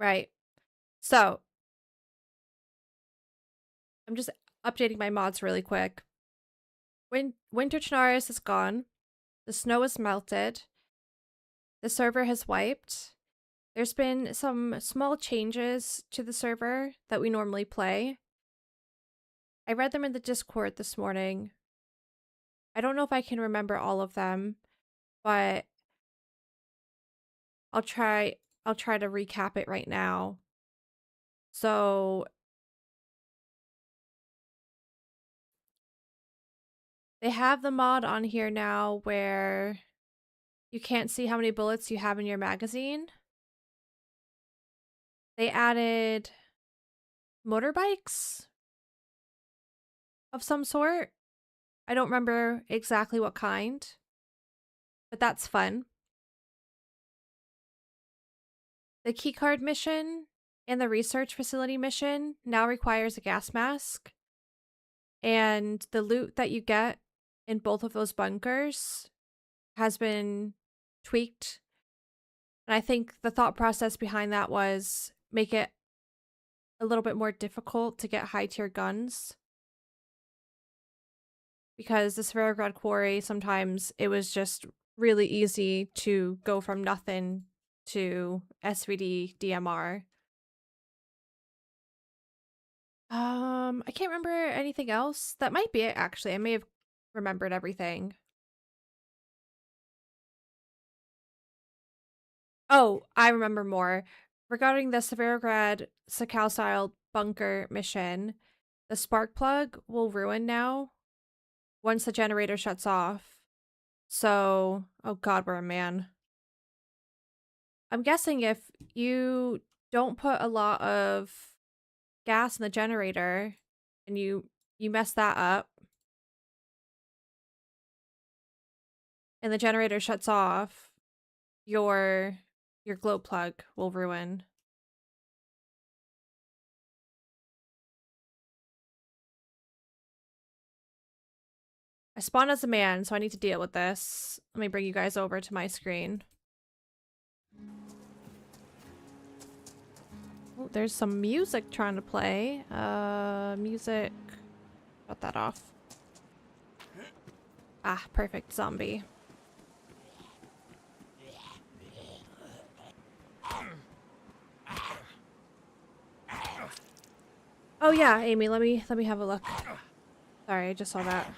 Right. So, I'm just updating my mods really quick. Winter Chernarus is gone. The snow is melted. The server has wiped. There's been some small changes to the server that we normally play. I read them in the Discord this morning. I don't know if I can remember all of them, but I'll try to recap it right now. So they have the mod on here now where you can't see how many bullets you have in your magazine. They added motorbikes of some sort. I don't remember exactly what kind, but that's fun. The keycard mission and the research facility mission now requires a gas mask. And the loot that you get in both of those bunkers has been tweaked. And I think the thought process behind that was make it a little bit more difficult to get high tier guns. Because the Svarograd Quarry, sometimes it was just really easy to go from nothing to SVD DMR. I can't remember anything else. That might be it, actually. I may have remembered everything. Oh, I remember more. Regarding the Svarograd Sakal-style bunker mission, the spark plug will ruin now once the generator shuts off. So, oh god, we're a man. I'm guessing if you don't put a lot of gas in the generator and you mess that up and the generator shuts off, your glow plug will ruin. I spawned as a man, so I need to deal with this. Let me bring you guys over to my screen. Oh, there's some music trying to play. Music. Shut that off. Ah, perfect. Zombie. Oh yeah, Amy, let me have a look. Sorry, I just saw that.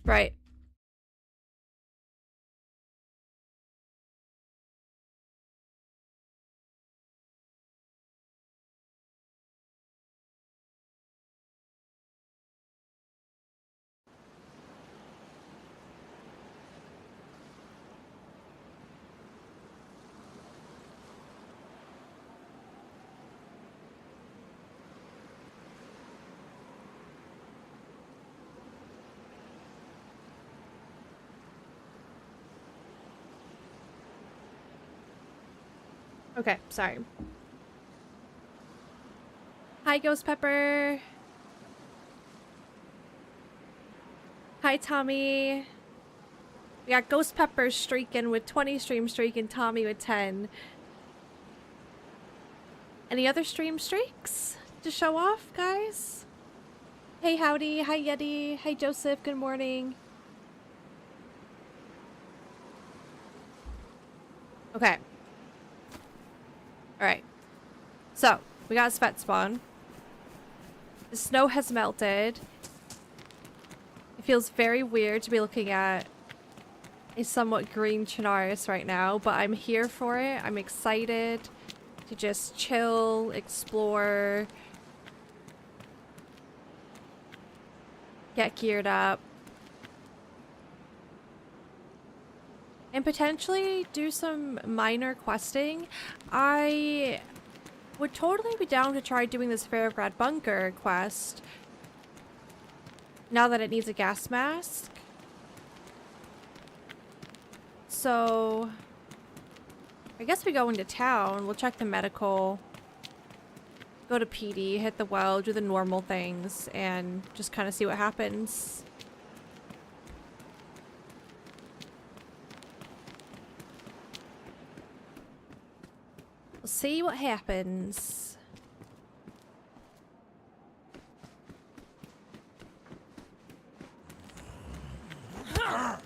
Right. Okay, sorry. Hi, Ghost Pepper. Hi, Tommy. We got Ghost Pepper streaking with 20 stream streak and Tommy with 10. Any other stream streaks to show off, guys? Hey, Howdy. Hi, Yeti. Hi, Joseph. Good morning. Okay. Alright. So, we got a Svet spawn. The snow has melted. It feels very weird to be looking at a somewhat green Chernarus right now, but I'm here for it. I'm excited to just chill, explore, get geared up, and potentially do some minor questing. I would totally be down to try doing this Svarograd bunker quest now that it needs a gas mask. So I guess we go into town. We'll check the medical, go to PD, hit the well, do the normal things, and just kind of see what happens. We'll see what happens.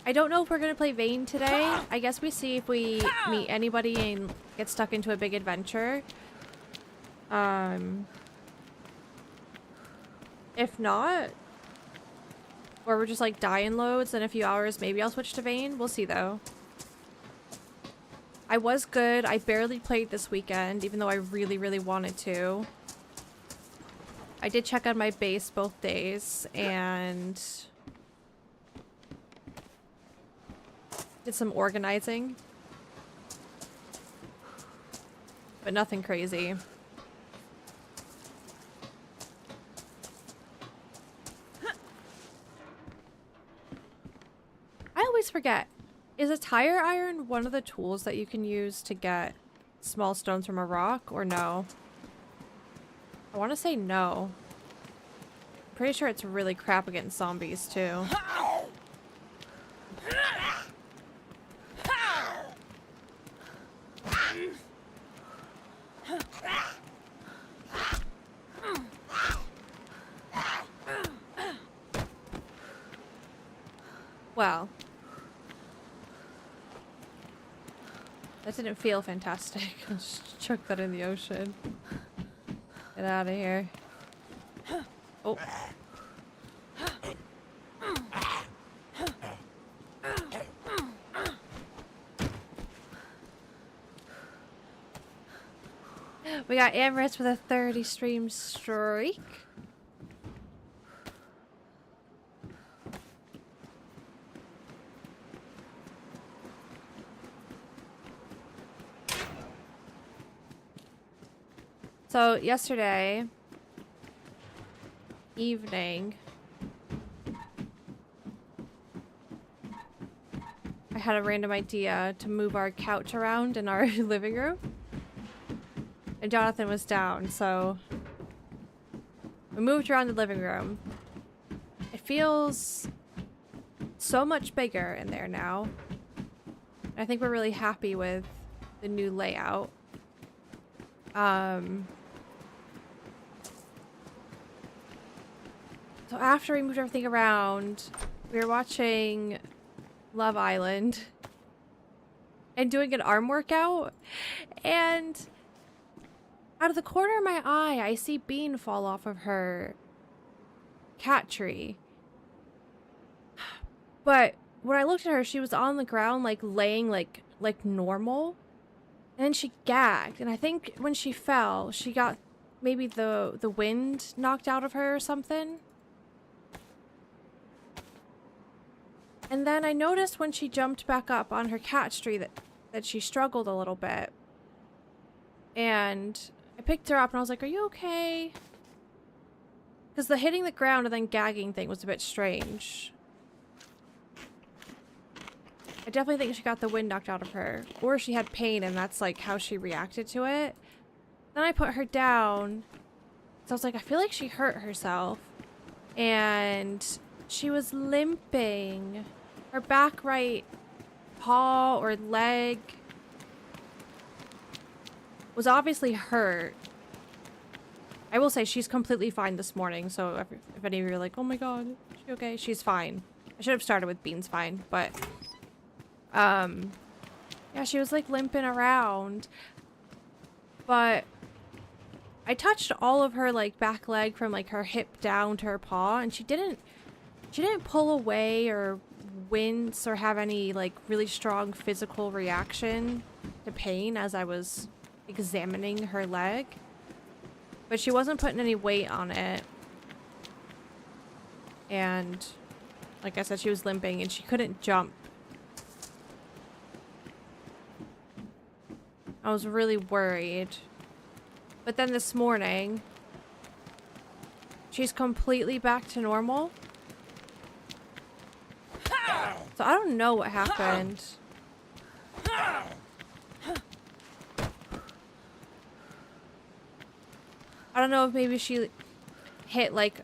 I don't know if we're gonna play Vane today. I guess we see if we meet anybody and get stuck into a big adventure. If not, or we're just like dying loads in a few hours, maybe I'll switch to Vane. We'll see though. I was good. I barely played this weekend, even though I really, really wanted to. I did check on my base both days and did some organizing, but nothing crazy. I always forget. Is a tire iron one of the tools that you can use to get small stones from a rock, or no? I want to say no. I'm pretty sure it's really crap against zombies too. Well, that didn't feel fantastic. I'll just chuck that in the ocean. Get out of here. Oh. We got Amherst with a 30 stream streak. So yesterday evening, I had a random idea to move our couch around in our living room. And Jonathan was down, so we moved around the living room. It feels so much bigger in there now. I think we're really happy with the new layout. So after we moved everything around, we were watching Love Island and doing an arm workout, and out of the corner of my eye, I see Bean fall off of her cat tree. But when I looked at her, she was on the ground, like laying like normal. And then she gagged, and I think when she fell, she got maybe the wind knocked out of her or something. And then I noticed when she jumped back up on her cat tree that she struggled a little bit. And I picked her up and I was like, "Are you okay?" Because the hitting the ground and then gagging thing was a bit strange. I definitely think she got the wind knocked out of her. Or she had pain and that's like how she reacted to it. Then I put her down. So I was like, I feel like she hurt herself. And she was limping. Her back right paw or leg was obviously hurt. I will say she's completely fine this morning. So if any of you are like, "Oh my god, is she okay?" She's fine. I should have started with Bean's fine, but yeah, she was like limping around, but I touched all of her like back leg from like her hip down to her paw, and she didn't pull away or wince or have any like really strong physical reaction to pain as I was examining her leg, but she wasn't putting any weight on it. And like I said, she was limping and she couldn't jump. I was really worried. But then this morning, she's completely back to normal. So I don't know what happened. I don't know if maybe she hit like,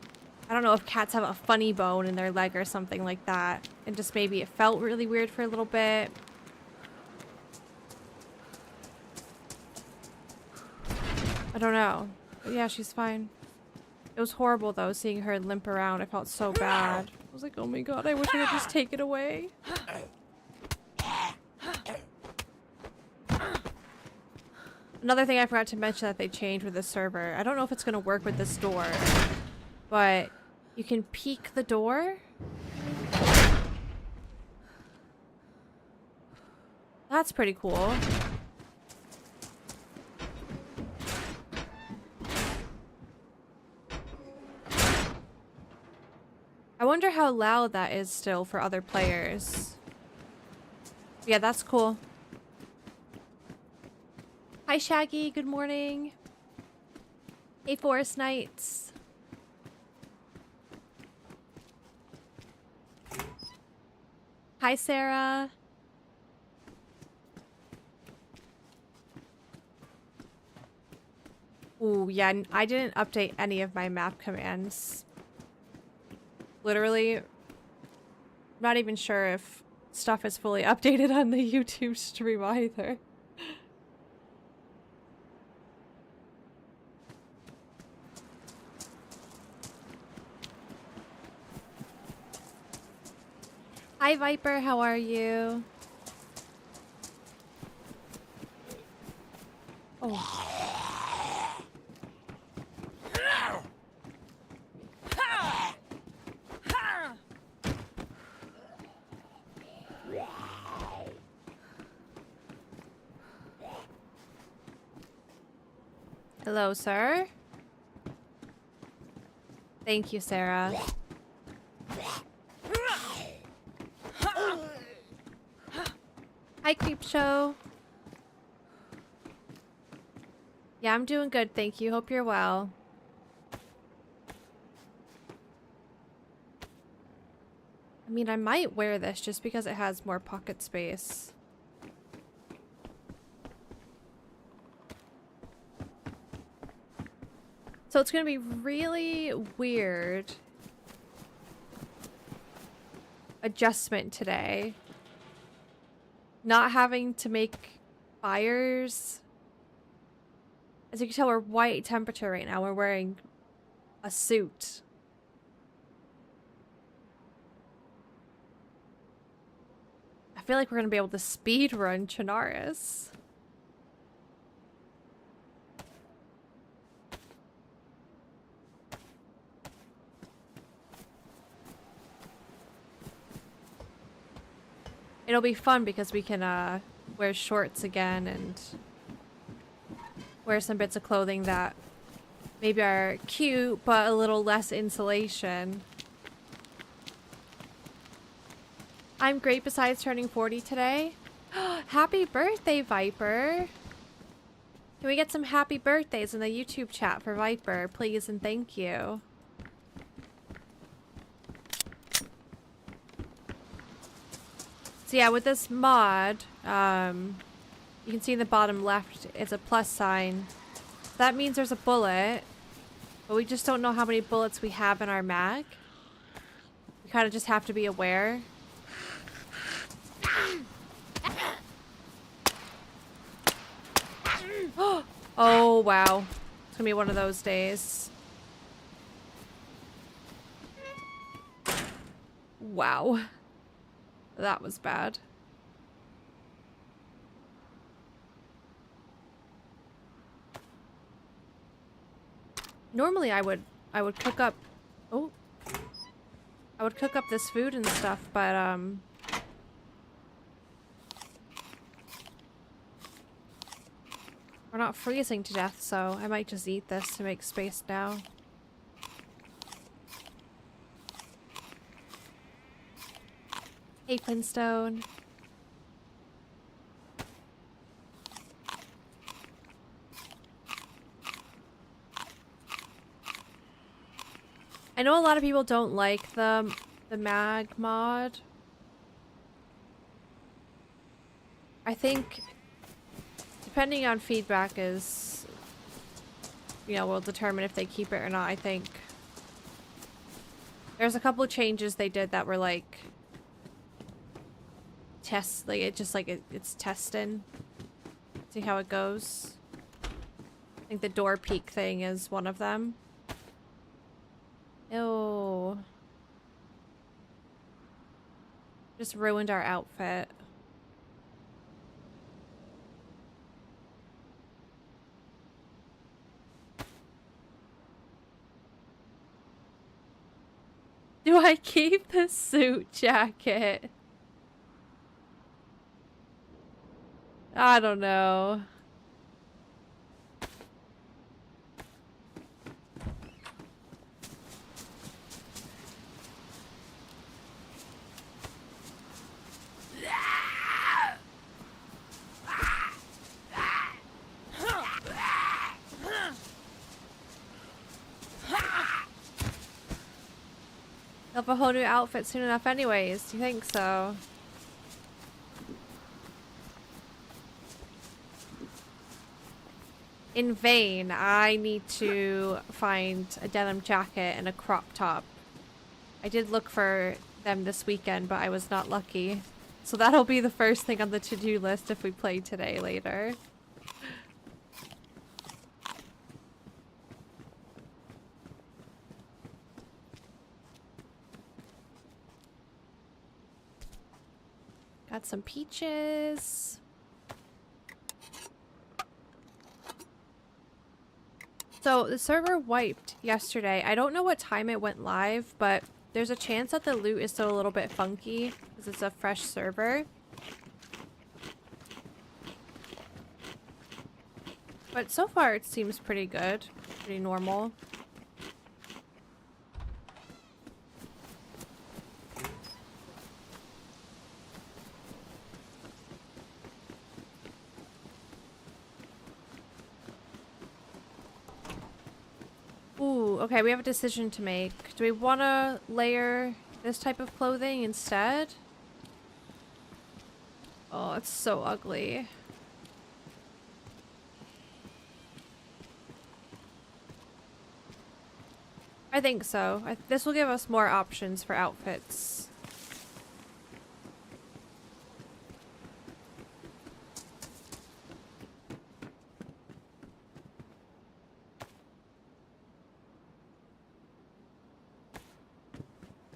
I don't know if cats have a funny bone in their leg or something like that. And just maybe it felt really weird for a little bit. I don't know. But yeah, she's fine. It was horrible though, seeing her limp around. I felt so bad. I was like, oh my god, I wish I could just take it away. Another thing I forgot to mention that they changed with the server. I don't know if it's going to work with this door, but you can peek the door. That's pretty cool. I wonder how loud that is still for other players. Yeah, that's cool. Hi Shaggy, good morning. Hey Forest Knights. Hi Sarah. Ooh, yeah, I didn't update any of my map commands. Literally, I'm not even sure if stuff is fully updated on the YouTube stream either. Hi Viper, how are you? Oh. Hello, sir. Thank you, Sarah. Hi, Creepshow. Yeah, I'm doing good, thank you. Hope you're well. I mean, I might wear this just because it has more pocket space. So it's gonna be really weird adjustment today. Not having to make fires. As you can tell, we're white temperature right now. We're wearing a suit. I feel like we're gonna be able to speed run Chinaris. It'll be fun because we can wear shorts again and wear some bits of clothing that maybe are cute but a little less insulation. I'm great besides turning 40 today. Happy birthday, Viper! Can we get some happy birthdays in the YouTube chat for Viper, please and thank you. So yeah, with this mod, you can see in the bottom left, it's a plus sign. That means there's a bullet, but we just don't know how many bullets we have in our mag. We kind of just have to be aware. Oh, wow. It's gonna be one of those days. Wow. That was bad. Normally I would cook up I would cook up this food and stuff, but we're not freezing to death, so I might just eat this to make space now. Hey, Flintstone. I know a lot of people don't like the mag mod. I think depending on feedback is you know, will determine if they keep it or not, I think. There's a couple of changes they did that were like test, like it's testing. See how it goes. I think the door peak thing is one of them. Ew. Just ruined our outfit. Do I keep the suit jacket? I don't know. I'll have a whole new outfit soon enough anyways. Do you think so? In vain, I need to find a denim jacket and a crop top. I did look for them this weekend, but I was not lucky. So that'll be the first thing on the to-do list if we play today later. Got some peaches. So the server wiped yesterday. I don't know what time it went live, but there's a chance that the loot is still a little bit funky because it's a fresh server. But so far it seems pretty good, pretty normal. Ooh, okay, we have a decision to make. Do we want to layer this type of clothing instead? Oh, it's so ugly. I think so. This will give us more options for outfits.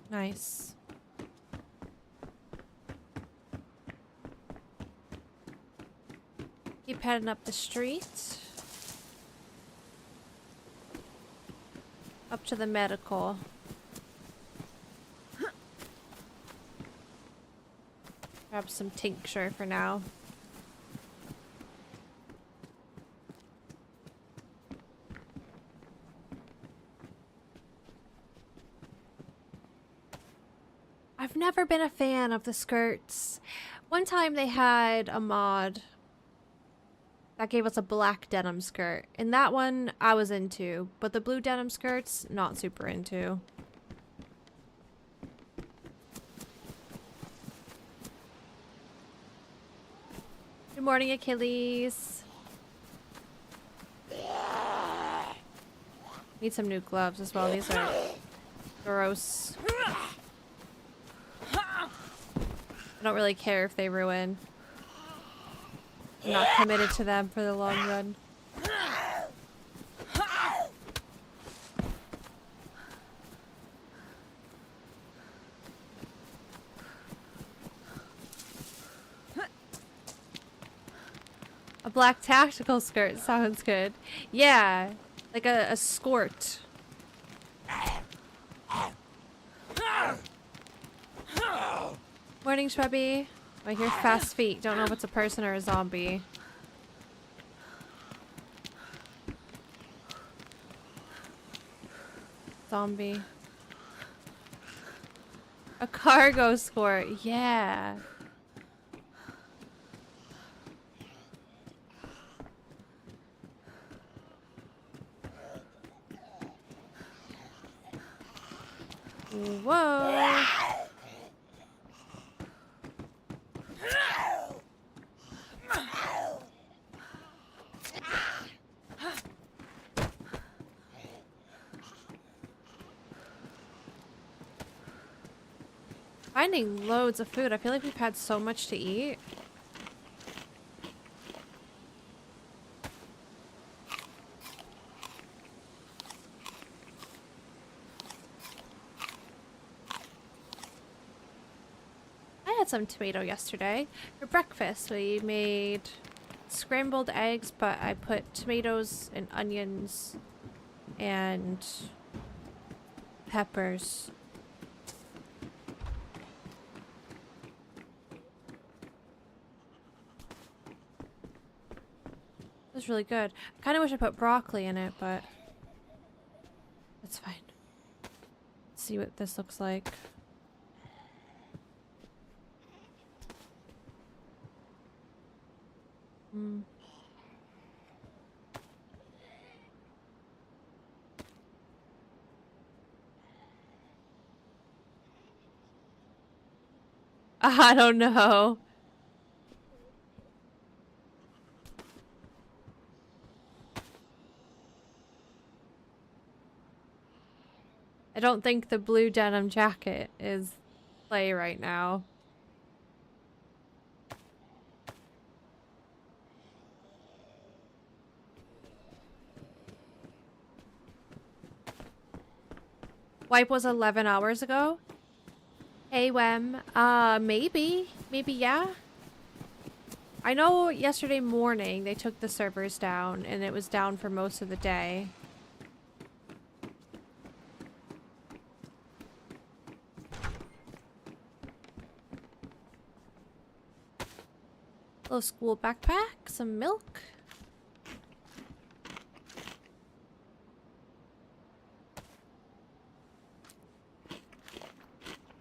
Nice. Keep heading up the street. Up to the medical. Grab some tincture for now. I've never been a fan of the skirts. One time they had a mod that gave us a black denim skirt, and that one I was into, but the blue denim skirts, not super into. Good morning, Achilles. Need some new gloves as well. These are gross. I don't really care if they ruin. I'm not committed to them for the long run. A black tactical skirt sounds good. Yeah, like a skort. Morning, Shrubby. I hear fast feet. Don't know if it's a person or a zombie. Zombie. A cargo skort. Yeah. Whoa. Finding loads of food. I feel like we've had so much to eat. I had some tomato yesterday. For breakfast, we made scrambled eggs, but I put tomatoes and onions and peppers. It was really good. I kind of wish I put broccoli in it, but that's fine. Let's see what this looks like. I don't know. I don't think the blue denim jacket is play right now. Wipe was 11 hours ago? Hey, Wem. Maybe. Maybe, yeah. I know yesterday morning they took the servers down and it was down for most of the day. Little school backpack, some milk.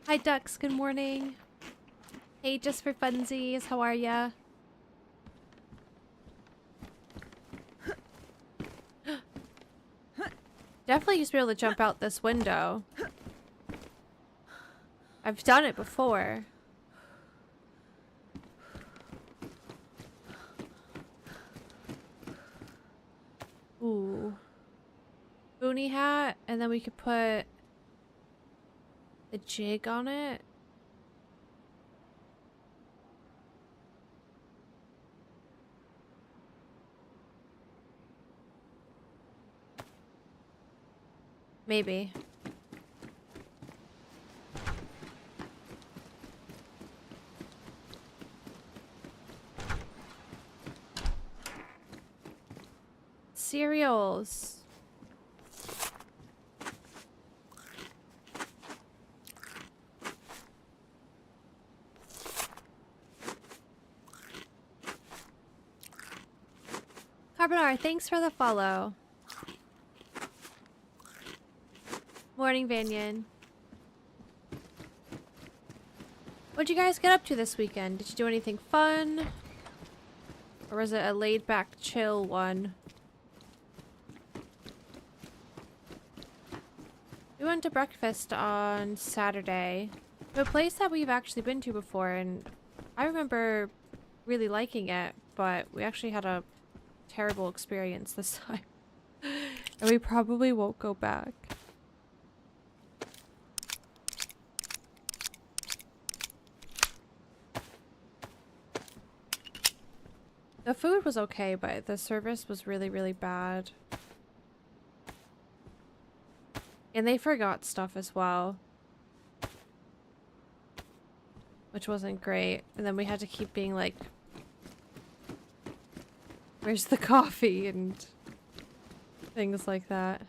Hi ducks, good morning. Hey, just for funsies, how are ya? Definitely used to be able to jump out this window. I've done it before. Ooh. Boonie hat, and then we could put the jig on it. Maybe. Cereals. Carbonar, thanks for the follow. Morning, Vanyan. What'd you guys get up to this weekend? Did you do anything fun? Or was it a laid-back, chill one? We went to breakfast on Saturday to a place that we've actually been to before, and I remember really liking it, but we actually had a terrible experience this time. And we probably won't go back. The food was okay, but the service was really, really bad. And they forgot stuff as well, which wasn't great. And then we had to keep being like, where's the coffee? And things like that.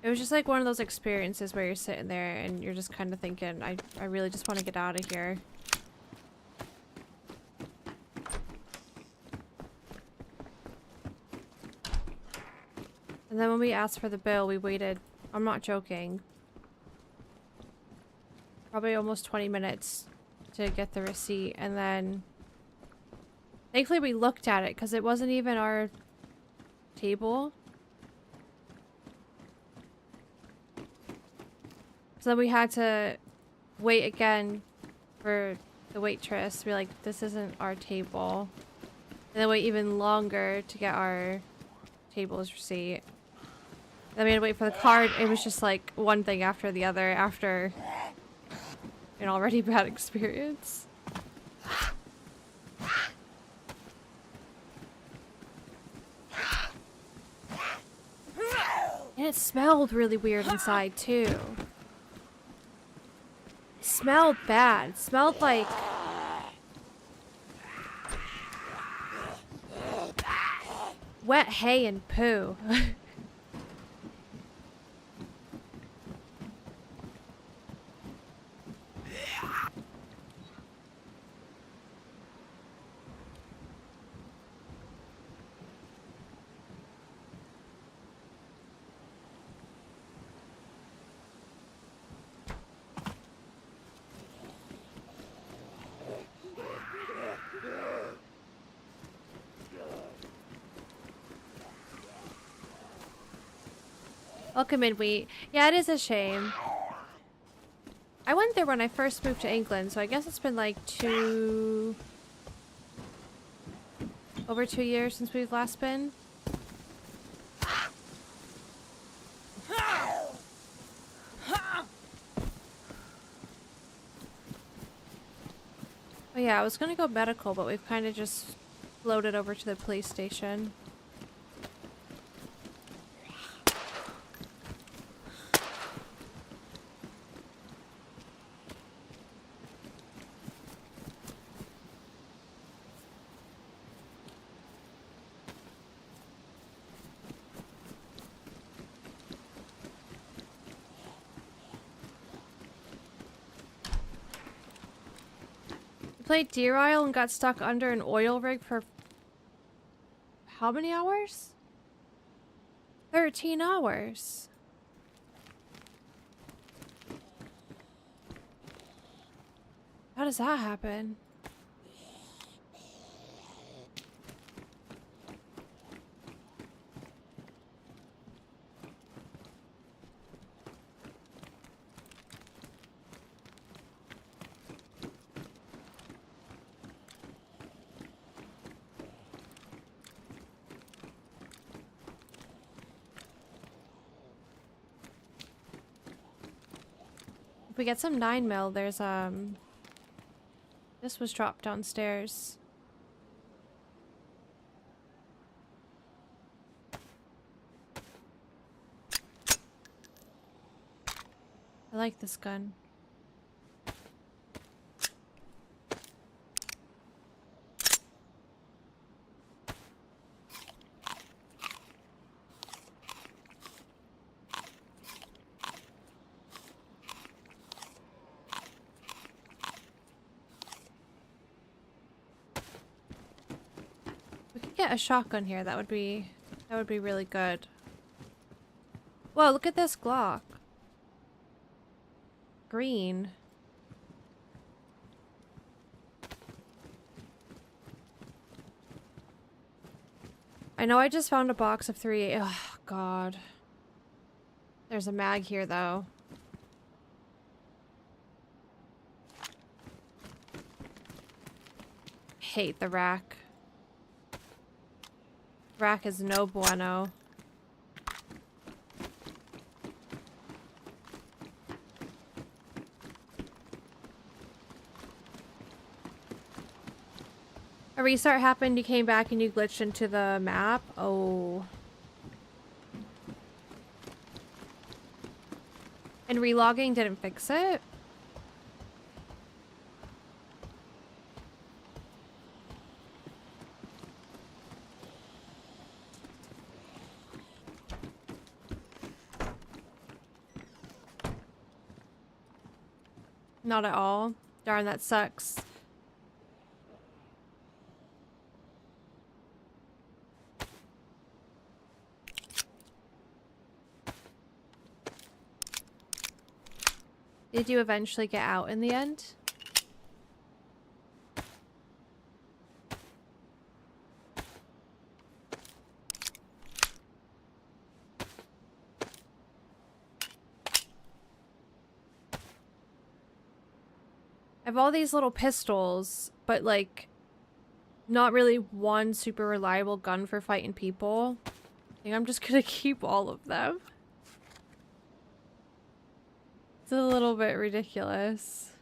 It was just like one of those experiences where you're sitting there and you're just kind of thinking, I really just want to get out of here. And then when we asked for the bill, we waited, I'm not joking, probably almost 20 minutes to get the receipt. And then thankfully we looked at it because it wasn't even our table. So then we had to wait again for the waitress. We're like, this isn't our table. And then wait even longer to get our table's receipt. Then we had to wait for the card. It was just like one thing after the other after an already bad experience. And it smelled really weird inside too. It smelled bad. It smelled like wet hay and poo. Welcome in, Wheat. Yeah, it is a shame. I went there when I first moved to England, so I guess it's been like over 2 years since we've last been. Oh yeah, I was gonna go medical, but we've kind of just floated over to the police station. Played Deer Isle and got stuck under an oil rig for how many hours? 13 hours. How does that happen? If we get some 9mm, there's this was dropped downstairs. I like this gun. Get a shotgun here. That would be really good. Whoa, look at this Glock. Green. I know I just found a box of 3. Oh god. There's a mag here though. Hate the rack. Rack is no bueno. A restart happened, you came back and you glitched into the map? Oh. And relogging didn't fix it? Not at all. Darn, that sucks. Did you eventually get out in the end? have all these little pistols, but like not really one super reliable gun for fighting people. I think I'm just gonna keep all of them. It's a little bit ridiculous.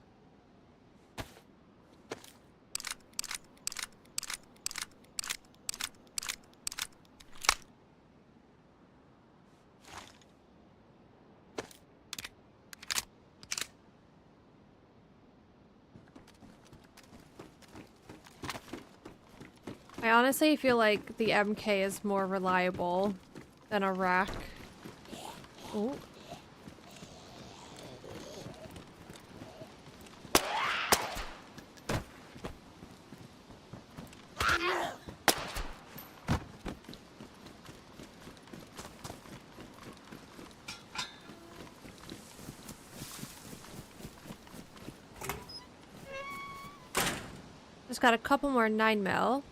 I honestly feel like the MK is more reliable than a rack. Ooh. Just got a couple more 9mm.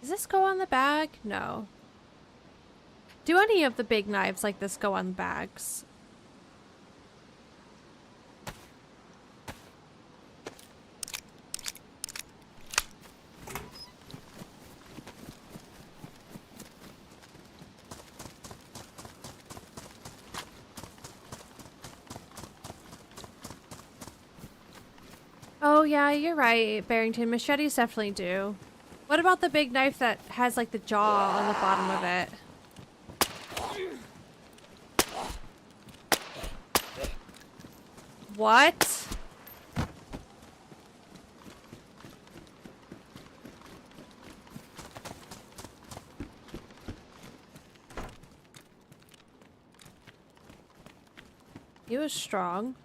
Does this go on the bag? No. Do any of the big knives like this go on bags? Oh yeah, you're right, Barrington. Machetes definitely do. What about the big knife that has like the jaw on the bottom of it? What? He was strong.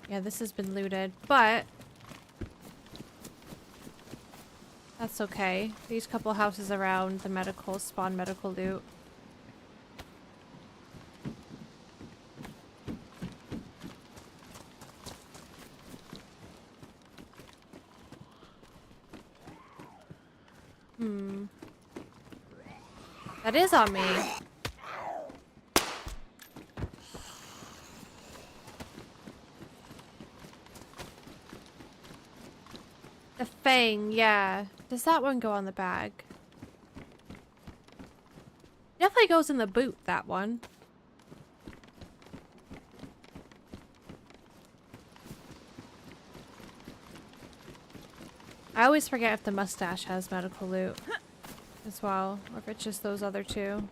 Yeah, this has been looted, but that's okay. These couple houses around the medical spawn medical loot. That is on me. The fang, yeah. Does that one go on the bag? Definitely goes in the boot, that one. I always forget if the mustache has medical loot as well, or if it's just those other two.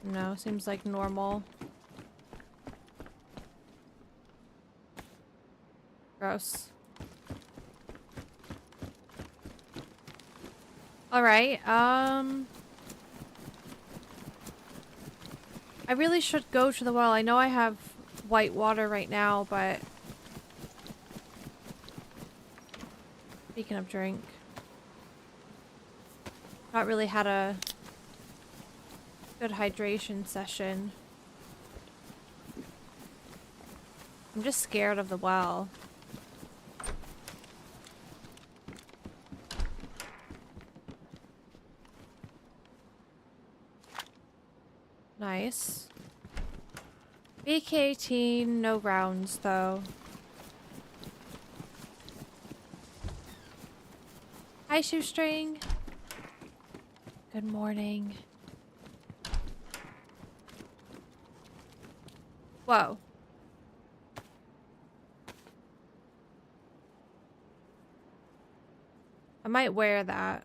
No, seems like normal. Gross. Alright, I really should go to the well. I know I have white water right now, but... Speaking of drink... Not really had a good hydration session. I'm just scared of the well. Nice. BK18, no rounds though. Hi, Shoestring. Good morning. Whoa. I might wear that.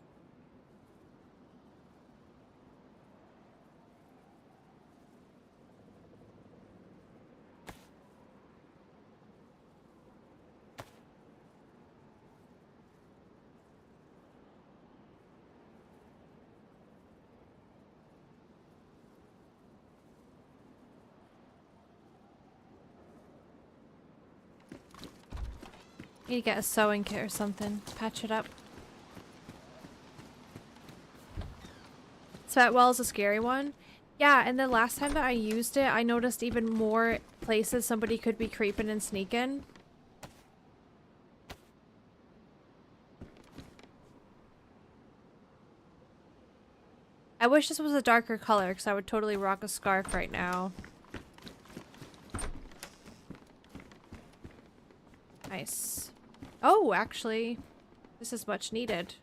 Need to get a sewing kit or something to patch it up. So that well is a scary one. Yeah, and the last time that I used it, I noticed even more places somebody could be creeping and sneaking. I wish this was a darker color because I would totally rock a scarf right now. Nice. Oh, actually, this is much needed.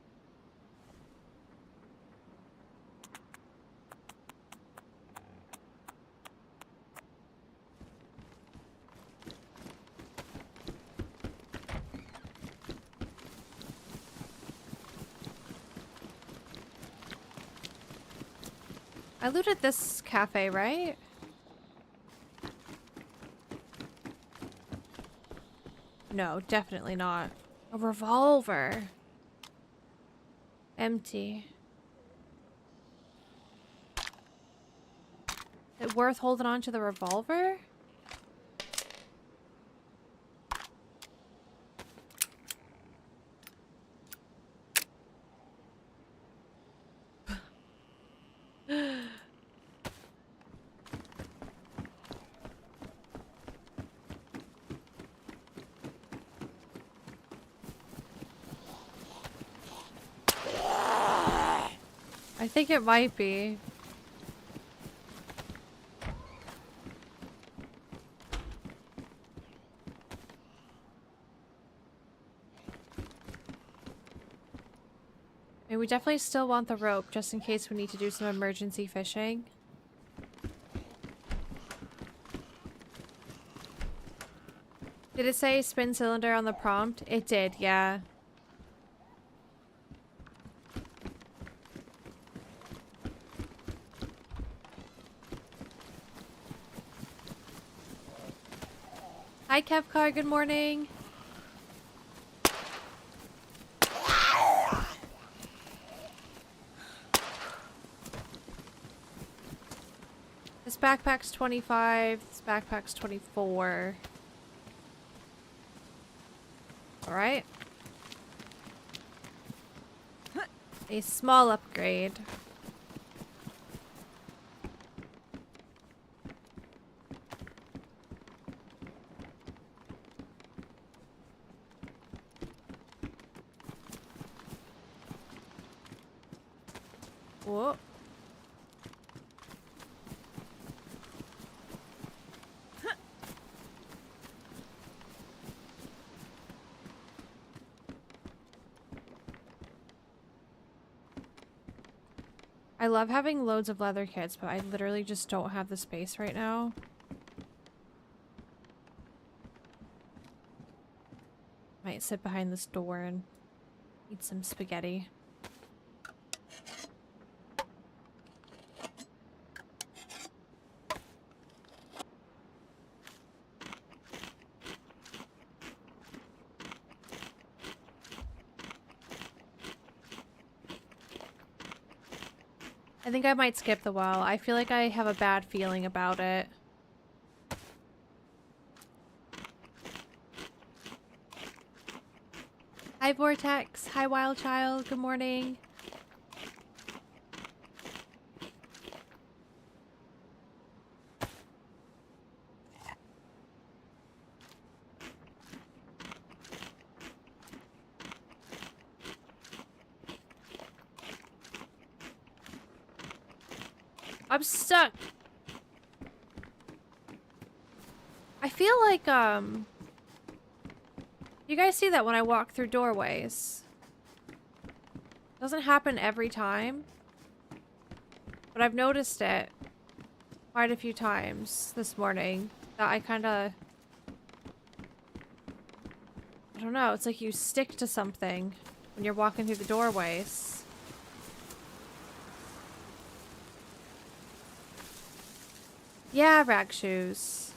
I looted this cafe, right? No, definitely not. A revolver. Empty. Is it worth holding on to the revolver? I think it might be. And we definitely still want the rope just in case we need to do some emergency fishing. Did it say spin cylinder on the prompt? It did, yeah. Hi Kevcar, good morning. This backpack's 25, this backpack's 24. Alright. A small upgrade. Whoa. I love having loads of leather kits, but I literally just don't have the space right now. Might sit behind this door and eat some spaghetti. I think I might skip the well. I feel like I have a bad feeling about it. Hi Vortex. Hi Wild Child. Good morning. I'm stuck. I feel like, you guys see that when I walk through doorways? Doesn't happen every time, but I've noticed it quite a few times this morning that I kinda, I don't know, it's like you stick to something when you're walking through the doorways. Yeah, rag shoes.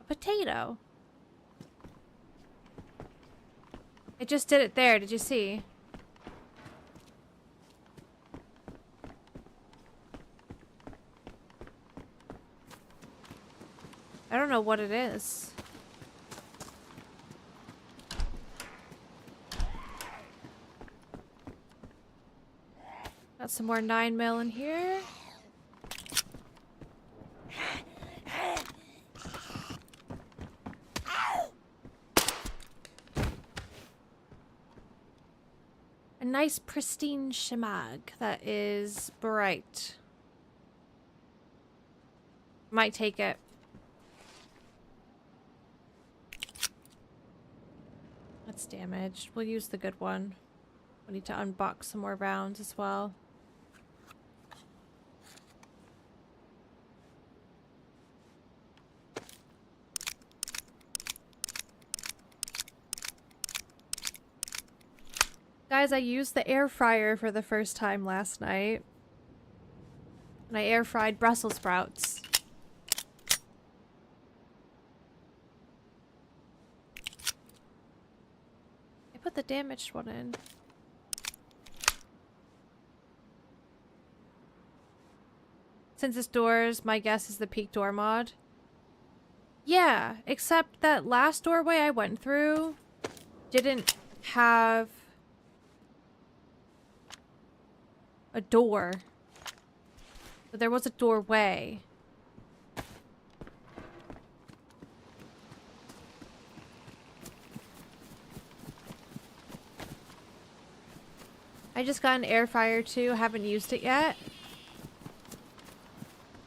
A potato. It just did it there, did you see? know what it is. Got some more 9mm in here. A nice pristine shemag that is bright. Might take it. That's damaged. We'll use the good one. We need to unbox some more rounds as well. Guys, I used the air fryer for the first time last night. And I air fried Brussels sprouts. I put the damaged one in. Since it's doors, my guess is the peak door mod. Yeah, except that last doorway I went through didn't have a door. But there was a doorway. I just got an air fryer too. Haven't used it yet.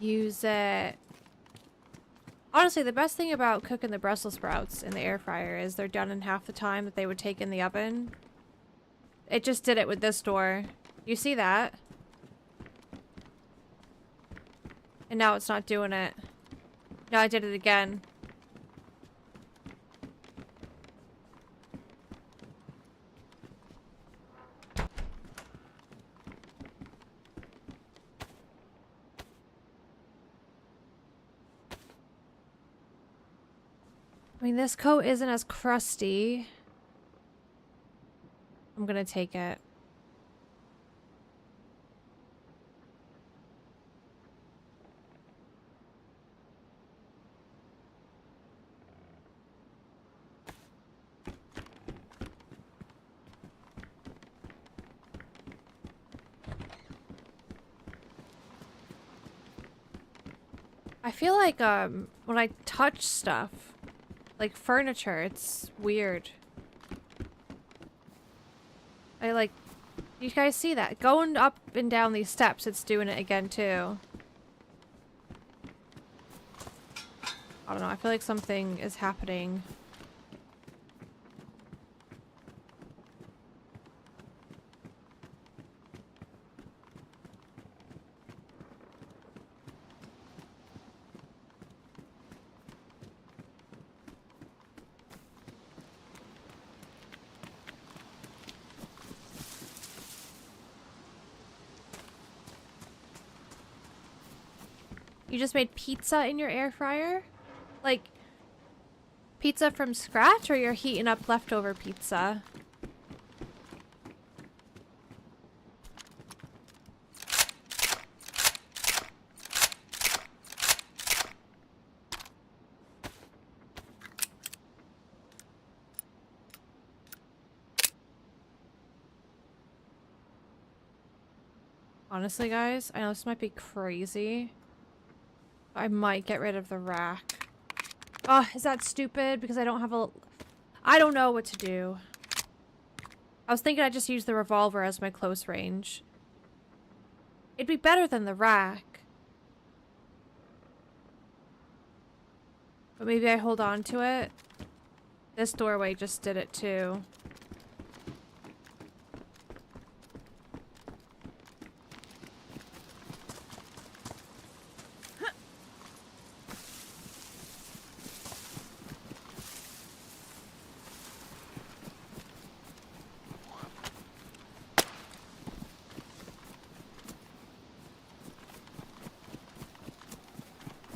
Use it. Honestly, the best thing about cooking the Brussels sprouts in the air fryer is they're done in half the time that they would take in the oven. It just did it with this door. You see that? And now it's not doing it. Now I did it again. I mean, this coat isn't as crusty. I'm gonna take it. I feel like when I touch stuff, like furniture, it's weird. You guys see that? Going up and down these steps, it's doing it again too. I don't know, I feel like something is happening. You just made pizza in your air fryer? Like, pizza from scratch, or you're heating up leftover pizza? Honestly, guys, I know this might be crazy. I might get rid of the rack. Oh, is that stupid? Because I don't have a... I don't know what to do. I was thinking I'd just use the revolver as my close range. It'd be better than the rack. But maybe I hold on to it. This doorway just did it too.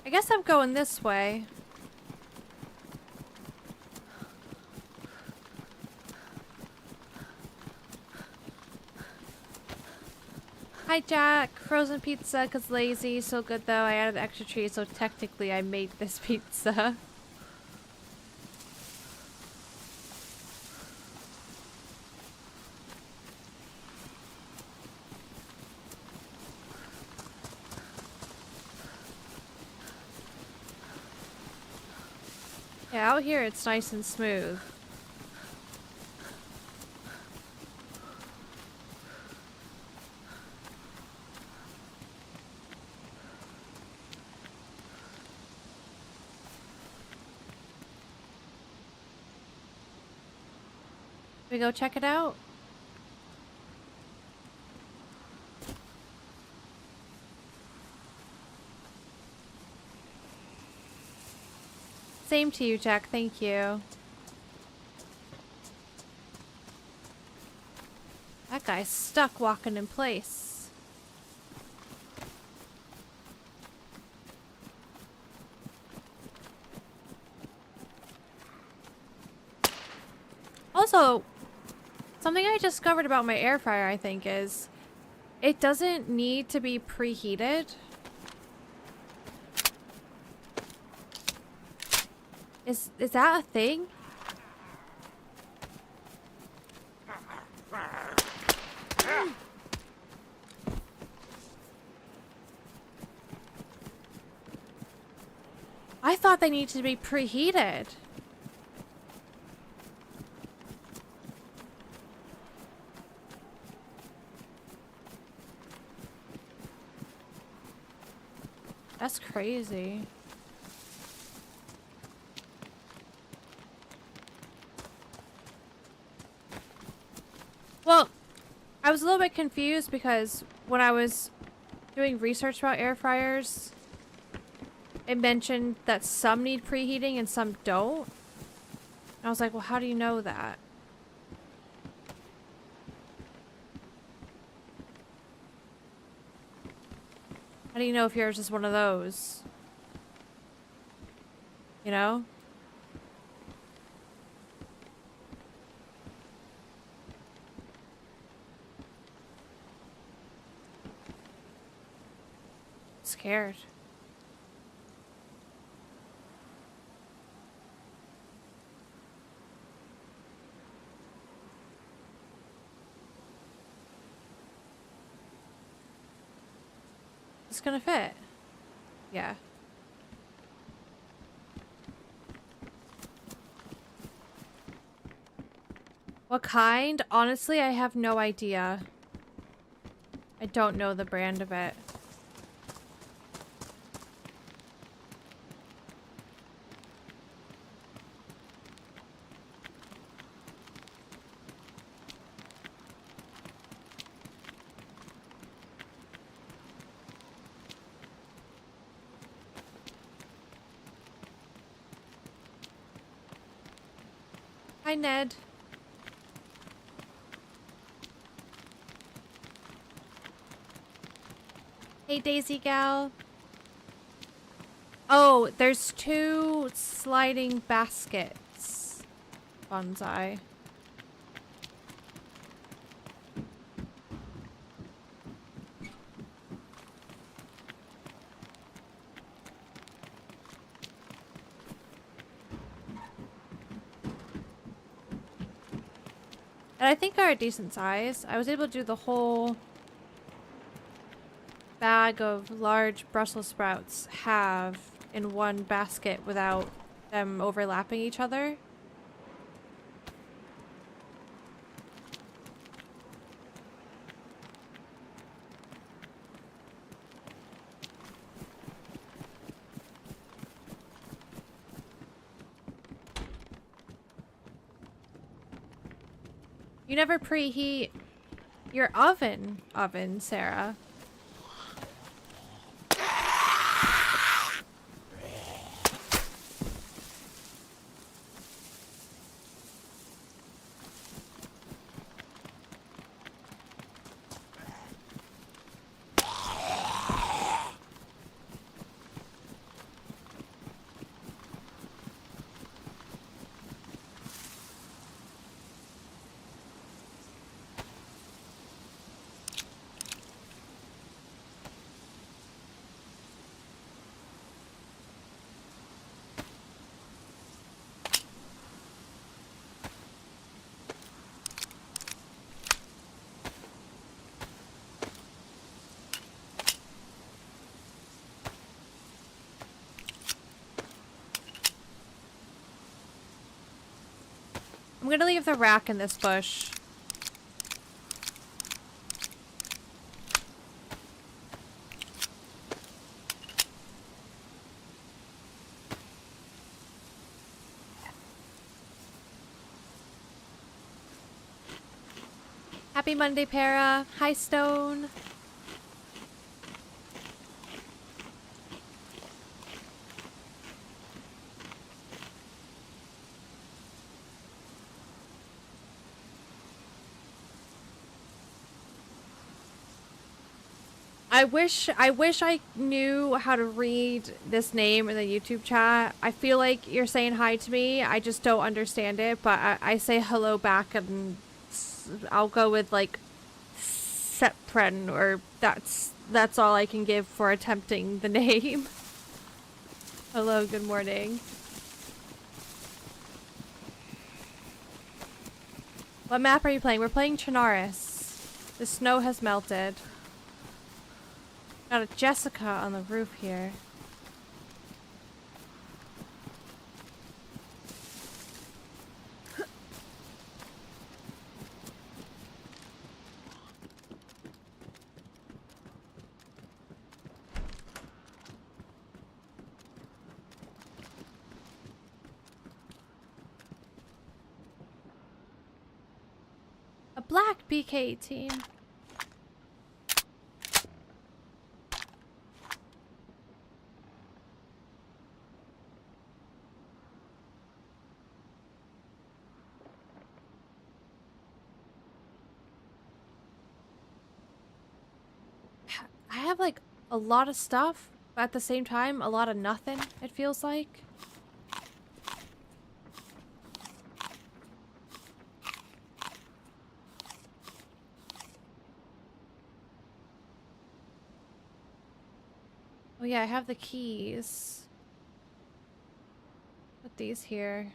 I guess I'm going this way. Hi Jack, frozen pizza cause lazy, so good though. I added extra cheese, so technically I made this pizza. Yeah, out here it's nice and smooth. We go check it out? Same to you, Jack. Thank you. That guy's stuck walking in place. Also, something I discovered about my air fryer, I think, is it doesn't need to be preheated. Is that a thing? I thought they needed to be preheated. That's crazy. Well, I was a little bit confused because when I was doing research about air fryers, it mentioned that some need preheating and some don't. And I was like, well, how do you know that? How do you know if yours is one of those? You know? Scared. It's gonna fit. Yeah. What kind? Honestly, I have no idea. I don't know the brand of it. Hi, Ned. Hey, Daisy gal. Oh, there's 2 sliding baskets. Bonsai. And I think are a decent size. I was able to do the whole bag of large Brussels sprouts halve in one basket without them overlapping each other. You never preheat your oven, Sarah. gonna leave the rack in this bush. Happy Monday, Para. Hi, Stone. I wish I knew how to read this name in the YouTube chat. I feel like you're saying hi to me. I just don't understand it, but I say hello back, and I'll go with like Sepren, or that's all I can give for attempting the name. Hello, good morning. What map are you playing? We're playing Chernarus. The snow has melted. Got a Jessica on the roof here. A black BK-18. I have like a lot of stuff, but at the same time, a lot of nothing, it feels like. Oh yeah, I have the keys. Put these here.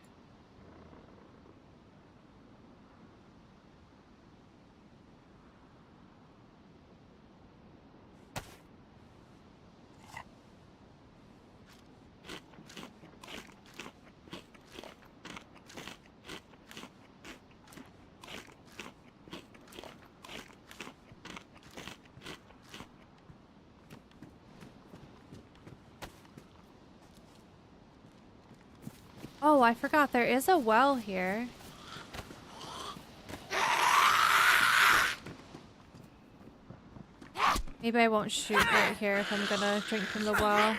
Oh, I forgot there is a well here. Maybe I won't shoot right here if I'm gonna drink from the well.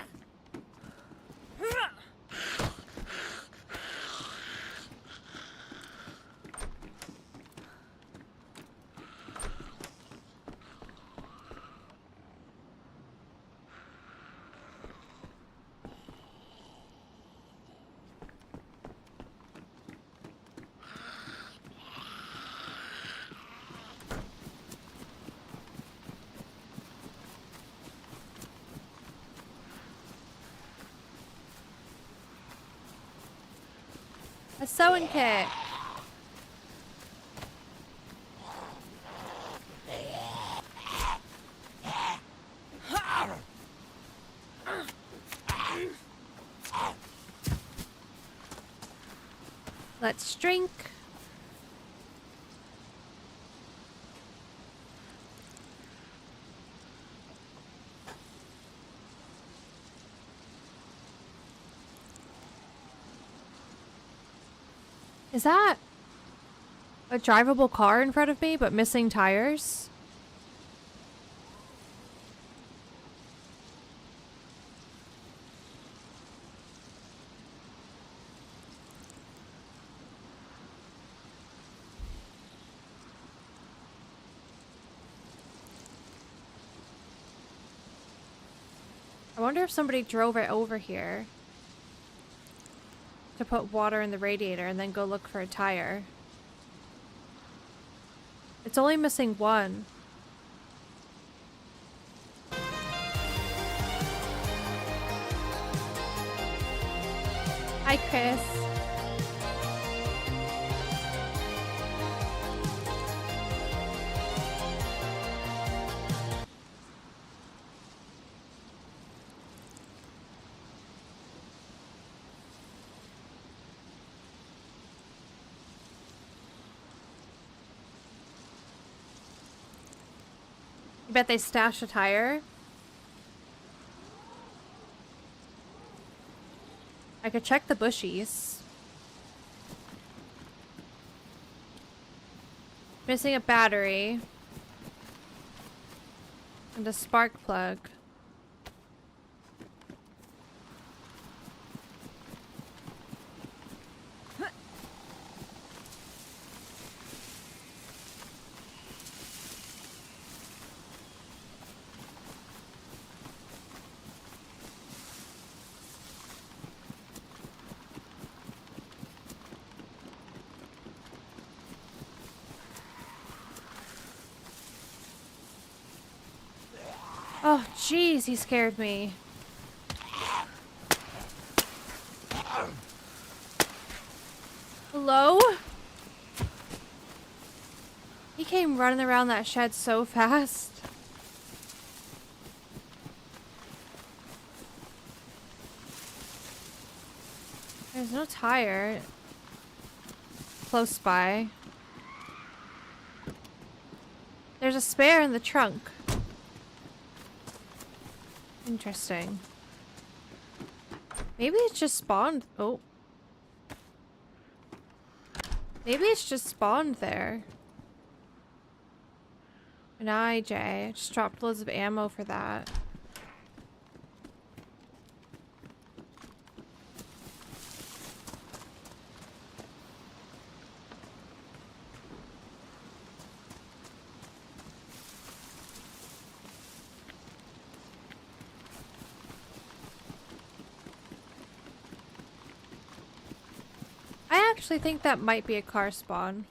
A sewing kit. Let's drink. Is that a drivable car in front of me, but missing tires? I wonder if somebody drove it over here to put water in the radiator and then go look for a tire. It's only missing one. Hi, Chris. I bet they stashed a tire. I could check the bushies. Missing a battery. And a spark plug. Oh, jeez, he scared me. Hello? He came running around that shed so fast. There's no tire close by. There's a spare in the trunk. Interesting. Maybe it's just spawned. Oh. Maybe it's just spawned there. An IJ. I just dropped loads of ammo for that. I actually think that might be a car spawn.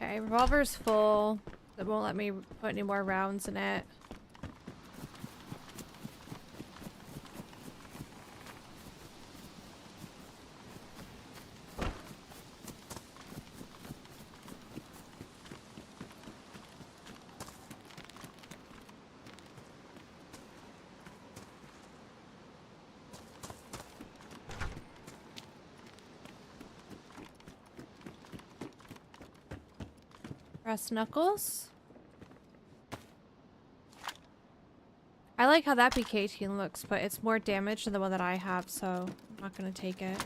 Okay, revolver's full. It won't let me put any more rounds in it. Brass knuckles. I like how that BK-18 looks, but it's more damage than the one that I have, so I'm not gonna take it.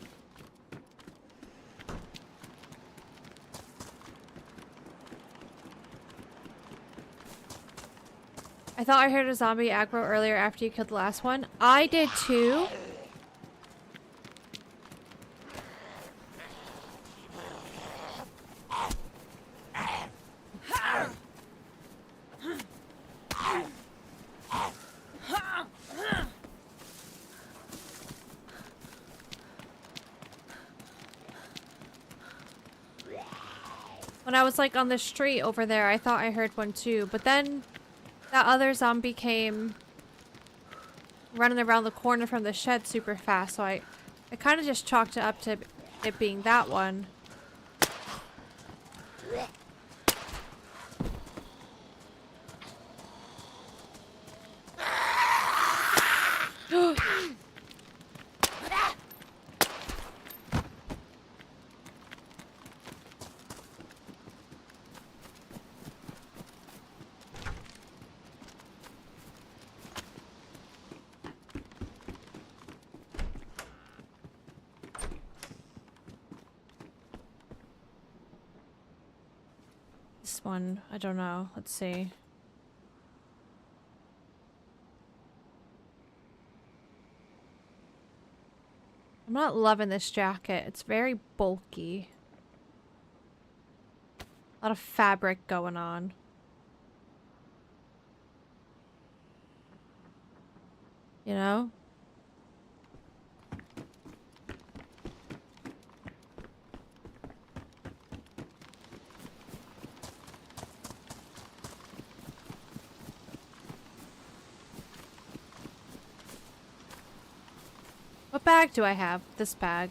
I thought I heard a zombie aggro earlier after you killed the last one. I did too. When I was like on the street over there, I thought I heard one too, but then that other zombie came running around the corner from the shed super fast, so I kind of just chalked it up to it being that one. This one, I don't know. Let's see. I'm not loving this jacket. It's very bulky. A lot of fabric going on. You know? What bag do I have? This bag.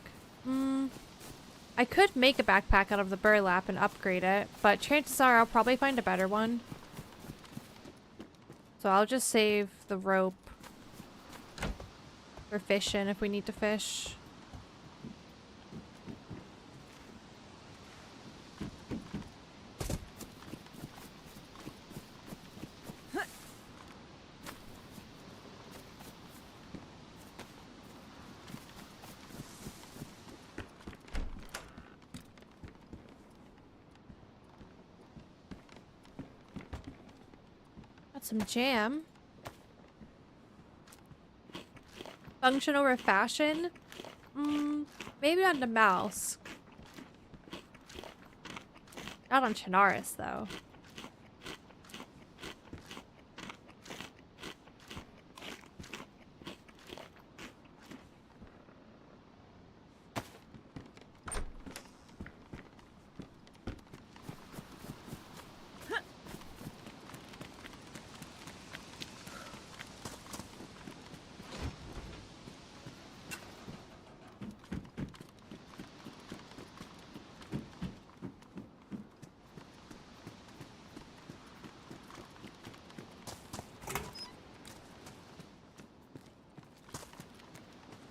I could make a backpack out of the burlap and upgrade it, but chances are I'll probably find a better one. So I'll just save the rope for fishing if we need to fish. Got some jam. Function over fashion? Maybe on the mouse. Not on Chinaris, though.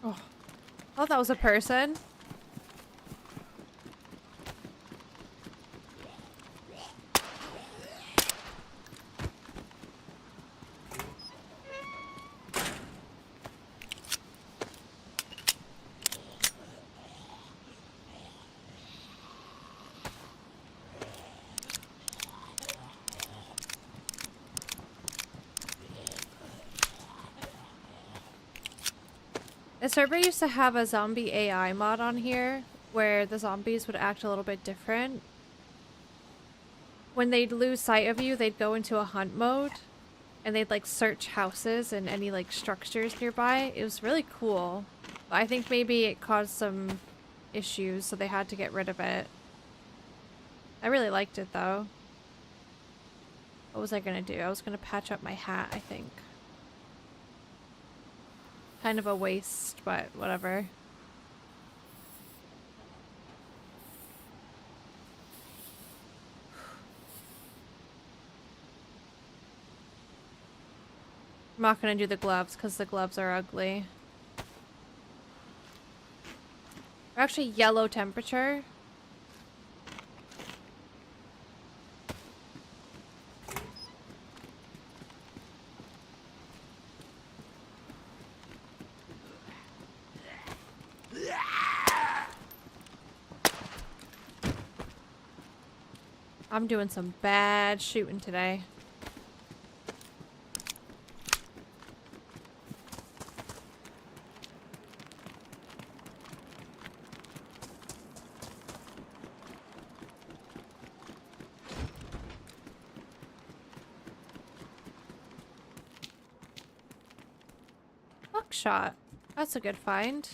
Oh, I thought that was a person. The server used to have a zombie AI mod on here where the zombies would act a little bit different. When they'd lose sight of you, they'd go into a hunt mode and they'd like search houses and any like structures nearby. It was really cool. But I think maybe it caused some issues, so they had to get rid of it. I really liked it though. What was I gonna do? I was gonna patch up my hat, I think. Kind of a waste, but whatever. I'm not gonna do the gloves because the gloves are ugly. They're actually yellow temperature. I'm doing some bad shooting today. Buckshot. That's a good find.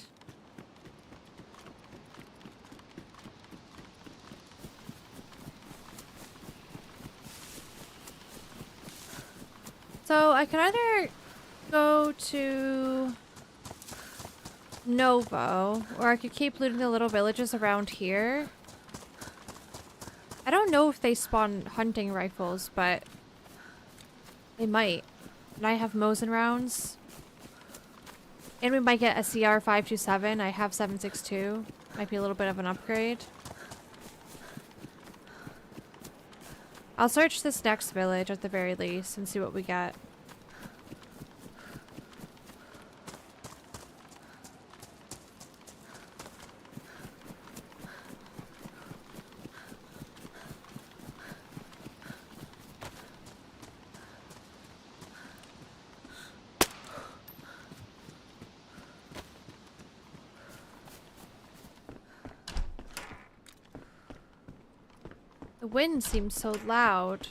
So I can either go to Novo, or I could keep looting the little villages around here. I don't know if they spawn hunting rifles, but they might. And I have Mosin rounds. And we might get a CR527. I have 7.62. Might be a little bit of an upgrade. I'll search this next village at the very least and see what we get. The wind seems so loud.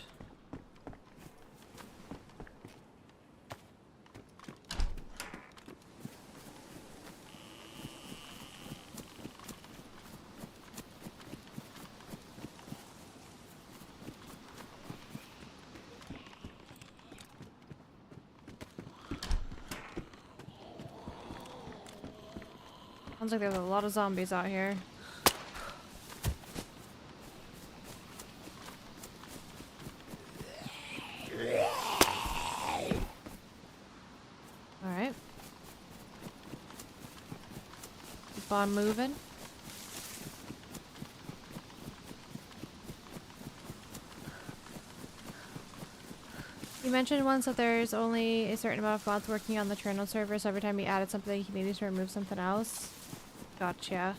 Sounds like there's a lot of zombies out here. keep on moving. You mentioned once that there's only a certain amount of mods working on the Trino server, so every time you added something, you needed to remove something else. Gotcha.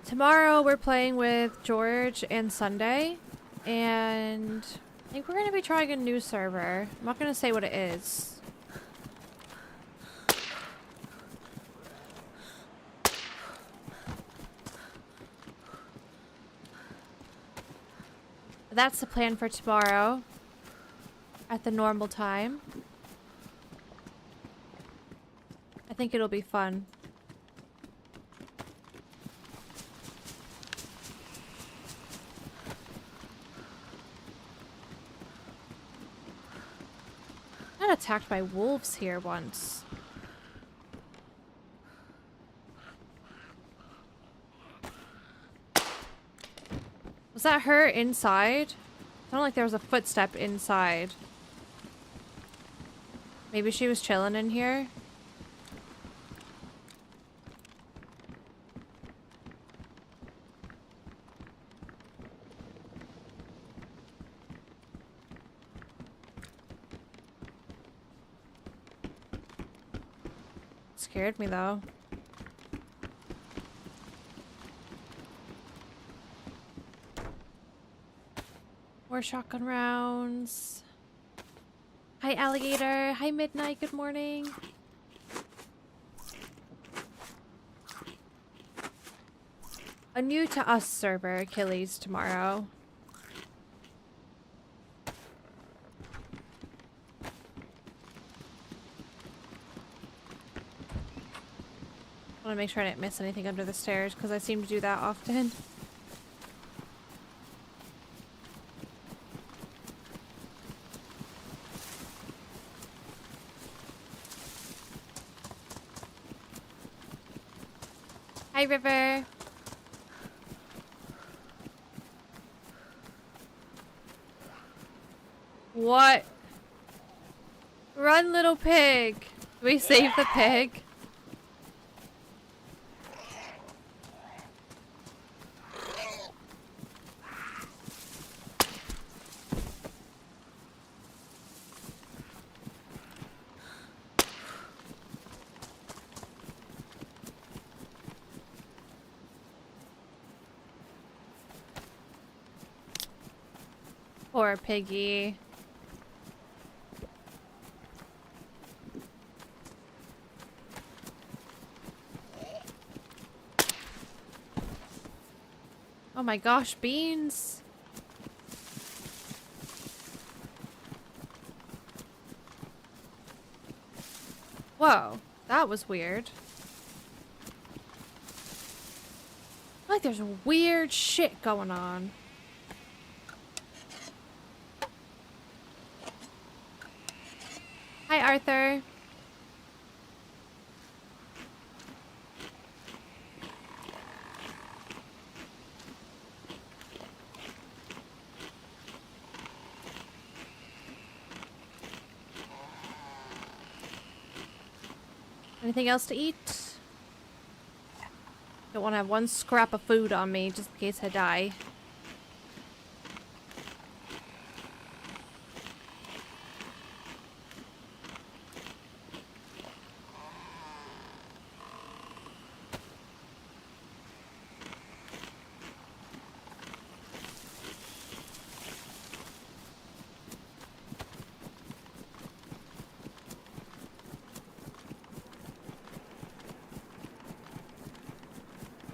Tomorrow we're playing with George and Sunday, and I think we're going to be trying a new server. I'm not going to say what it is. That's the plan for tomorrow at the normal time. I think it'll be fun. I got attacked by wolves here once. Was that her inside? It sounded like there was a footstep inside. Maybe she was chilling in here. Scared me though. More shotgun rounds. Hi alligator. Hi midnight. Good morning. A new to us server, Achilles, tomorrow. I want to make sure I didn't miss anything under the stairs because I seem to do that often. Hi, River. What? Run, little pig. Do we save the pig? Poor piggy. Oh my gosh, beans. Whoa, that was weird. Like there's weird shit going on. Hi, Arthur. Anything else to eat? Don't want to have one scrap of food on me just in case I die.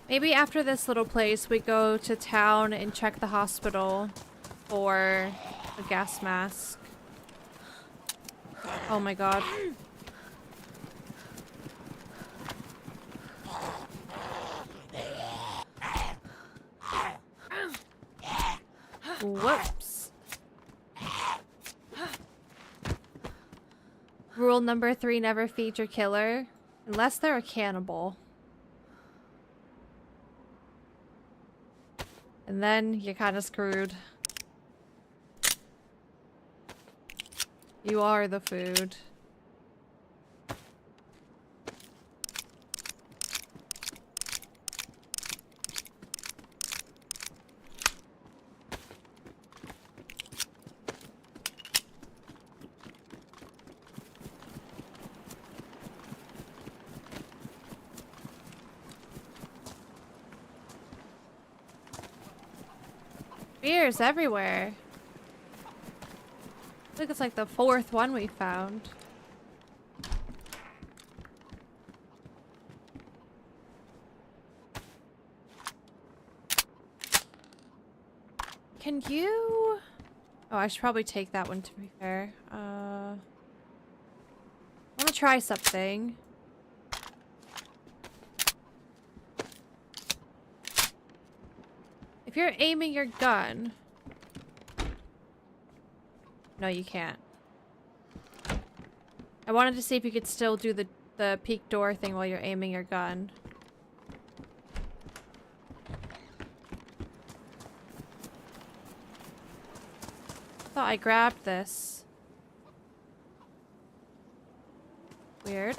Maybe after this little place, we go to town and check the hospital for a gas mask. Oh my god. Whoops. Rule number 3, never feed your killer. Unless they're a cannibal. And then you're kind of screwed. You are the food. Beers everywhere. I think it's like the 4th one we found. Can you... Oh, I should probably take that one to be fair. I want to try something. If you're aiming your gun... No, you can't. I wanted to see if you could still do the peek door thing while you're aiming your gun. Thought I grabbed this. Weird.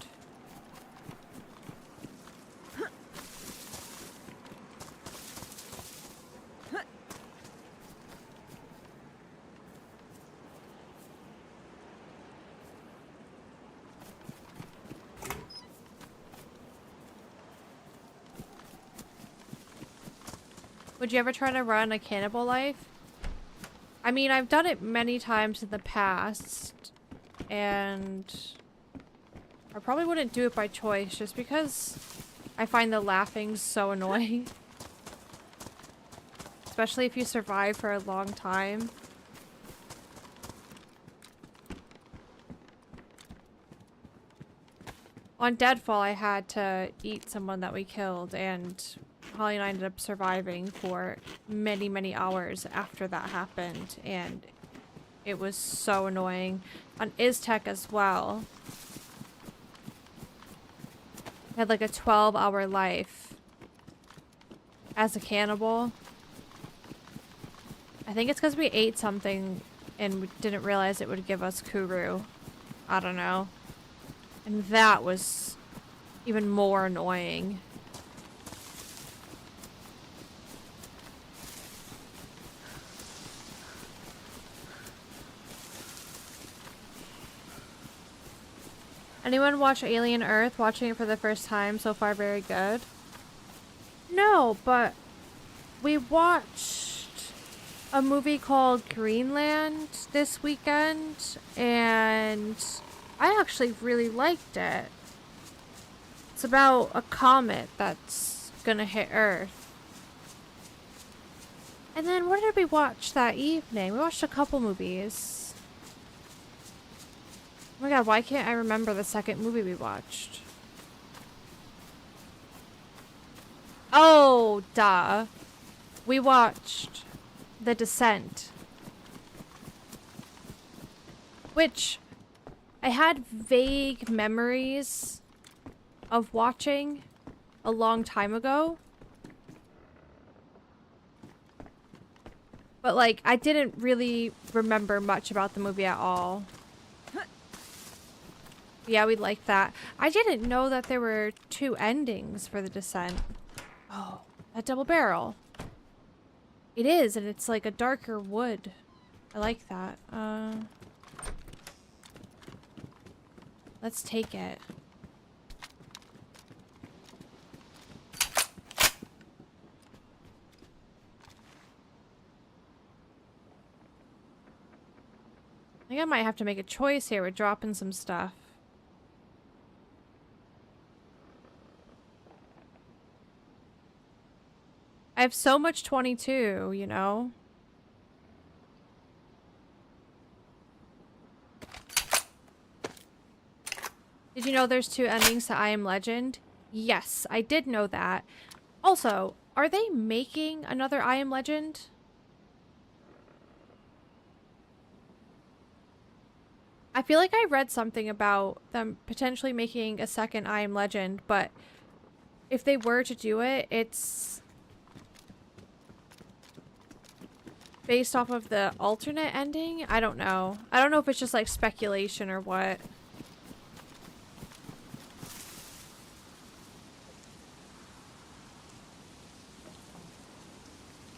Would you ever try to run a cannibal life? I mean, I've done it many times in the past, and I probably wouldn't do it by choice just because I find the laughing so annoying. Especially if you survive for a long time. On Deadfall, I had to eat someone that we killed, and Holly and I ended up surviving for many, many hours after that happened, and it was so annoying. On Iztec as well, I had like a 12-hour life as a cannibal. I think it's because we ate something and we didn't realize it would give us Kuru. I don't know. And that was even more annoying. Anyone watch Alien Earth? Watching it for the first time. So far, very good. No, but we watched a movie called Greenland this weekend, and I actually really liked it. It's about a comet that's gonna hit Earth. And then what did we watch that evening? We watched a couple movies. Oh my god, why can't I remember the second movie we watched? Oh, duh. We watched The Descent. Which I had vague memories of watching a long time ago. But like, I didn't really remember much about the movie at all. Yeah, we liked that. I didn't know that there were 2 endings for The Descent. Oh, a double barrel. It is, and it's like a darker wood. I like that. Let's take it. I think I might have to make a choice here. We're dropping some stuff. I have so much 22, you know? Did you know there's 2 endings to I Am Legend? Yes, I did know that. Also, are they making another I Am Legend? I feel like I read something about them potentially making a second I Am Legend, but if they were to do it, it's based off of the alternate ending? I don't know. I don't know if it's just like speculation or what.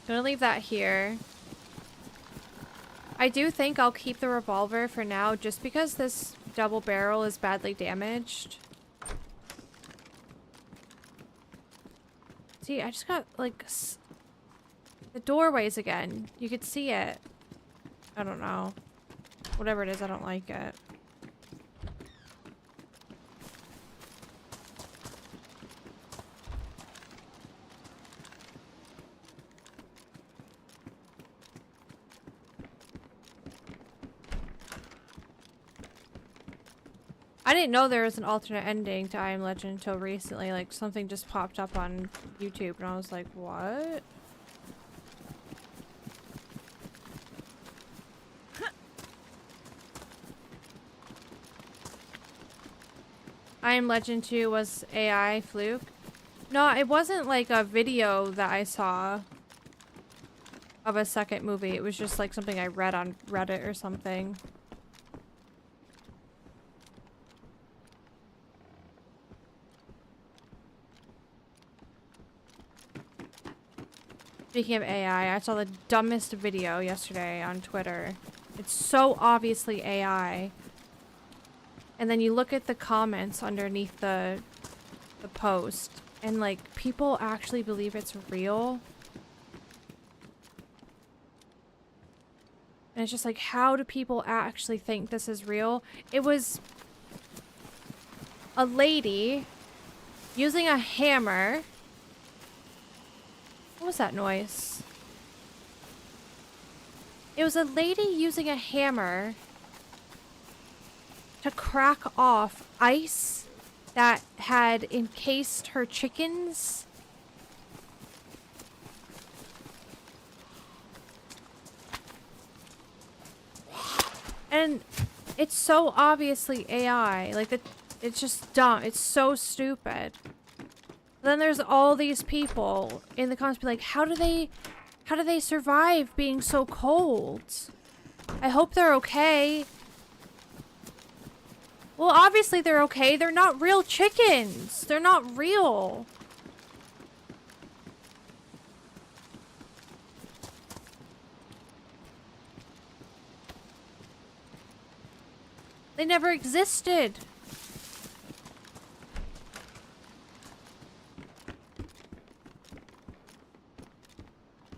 Gonna leave that here. I do think I'll keep the revolver for now just because this double barrel is badly damaged. See, I just got like the doorways again. You could see it. I don't know. Whatever it is, I don't like it. I didn't know there was an alternate ending to I Am Legend until recently. Like, something just popped up on YouTube and I was like, what? I Am Legend 2 was AI fluke? No, it wasn't like a video that I saw of a second movie. It was just like something I read on Reddit or something. Speaking of AI, I saw the dumbest video yesterday on Twitter. It's so obviously AI. And then you look at the comments underneath the post, and like, people actually believe it's real. And it's just like, how do people actually think this is real? It was a lady using a hammer. What was that noise? It was a lady using a hammer to crack off ice that had encased her chickens. And it's so obviously AI. Like, it's just dumb. It's so stupid. Then there's all these people in the comments be like, how do they survive being so cold? I hope they're okay. Well, obviously they're okay. They're not real chickens. They're not real. They never existed.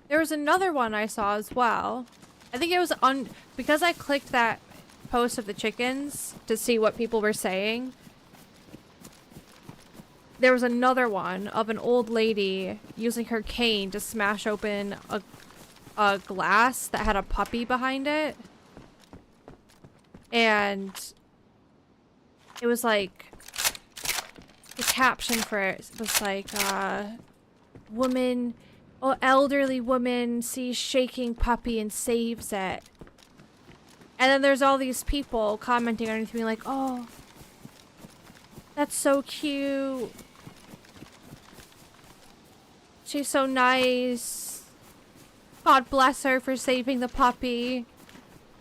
There was another one I saw as well. I think it was because I clicked that post of the chickens to see what people were saying. There was another one of an old lady using her cane to smash open a glass that had a puppy behind it. And it was like, the caption for it was like, elderly woman sees shaking puppy and saves it. And then there's all these people commenting underneath me like, oh, that's so cute. She's so nice. God bless her for saving the puppy.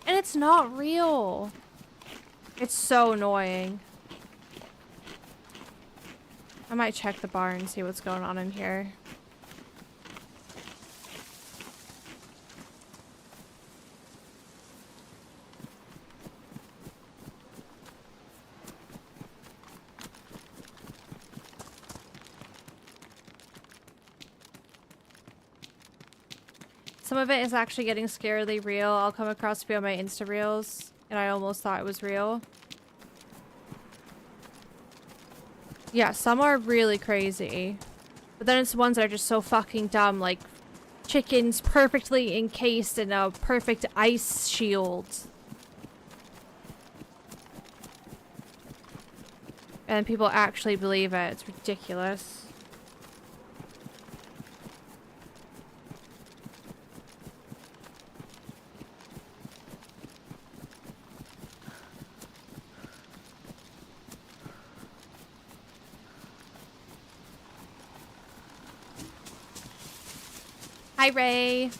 And it's not real. It's so annoying. I might check the bar and see what's going on in here. Some of it is actually getting scarily real. I'll come across a few of my Insta reels, and I almost thought it was real. Yeah, some are really crazy. But then it's ones that are just so fucking dumb, like chickens perfectly encased in a perfect ice shield. And people actually believe it. It's ridiculous. Hi, Ray.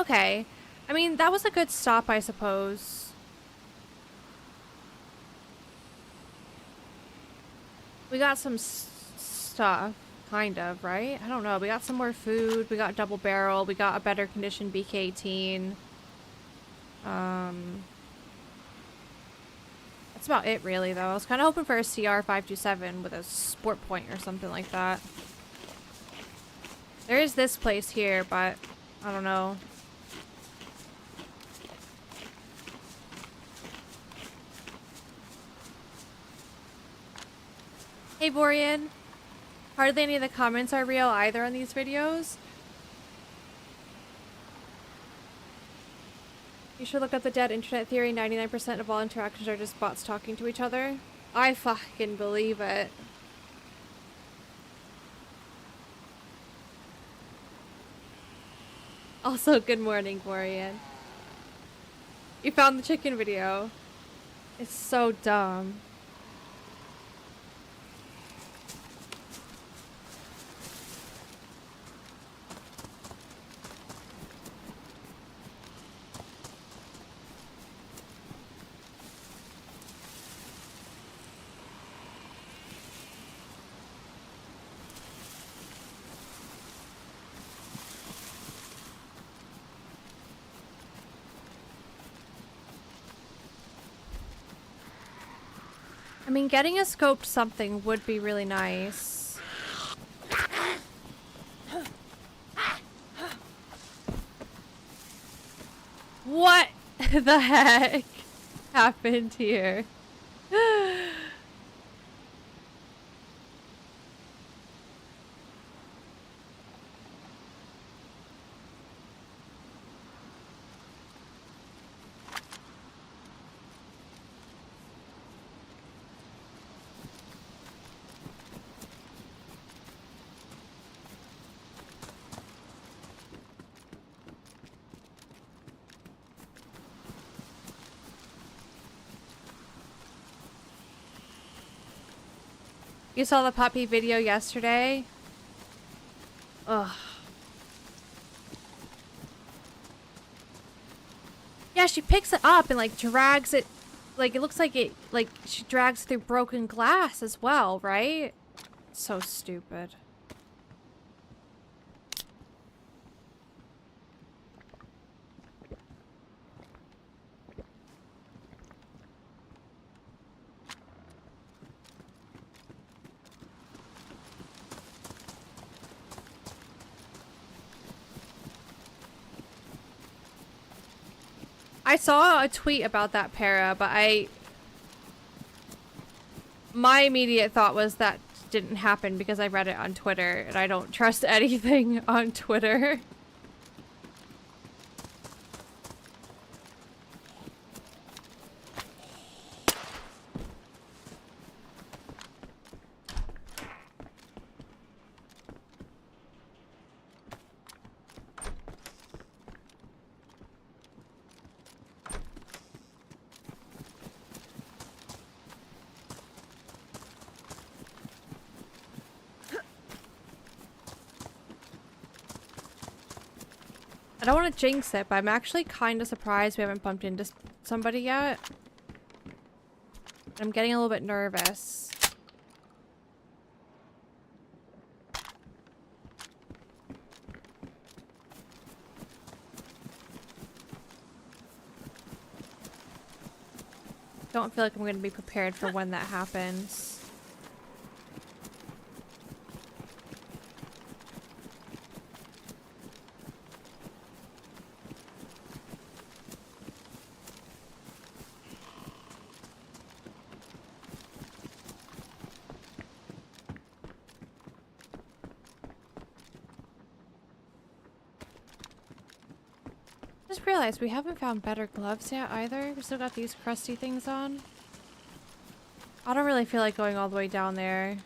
Okay. I mean, that was a good stop, I suppose. We got some stuff, kind of, right? I don't know. We got some more food. We got double barrel. We got a better conditioned BK-18. That's about it, really, though. I was kind of hoping for a CR527 with a sport point or something like that. There is this place here, but I don't know. Hey, Borian. Hardly any of the comments are real either on these videos. You should look up the dead internet theory. 99% of all interactions are just bots talking to each other. I fucking believe it. Also, good morning, Borian. You found the chicken video. It's so dumb. I mean, getting a scoped something would be really nice. What the heck happened here? You saw the puppy video yesterday? Ugh. Yeah, she picks it up and like drags it, like it looks like it, like she drags through broken glass as well, right? So stupid. I saw a tweet about that para, but my immediate thought was that didn't happen because I read it on Twitter and I don't trust anything on Twitter. I don't want to jinx it, but I'm actually kind of surprised we haven't bumped into somebody yet. I'm getting a little bit nervous. Don't feel like I'm going to be prepared for when that happens. Just realized we haven't found better gloves yet either. We still got these crusty things on. I don't really feel like going all the way down there.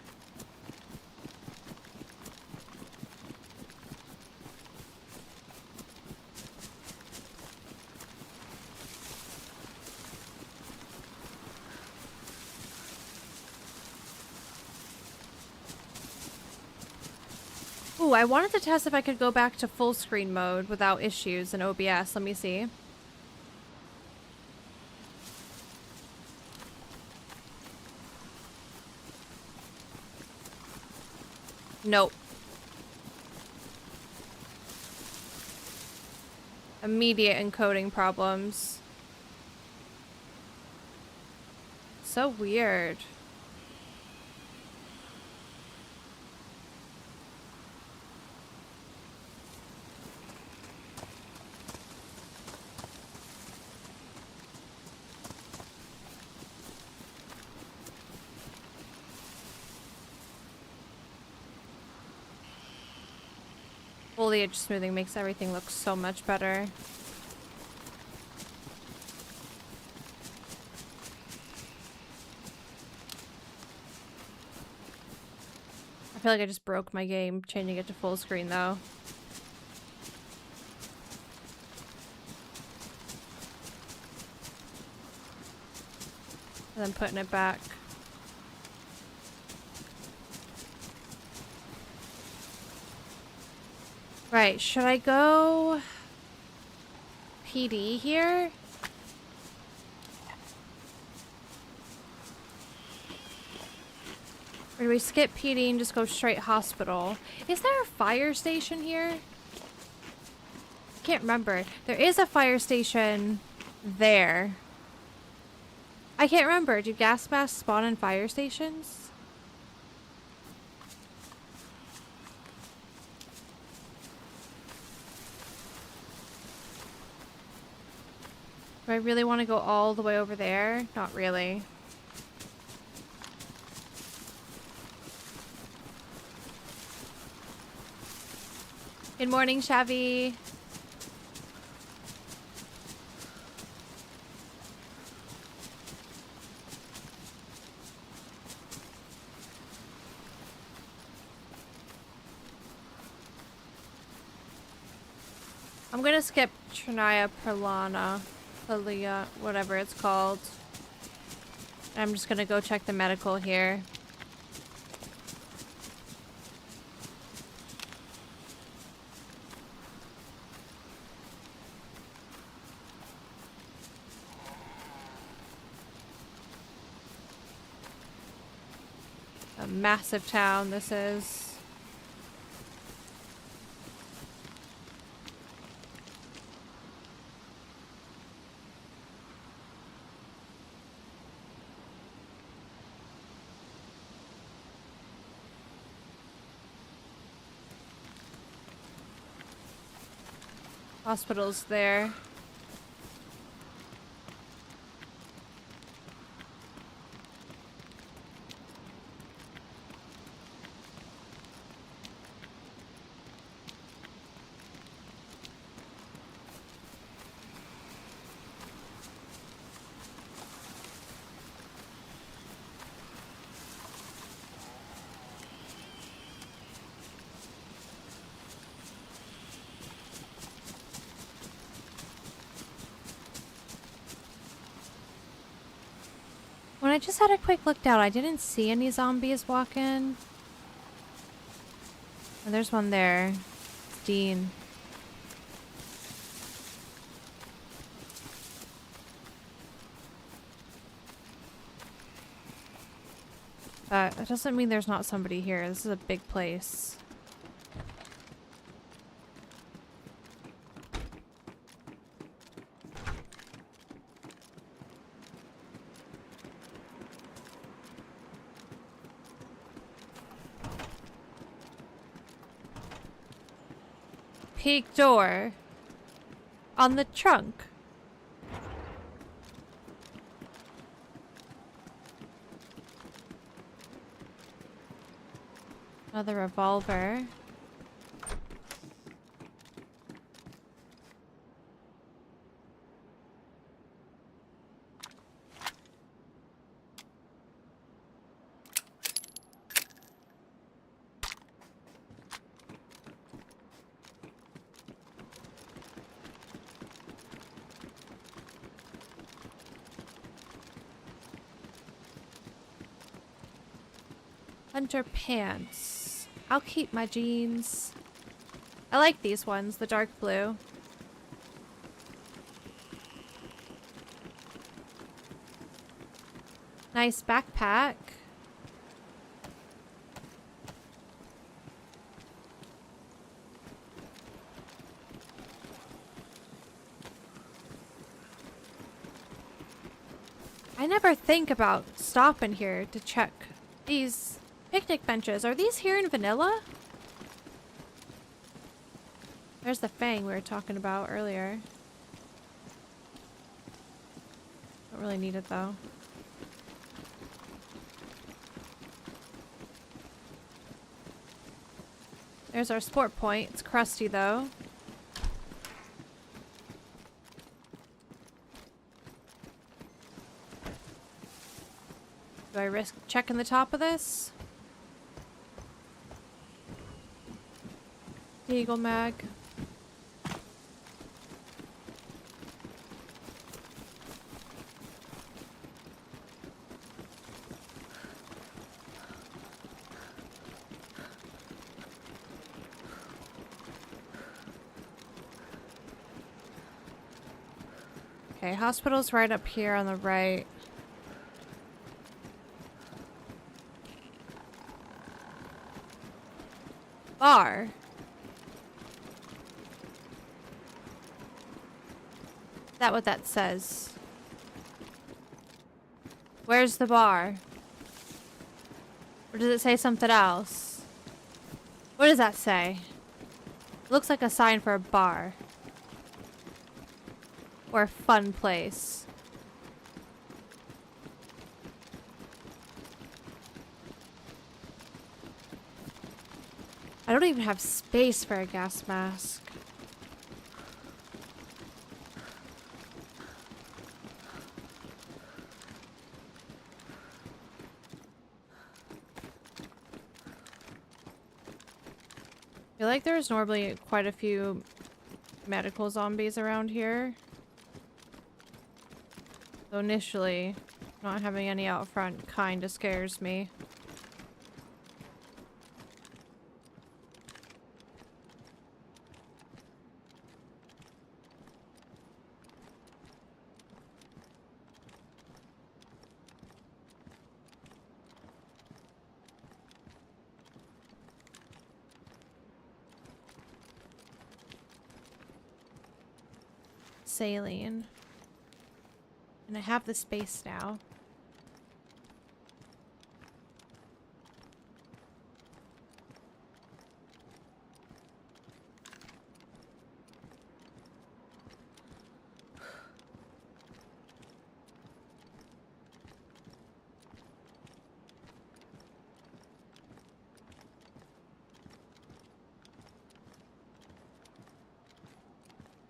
Ooh, I wanted to test if I could go back to full screen mode without issues in OBS. Let me see. Nope. Immediate encoding problems. So weird. Foliage smoothing makes everything look so much better. I feel like I just broke my game changing it to full screen though. And then putting it back. Right, should I go PD here? Or do we skip PD and just go straight hospital? Is there a fire station here? I can't remember. There is a fire station there. I can't remember. Do gas masks spawn in fire stations? Do I really want to go all the way over there? Not really. Good morning, Shabby. I'm gonna skip Trinaya Perlana. Whatever it's called. I'm just gonna go check the medical here. A massive town this is. Hospital's there. When I just had a quick look down, I didn't see any zombies walk in. Oh, there's one there. It's Dean. That doesn't mean there's not somebody here. This is a big place. Peak door on the trunk. Another revolver. Hunter pants. I'll keep my jeans. I like these ones, the dark blue. Nice backpack. I never think about stopping here to check these picnic benches. Are these here in vanilla? There's the fang we were talking about earlier. Don't really need it though. There's our sport point. It's crusty though. Do I risk checking the top of this? Eagle mag. Okay, hospital's right up here on the right. Bar. Is that what that says? Where's the bar? Or does it say something else? What does that say? It looks like a sign for a bar. Or a fun place. I don't even have space for a gas mask. I feel like there's normally quite a few medical zombies around here. So initially, not having any out front kinda scares me. Saline. And I have the space now.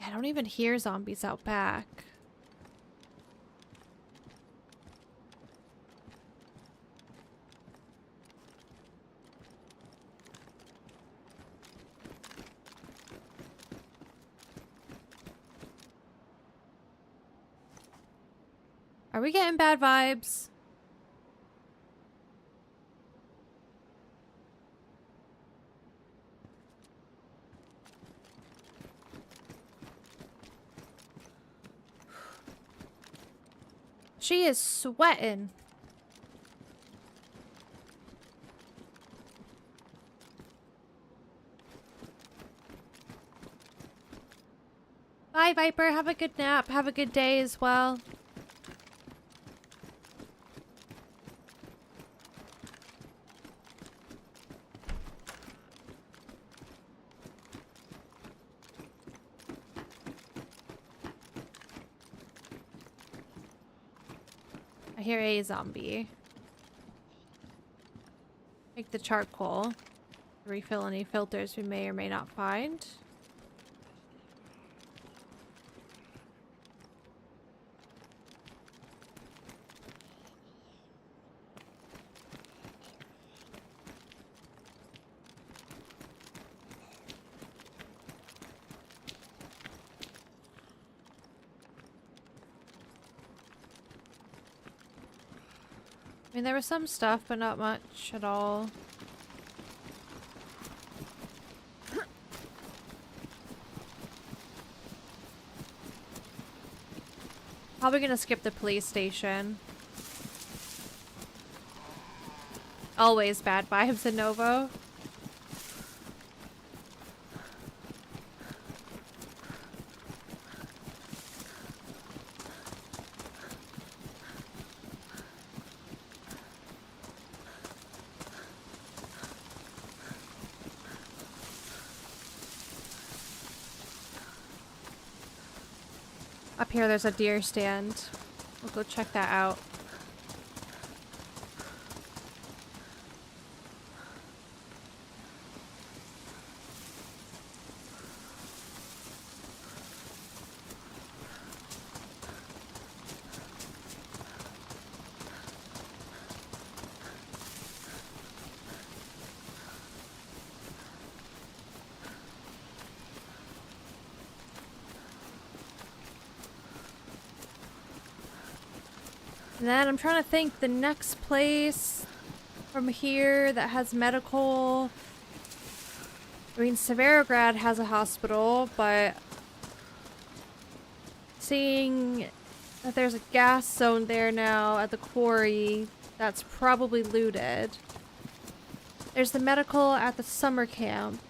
I don't even hear zombies out back. Are we getting bad vibes? She is sweating. Bye, Viper. Have a good nap. Have a good day as well. I hear a zombie. Take the charcoal. Refill any filters we may or may not find. I mean, there was some stuff, but not much at all. Probably gonna skip the police station. Always bad vibes in Novo. Up here there's a deer stand. We'll go check that out. And then I'm trying to think the next place from here that has medical. I mean, Severograd has a hospital, but seeing that there's a gas zone there now at the quarry, that's probably looted. There's the medical at the summer camp.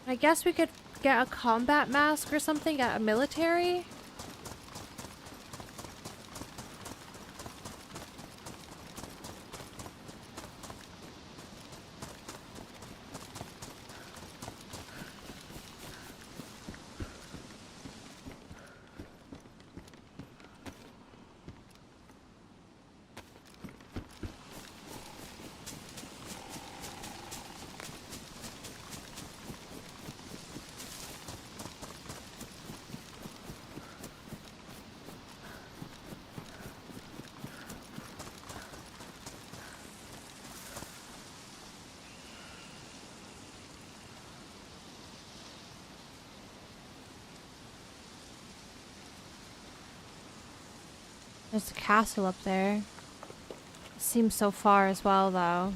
I guess we could get a combat mask or something at a military. There's a castle up there. It seems so far as well, though.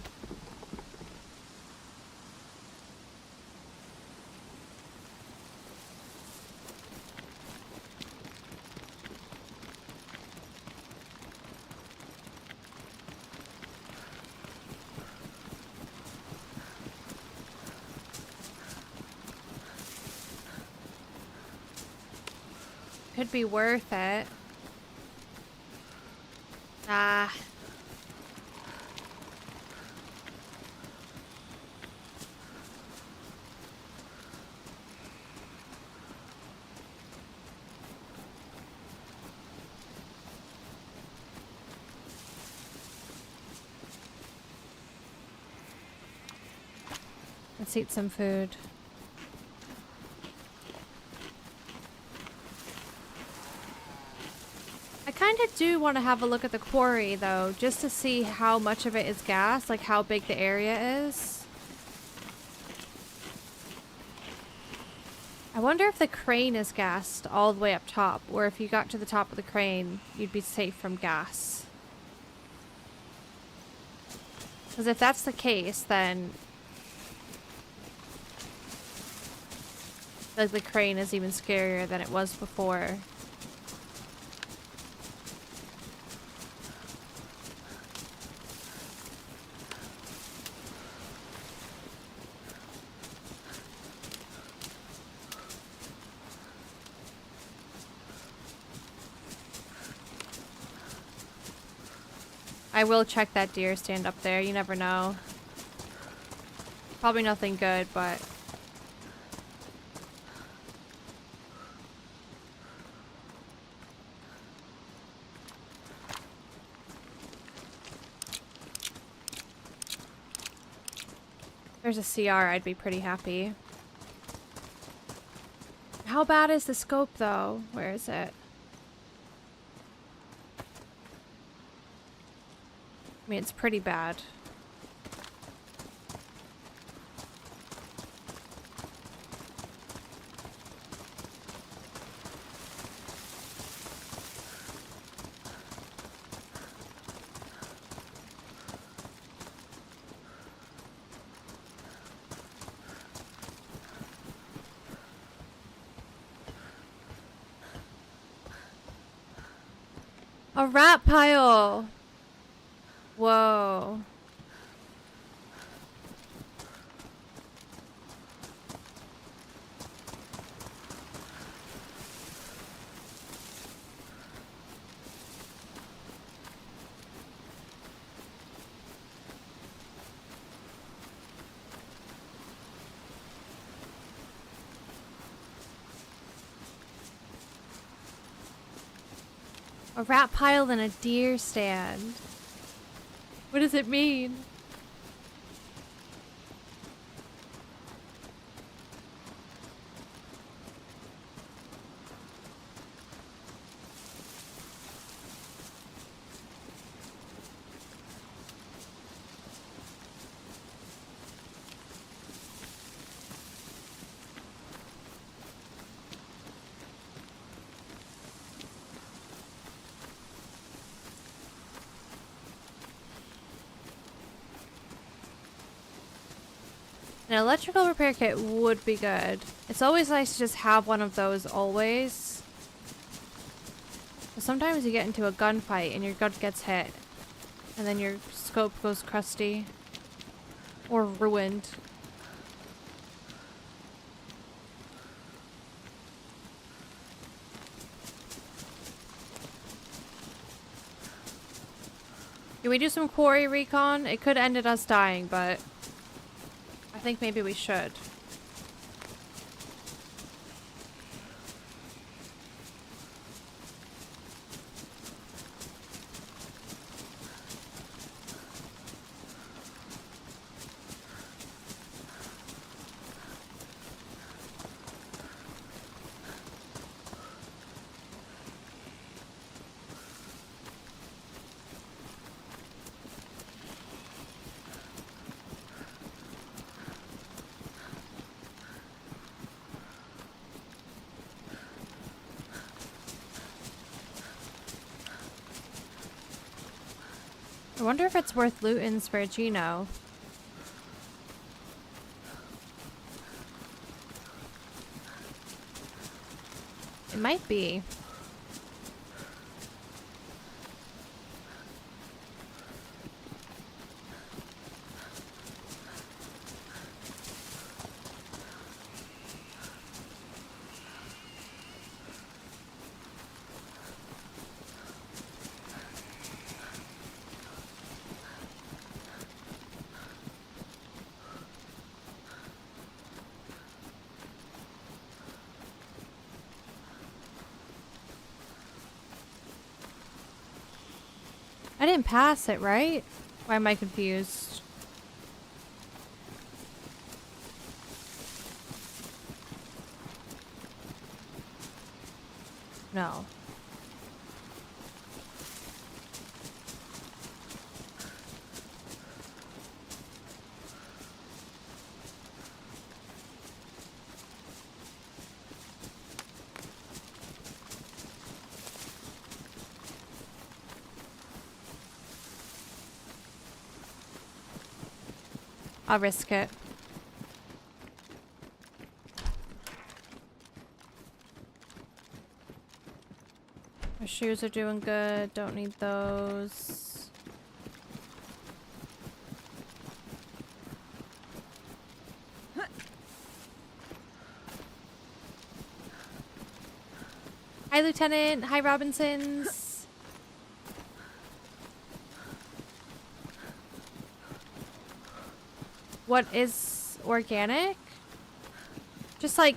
Could be worth it. Ah. Let's eat some food. I kind of do want to have a look at the quarry, though, just to see how much of it is gas, like how big the area is. I wonder if the crane is gassed all the way up top, or if you got to the top of the crane, you'd be safe from gas. Because if that's the case, then like the crane is even scarier than it was before. I will check that deer stand up there, you never know. Probably nothing good, but... There's a CR, I'd be pretty happy. How bad is the scope, though? Where is it? I mean, it's pretty bad. A rat pile! Whoa. A rat pile and a deer stand. What does it mean? An electrical repair kit would be good. It's always nice to just have one of those always. But sometimes you get into a gunfight and your gun gets hit. And then your scope goes crusty. Or ruined. Can we do some quarry recon? It could end in us dying, but I think maybe we should. I wonder if it's worth looting for Gino. It might be. I didn't pass it, right? Why am I confused? No. I'll risk it. My shoes are doing good. Don't need those. Hi, Lieutenant. Hi, Robinsons. What is organic? Just like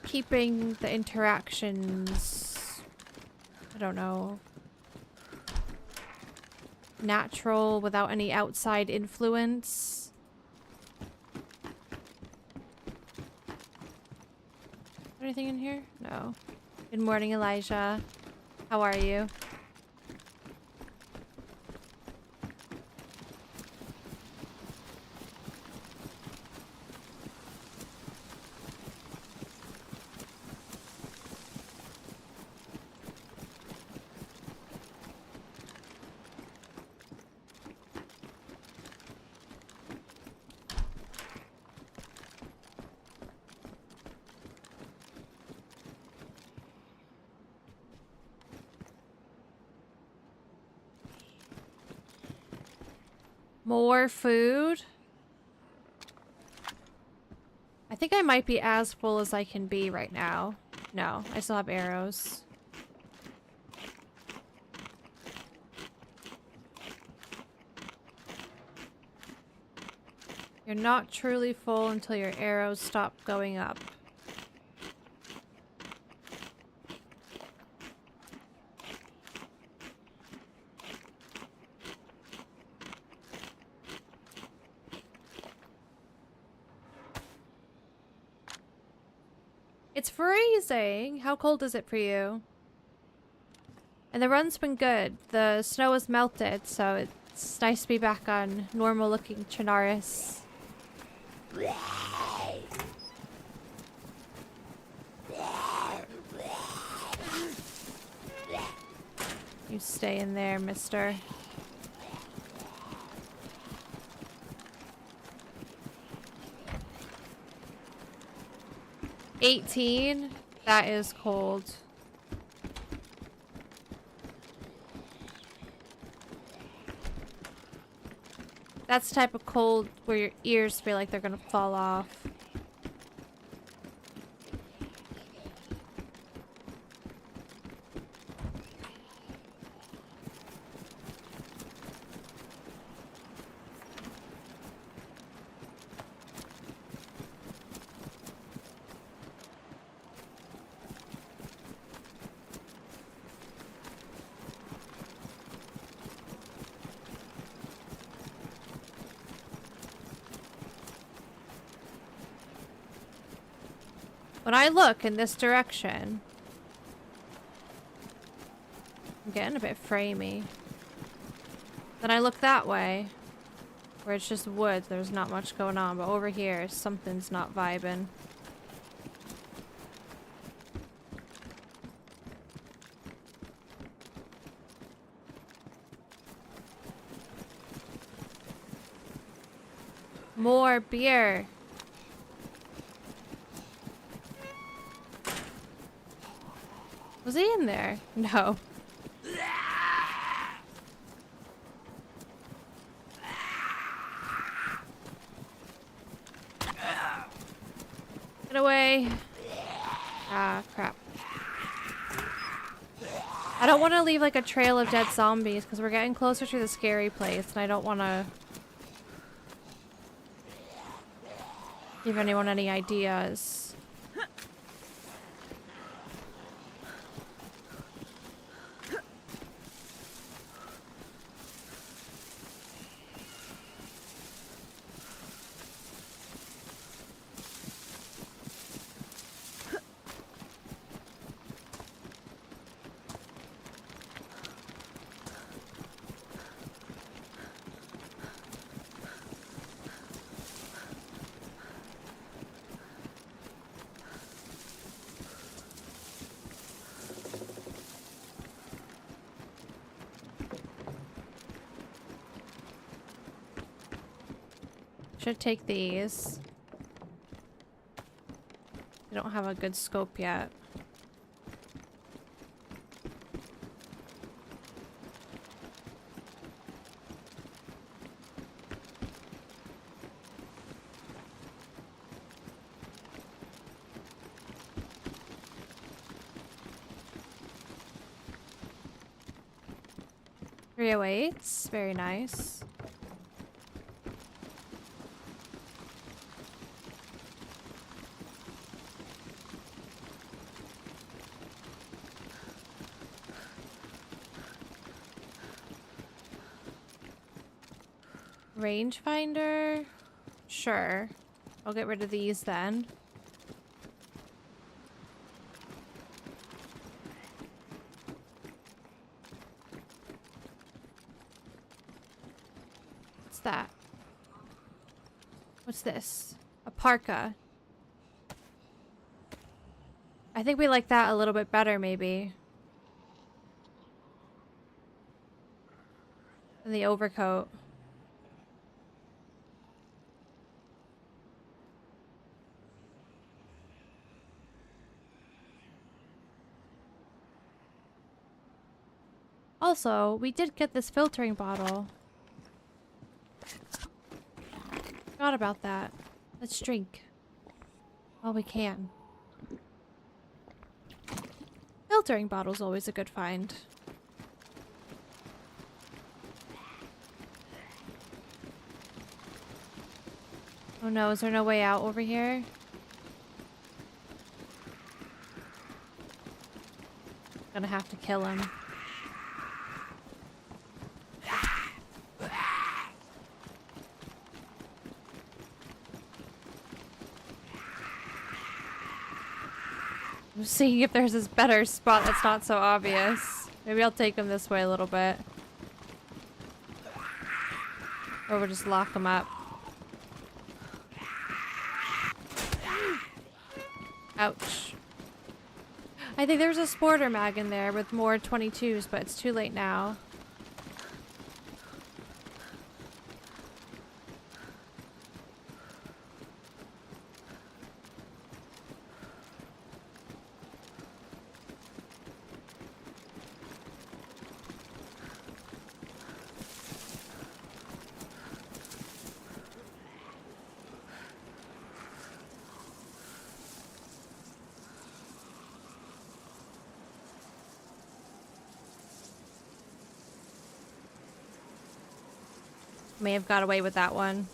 keeping the interactions, I don't know, natural without any outside influence. Anything in here? No. Good morning, Elijah. How are you? More food. I think I might be as full as I can be right now. No, I still have arrows. You're not truly full until your arrows stop going up. It's freezing! How cold is it for you? And the run's been good. The snow has melted, so it's nice to be back on normal looking Chinaris. You stay in there, mister. $18? That is cold. That's the type of cold where your ears feel like they're gonna fall off. When I look in this direction, I'm getting a bit framey. Then I look that way, where it's just woods, there's not much going on, but over here, something's not vibing. More beer. Was he in there? No. Get away. Ah, crap. I don't want to leave like a trail of dead zombies because we're getting closer to the scary place and I don't want to give anyone any ideas. Should take these. I don't have a good scope yet. .308s, very nice. Rangefinder? Sure. I'll get rid of these then. What's that? What's this? A parka. I think we like that a little bit better, maybe. Than the overcoat. Also, we did get this filtering bottle. Forgot about that. Let's drink. While we can. Filtering bottle's always a good find. Oh no, is there no way out over here? Gonna have to kill him. I'm seeing if there's this better spot that's not so obvious. Maybe I'll take him this way a little bit. Or we'll just lock him up. Ouch. I think there's a sporter mag in there with more 22s, but it's too late now. May have got away with that one.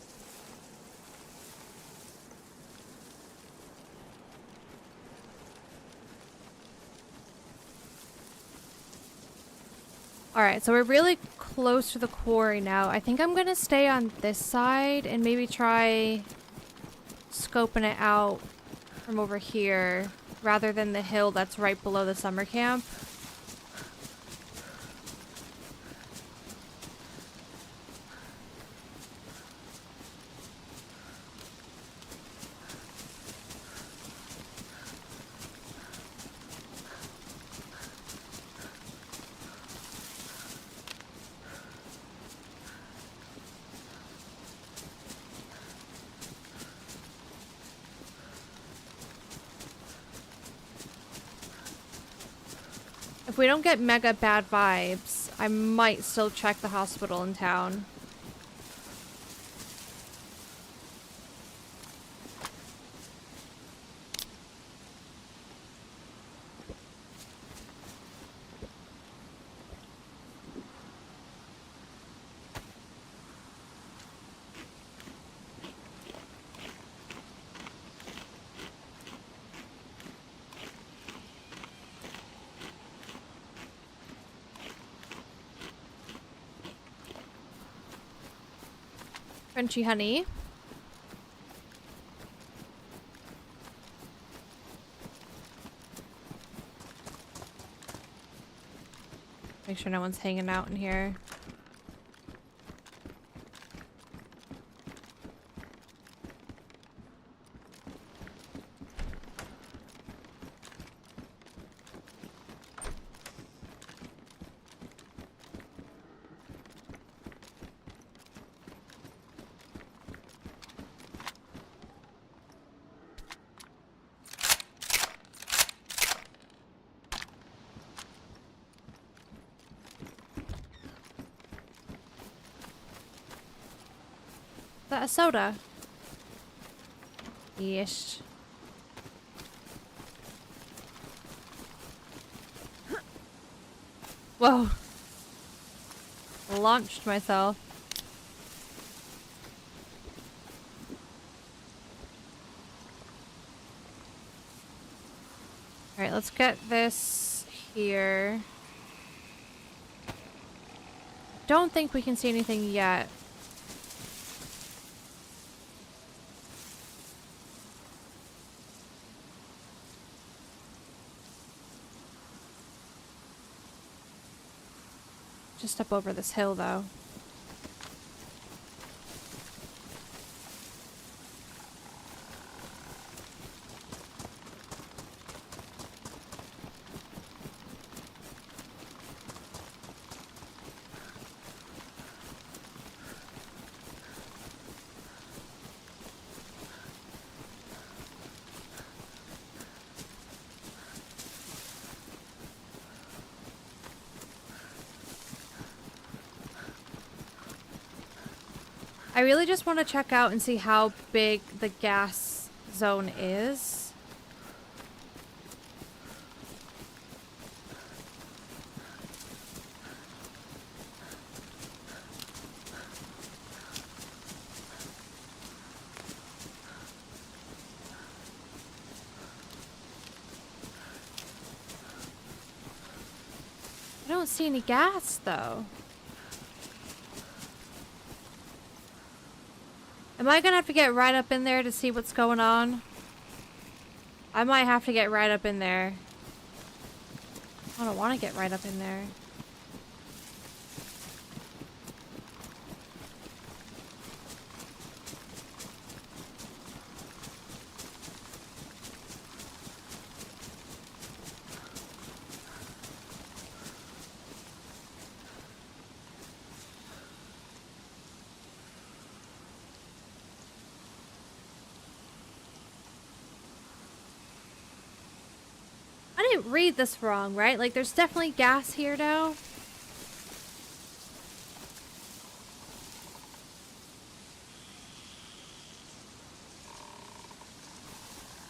Alright, so we're really close to the quarry now. I think I'm gonna stay on this side and maybe try scoping it out from over here rather than the hill that's right below the summer camp. If we don't get mega bad vibes, I might still check the hospital in town. Crunchy honey. Make sure no one's hanging out in here. Is that a soda? Yes. Whoa. Launched myself. Alright, let's get this here. Don't think we can see anything yet. Just up over this hill, though. I really just want to check out and see how big the gas zone is. I don't see any gas, though. Am I gonna have to get right up in there to see what's going on? I might have to get right up in there. I don't want to get right up in there. I didn't read this wrong, right? Like, there's definitely gas here now.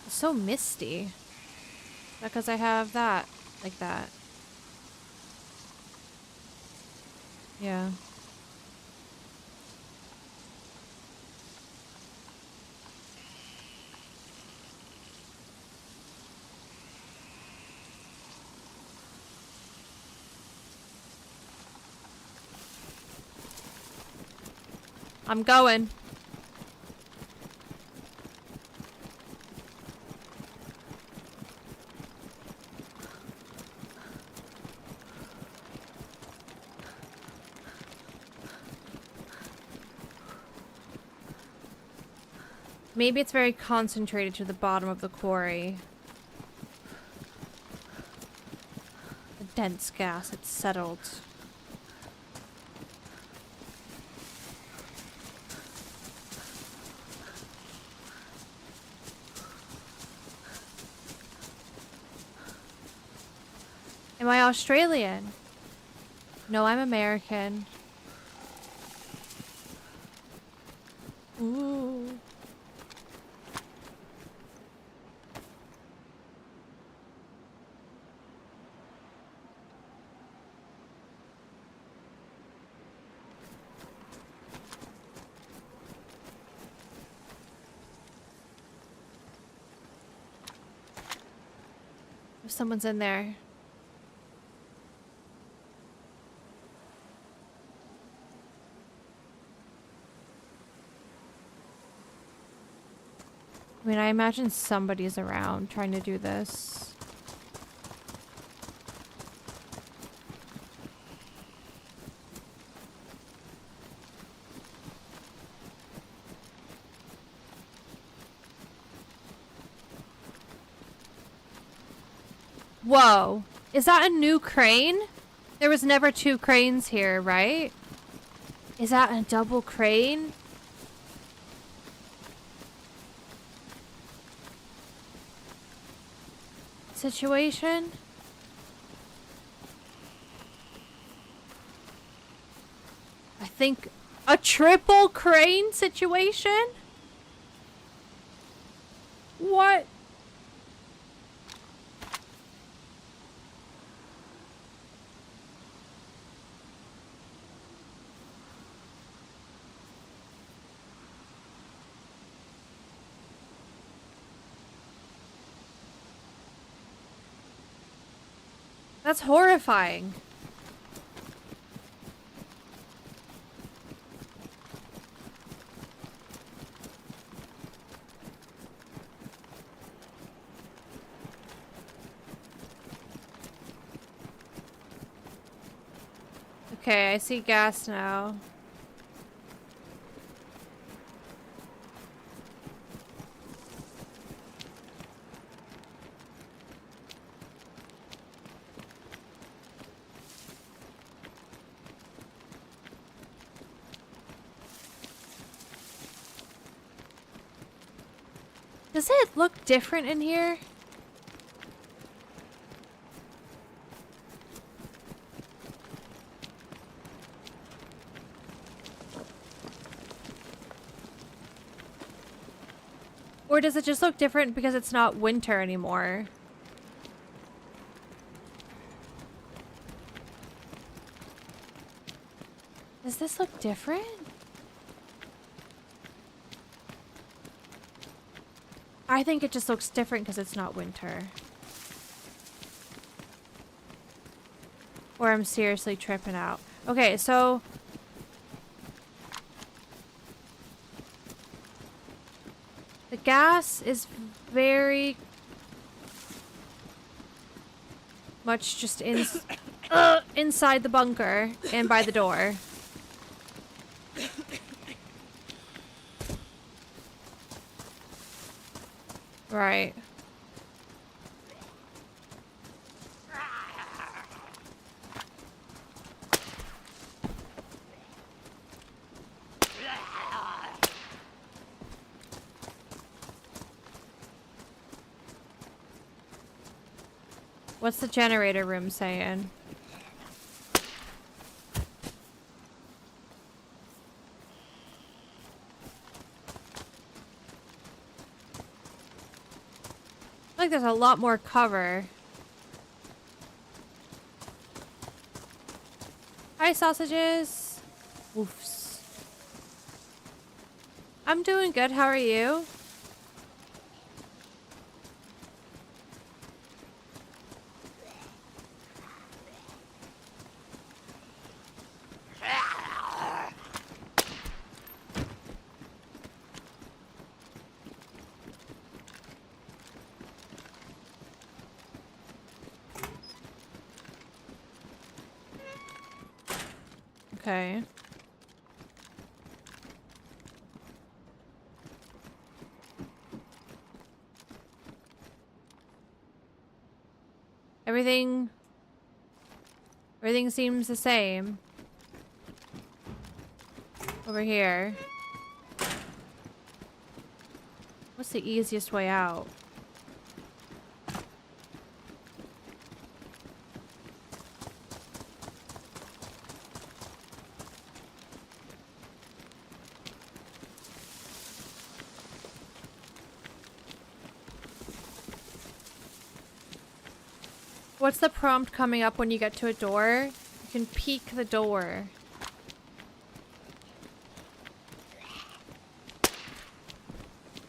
It's so misty. Is that because I have that? Like that. Yeah. I'm going. Maybe it's very concentrated to the bottom of the quarry. The dense gas, it's settled. Am I Australian? No, I'm American. Ooh. If someone's in there. I mean, I imagine somebody's around trying to do this. Whoa. Is that a new crane? There was never two cranes here, right? Is that a double crane? Situation? I think a triple crane situation? What? That's horrifying. Okay, I see gas now. Does it look different in here? Or does it just look different because it's not winter anymore? Does this look different? I think it just looks different because it's not winter. Or I'm seriously tripping out. Okay, so... the gas is very much just inside the bunker and by the door. Right. What's the generator room saying? I feel like there's a lot more cover. Hi, sausages. Woofs. I'm doing good. How are you? Okay. Everything seems the same. Over here. What's the easiest way out? What's the prompt coming up when you get to a door? You can peek the door.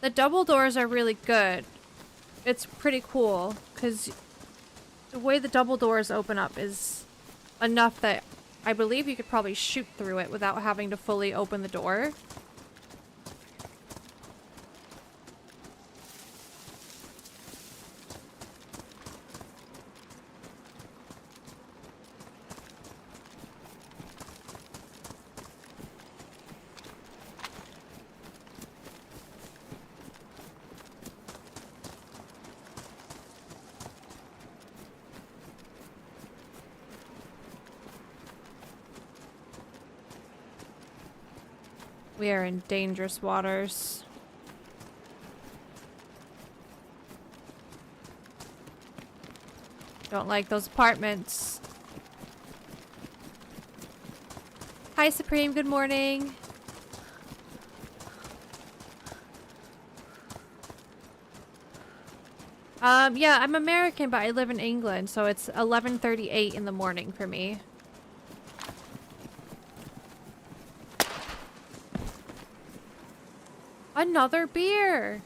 The double doors are really good. It's pretty cool because the way the double doors open up is enough that I believe you could probably shoot through it without having to fully open the door. We are in dangerous waters. Don't like those apartments. Hi, Supreme. Good morning. Yeah, I'm American, but I live in England, so it's 11:38 in the morning for me. Another beer.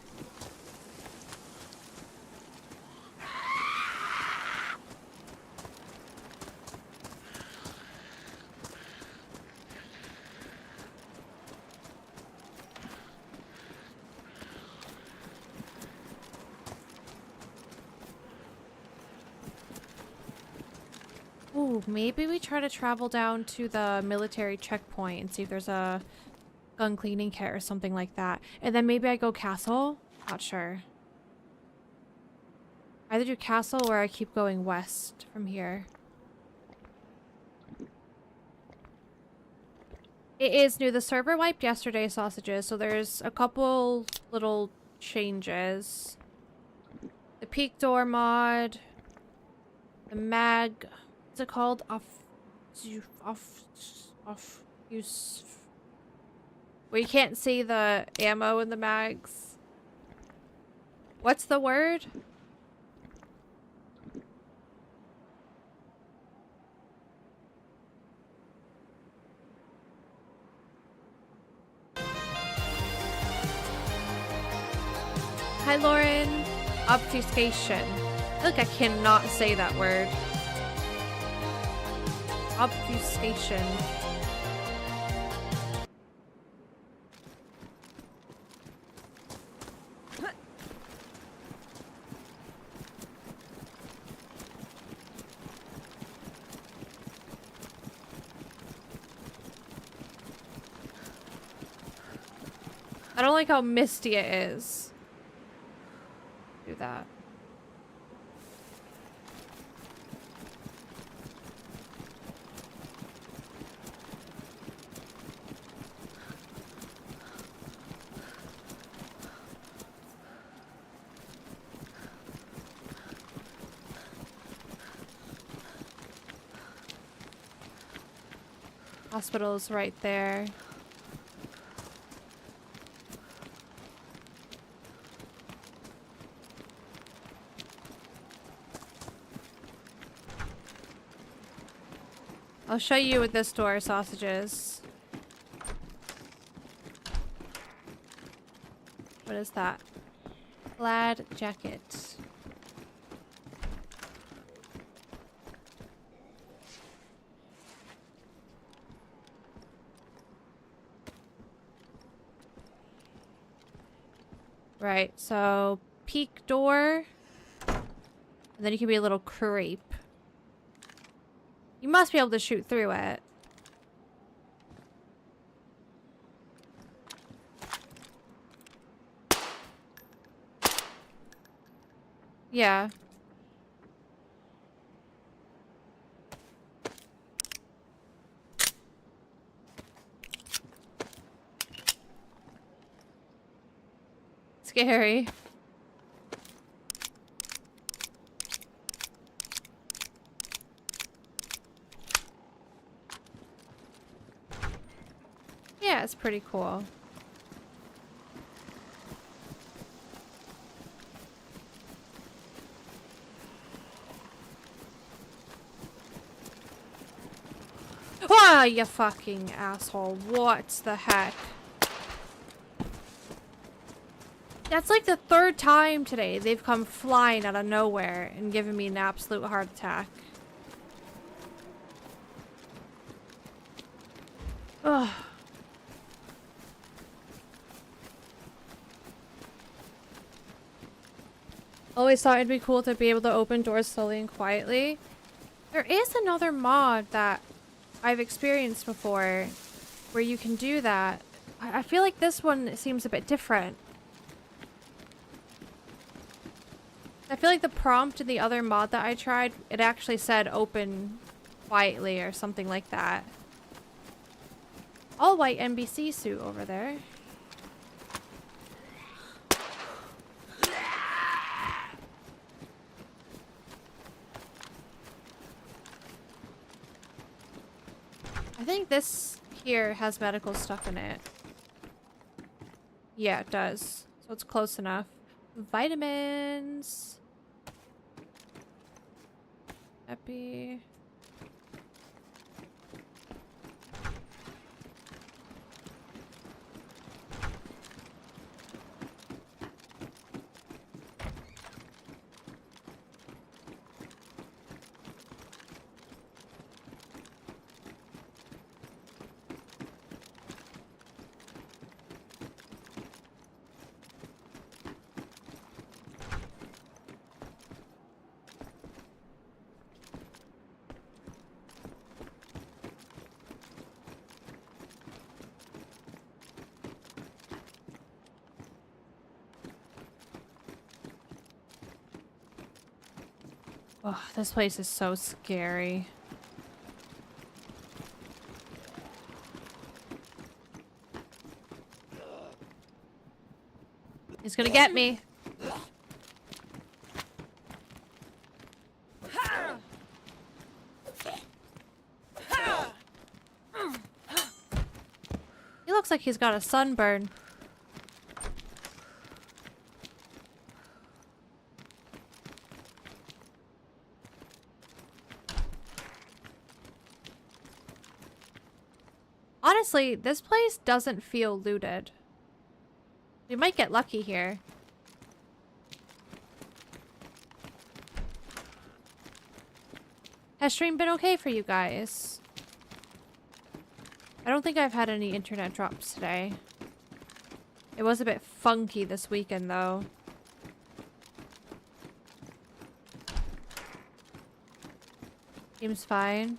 Ooh, maybe we try to travel down to the military checkpoint and see if there's a gun cleaning kit or something like that. And then maybe I go castle? Not sure. Either do castle or I keep going west from here. It is new. The server wiped yesterday, sausages, so there's a couple little changes. The peak door mod. The mag... What's it called? Use... Where you can't see the ammo in the mags. What's the word? Hi, Lauren. Obfuscation. I feel like I cannot say that word. Obfuscation. I don't like how misty it is. Do that. Hospital's right there. I'll show you with this door, sausages. What is that? Plaid jacket. Right, so peak door. And then you can be a little creep. You must be able to shoot through it. Yeah. Scary. Yeah, it's pretty cool. Ah, you fucking asshole. What the heck? That's like the third time today they've come flying out of nowhere and given me an absolute heart attack. Ugh. Always thought it'd be cool to be able to open doors slowly and quietly. There is another mod that I've experienced before where you can do that. I feel like this one seems a bit different. I feel like the prompt in the other mod that I tried, it actually said open quietly or something like that. All white NBC suit over there. I think this here has medical stuff in it. Yeah, it does. So it's close enough. Vitamins. Epi. Oh, this place is so scary. He's gonna get me. He looks like he's got a sunburn. Honestly, this place doesn't feel looted. We might get lucky here. Has stream been okay for you guys? I don't think I've had any internet drops today. It was a bit funky this weekend, though. Seems fine.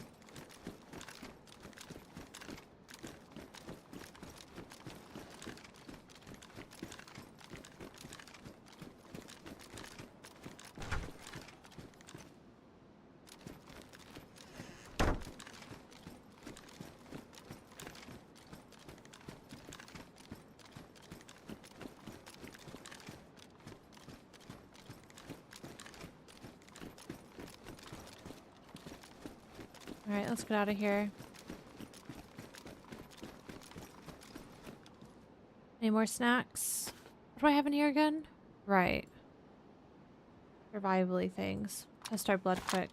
Alright, let's get out of here. Any more snacks? What do I have in here again? Right. Survivally things. Test our blood quick.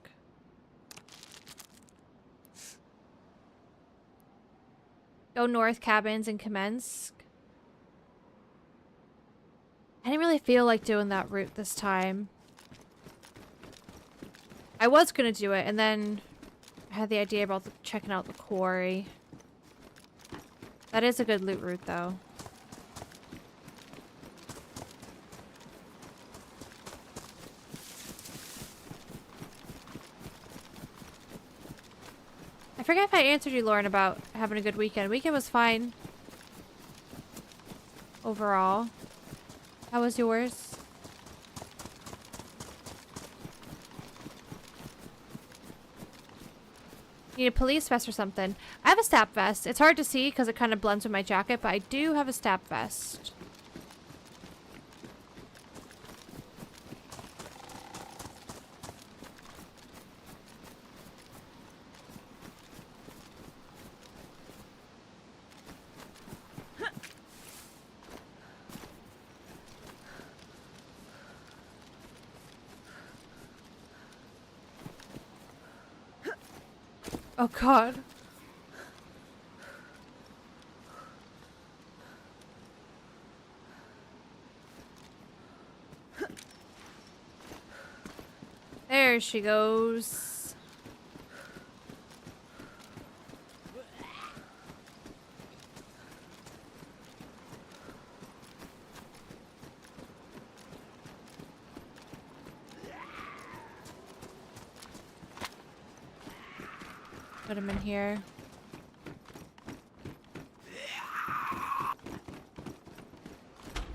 Go north cabins and commence. I didn't really feel like doing that route this time. I was gonna do it, and then I had the idea about checking out the quarry. That is a good loot route, though. I forget if I answered you, Lauren, about having a good weekend. Weekend was fine. Overall. How was yours? Need a police vest or something. I have a stab vest. It's hard to see because it kind of blends with my jacket, but I do have a stab vest. Oh god. There she goes. Put him in here.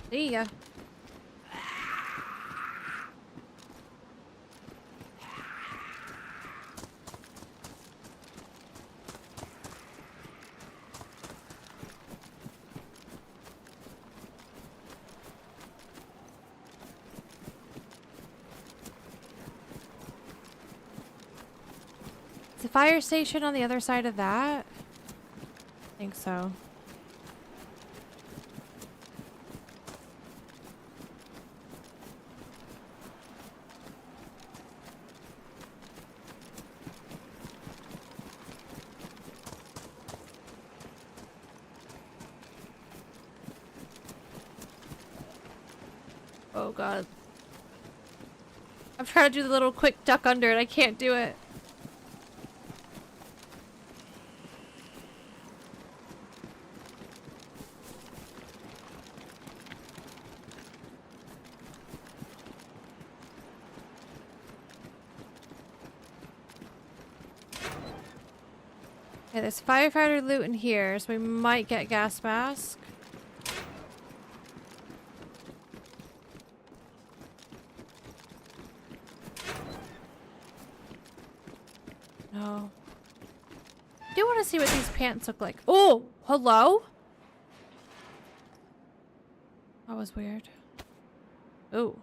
See ya. Is the fire station on the other side of that? I think so. Oh god. I'm trying to do the little quick duck under and I can't do it. Okay, there's firefighter loot in here, so we might get gas mask. No. I do want to see what these pants look like. Oh, hello? That was weird. Oh.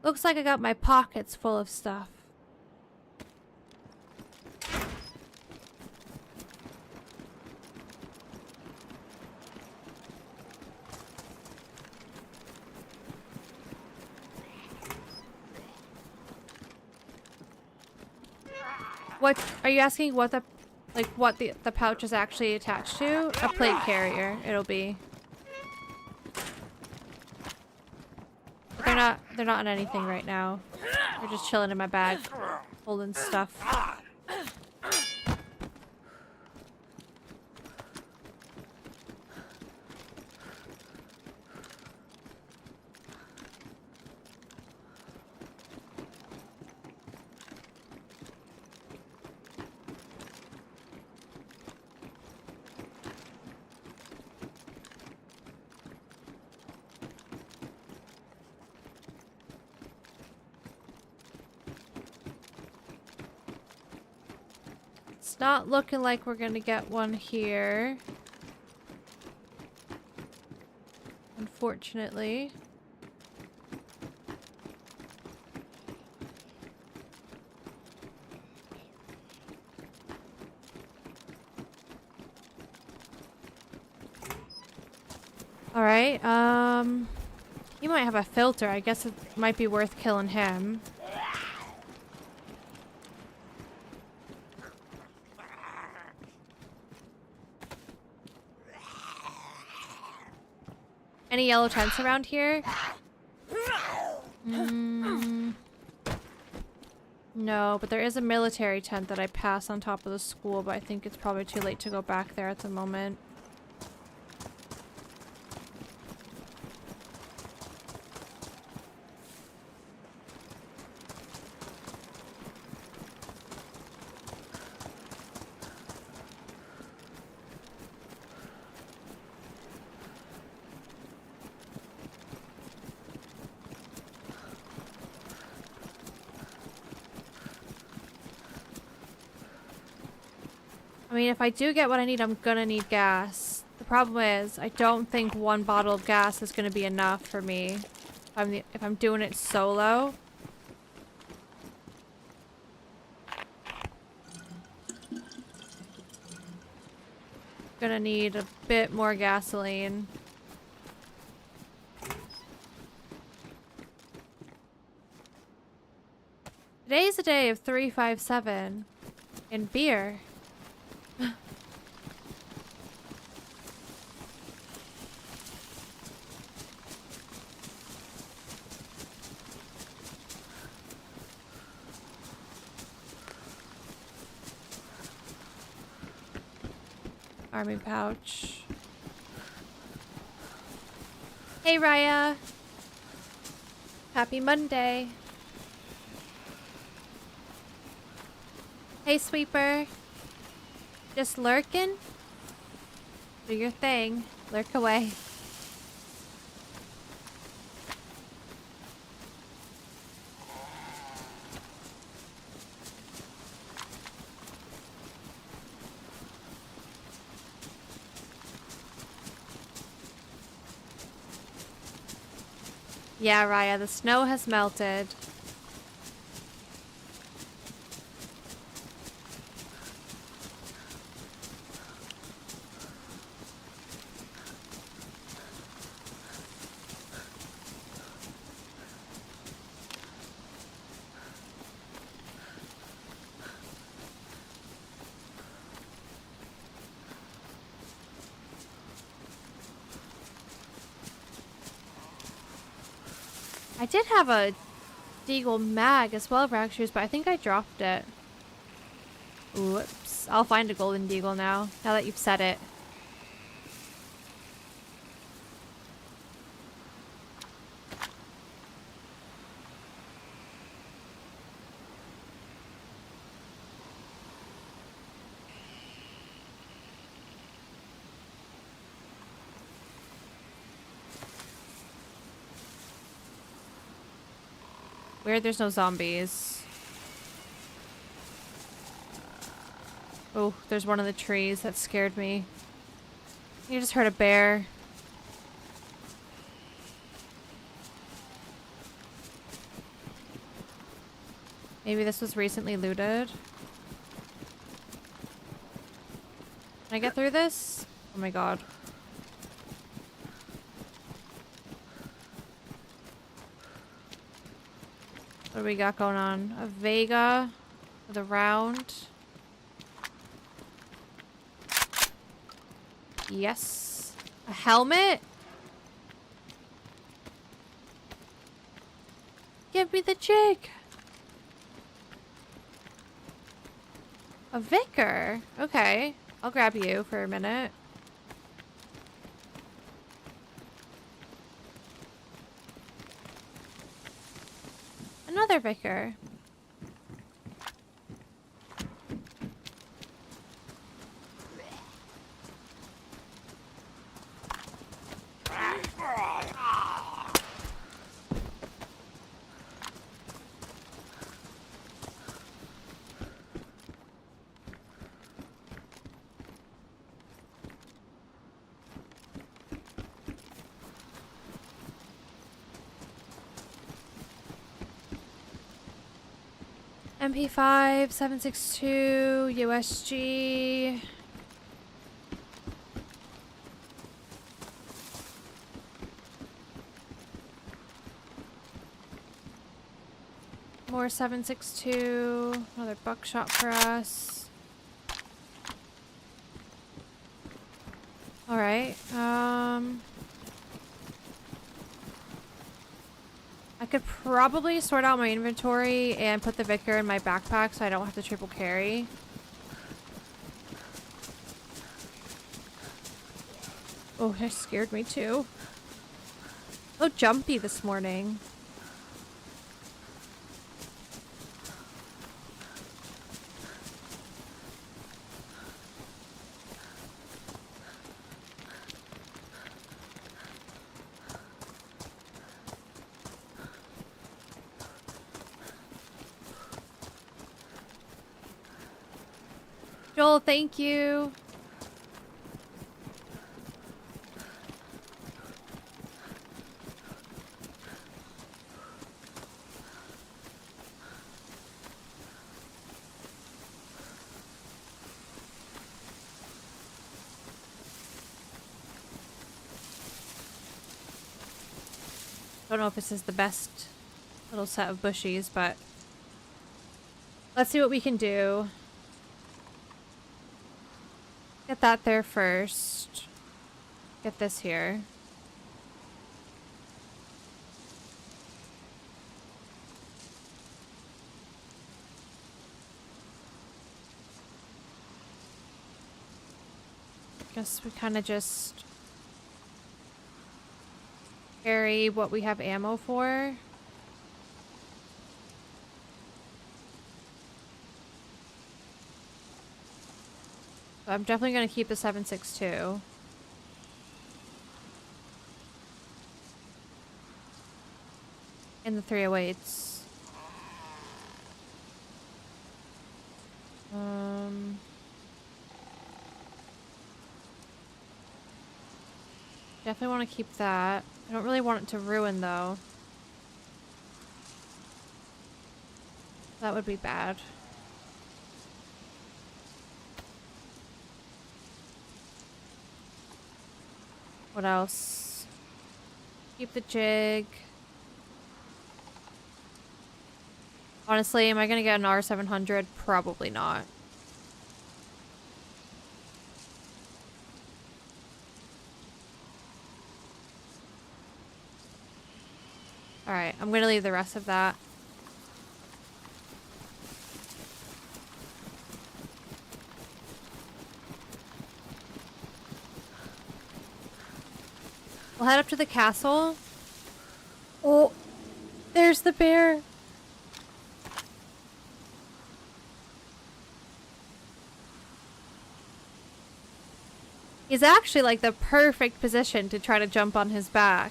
Looks like I got my pockets full of stuff. What are you asking? What the the pouch is actually attached to? A plate carrier. It'll be. But they're not on anything right now. They're just chilling in my bag, holding stuff. It's not looking like we're gonna get one here. Unfortunately. Alright, he might have a filter. I guess it might be worth killing him. Any yellow tents around here? No, but there is a military tent that I passed on top of the school, but I think it's probably too late to go back there at the moment. I mean, if I do get what I need, I'm gonna need gas. The problem is, I don't think one bottle of gas is gonna be enough for me if I'm doing it solo. Gonna need a bit more gasoline. Today's a day of 357 and beer. Army pouch. Hey Raya. Happy Monday. Hey Sweeper. Just lurking? Do your thing. Lurk away. Yeah, Raya, the snow has melted. I did have a Deagle mag as well, Rack Shoes, but I think I dropped it. Whoops. I'll find a golden Deagle now that you've said it. Weird, there's no zombies. Oh, there's one in the trees that scared me. You just heard a bear. Maybe this was recently looted. Can I get through this? Oh my god. What do we got going on? A Vega. For the round. Yes. A helmet? Give me the jig. A vicar? Okay. I'll grab you for a minute. Another vicar. MP5, 762, USG. More 762. Another buckshot for us. Alright, I could probably sort out my inventory and put the vicar in my backpack so I don't have to triple carry. Oh, that scared me too. So jumpy this morning. Joel, thank you. Don't know if this is the best little set of bushies, but let's see what we can do. Get that there first. Get this here. Guess we kind of just carry what we have ammo for. But I'm definitely going to keep the 762. And the 308s. Definitely want to keep that. I don't really want it to ruin though. That would be bad. What else? Keep the jig. Honestly, am I gonna get an R700? Probably not. Alright, I'm gonna leave the rest of that. We'll head up to the castle. Oh, there's the bear. He's actually like the perfect position to try to jump on his back.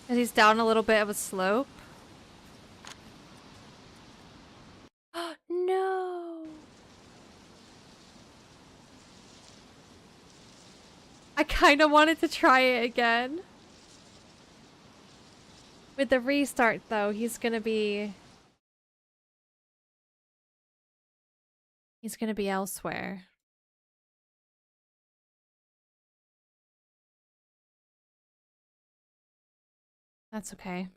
Because he's down a little bit of a slope. No. I kind of wanted to try it again. With the restart though, he's gonna be elsewhere. That's okay.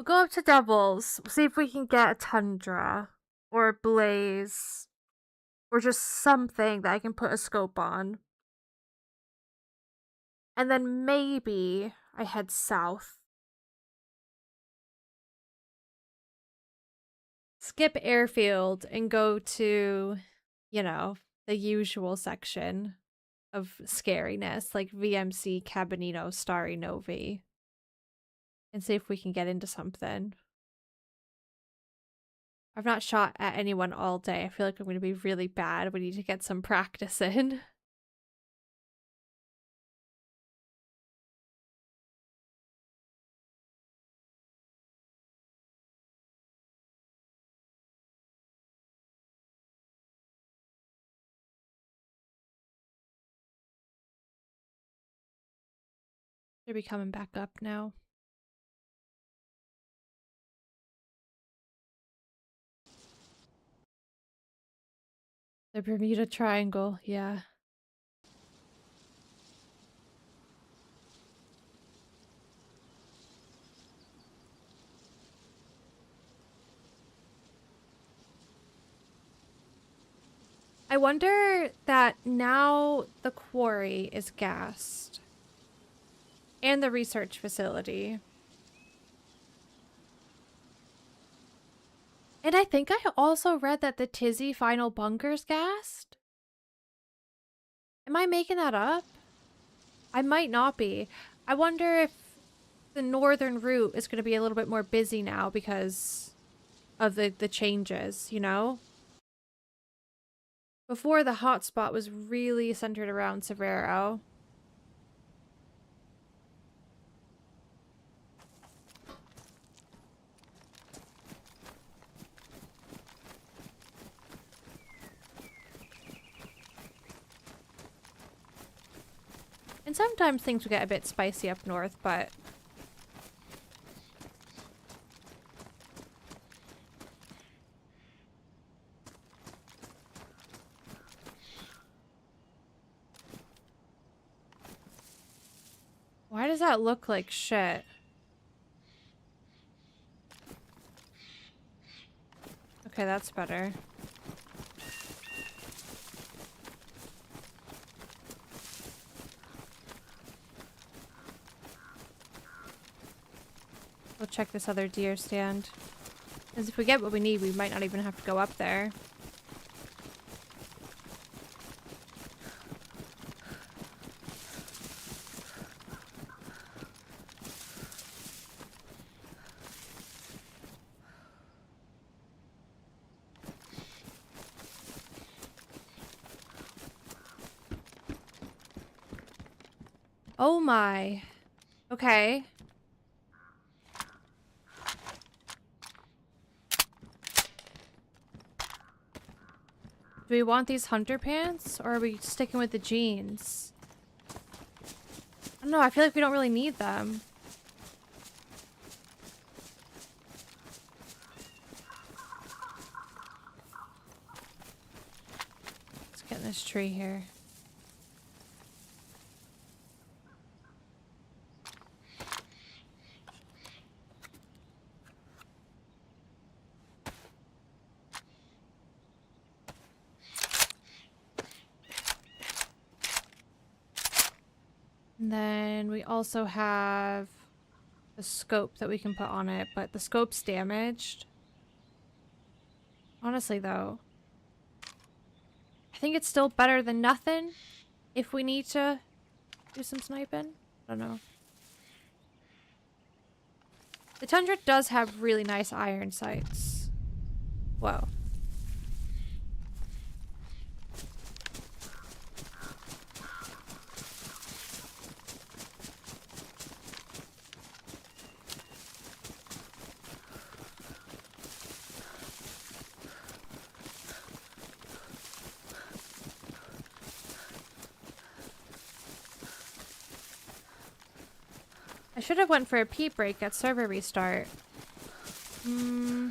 We'll go up to doubles. See if we can get a tundra or a blaze or just something that I can put a scope on. And then maybe I head south. Skip Airfield and go to, you know, the usual section of scariness, like VMC, Cabanino, Starry Novi. And see if we can get into something. I've not shot at anyone all day. I feel like I'm going to be really bad. We need to get some practice in. Should be coming back up now. The Bermuda Triangle, yeah. I wonder that now the quarry is gassed. And the research facility. And I think I also read that the Tizzy final bunker's gassed. Am I making that up? I might not be. I wonder if the northern route is going to be a little bit more busy now because of the changes, you know? Before, the hotspot was really centered around Severo. And sometimes things will get a bit spicy up north, but... Why does that look like shit? Okay, that's better. We'll check this other deer stand. Because if we get what we need, we might not even have to go up there. Oh my. Okay. Do we want these hunter pants, or are we sticking with the jeans? I don't know, I feel like we don't really need them. Let's get in this tree here. And then we also have the scope that we can put on it, but the scope's damaged. Honestly, though, I think it's still better than nothing if we need to do some sniping. I don't know. The Tundra does have really nice iron sights. Whoa. I should have went for a pee break at server restart. We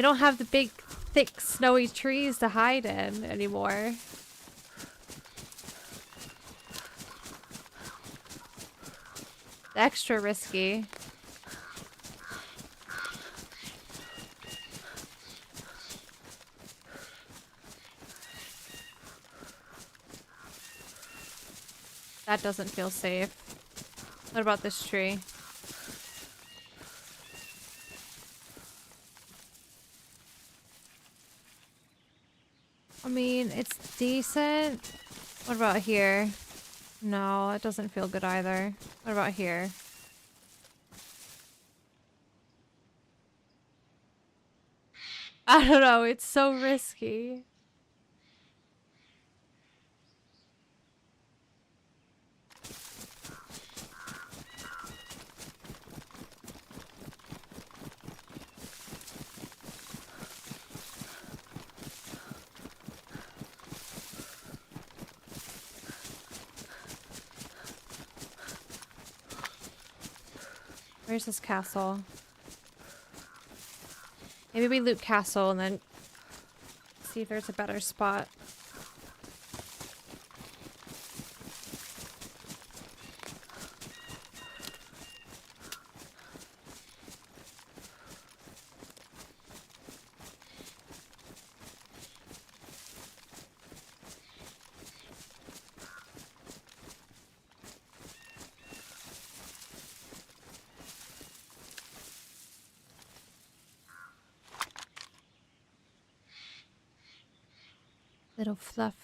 don't have the big, thick, snowy trees to hide in anymore. Extra risky. That doesn't feel safe. What about this tree? I mean, it's decent. What about here? No, it doesn't feel good either. What about here? I don't know, it's so risky. Where's this castle? Maybe we loot castle and then see if there's a better spot. Little fluff.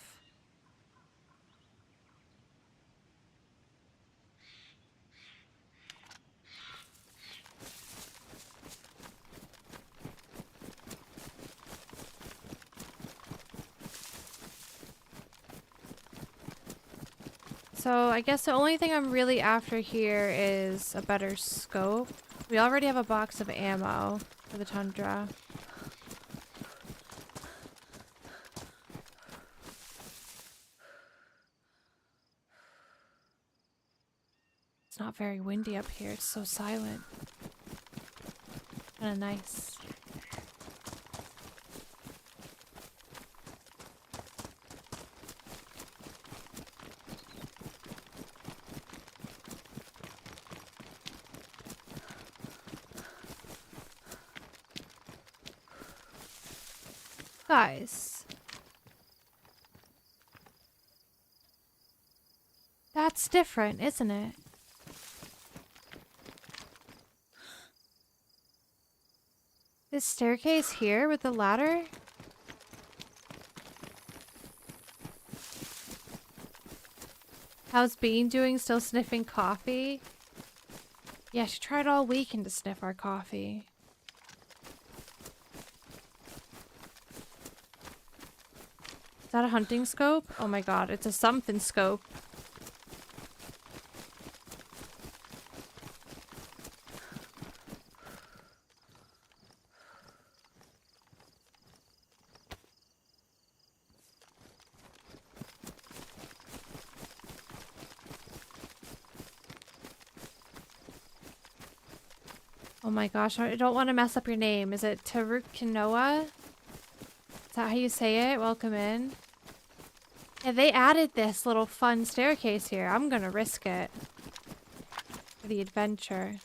So I guess the only thing I'm really after here is a better scope. We already have a box of ammo for the tundra. It's not very windy up here. It's so silent. Kind of nice. Guys. That's different, isn't it? This staircase here with the ladder? How's Bean doing? Still sniffing coffee? Yeah, she tried all weekend to sniff our coffee. Is that a hunting scope? Oh my god, it's a something scope. Oh my gosh, I don't want to mess up your name. Is it Tarukinoa? Is that how you say it? Welcome in. Yeah, they added this little fun staircase here. I'm gonna risk it. For the adventure.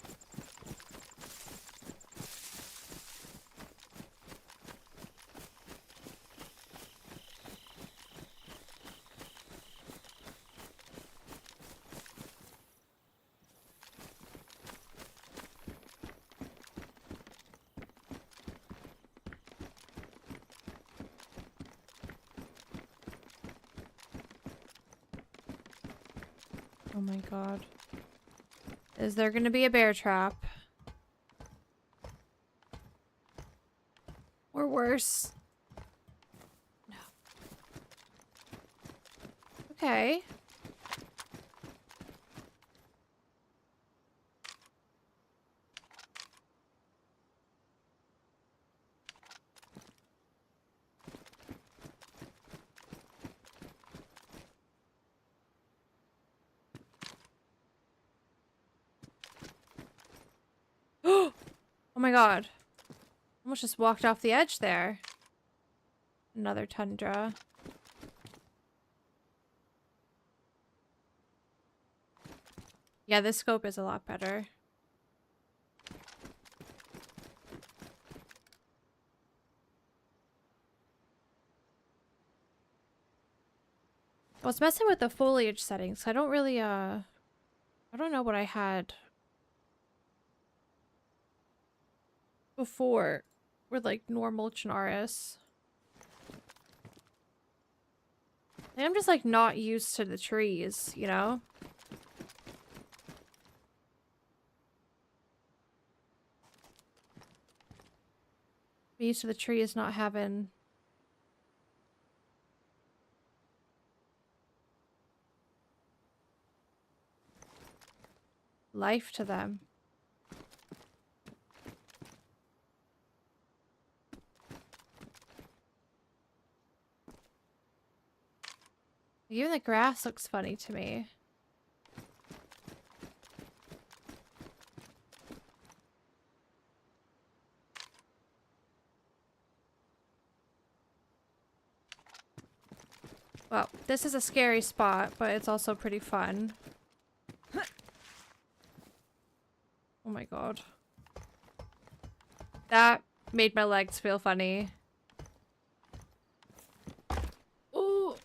Oh my god. Is there gonna be a bear trap? Or worse? No. Okay. Oh my god. Almost just walked off the edge there. Another tundra. Yeah, this scope is a lot better. I was messing with the foliage settings. I don't really, I don't know what I had before with like normal Chinaris. I'm just like not used to the trees, you know? I'm used to the trees not having life to them. Even the grass looks funny to me. Well, this is a scary spot, but it's also pretty fun. Oh my god. That made my legs feel funny. Ooh.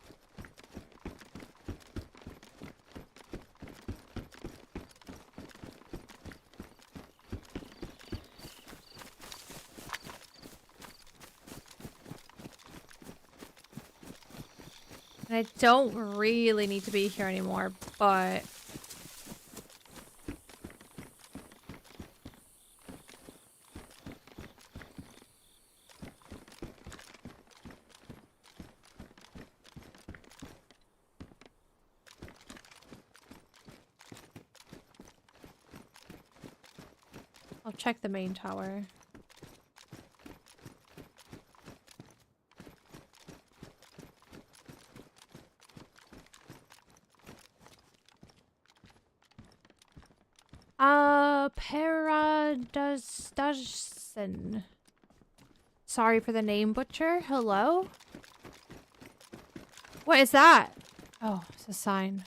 And I don't really need to be here anymore, but... I'll check the main tower. Paradusson. Sorry for the name, Butcher. Hello? What is that? Oh, it's a sign.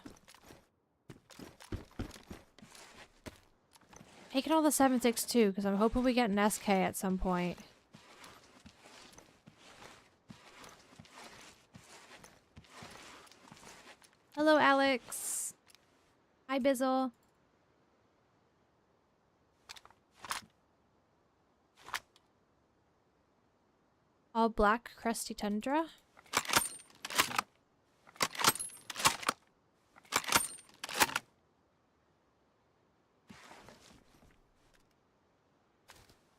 Taking all the 7.62 because I'm hoping we get an SK at some point. Hello, Alex. Hi, Bizzle. All black, crusty tundra.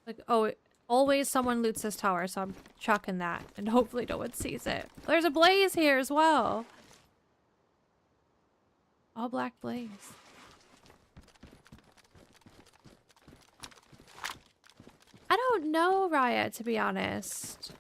Like, oh, always someone loots this tower, so I'm chucking that. And hopefully no one sees it. There's a blaze here as well. All black blaze. I don't know, Riot, to be honest.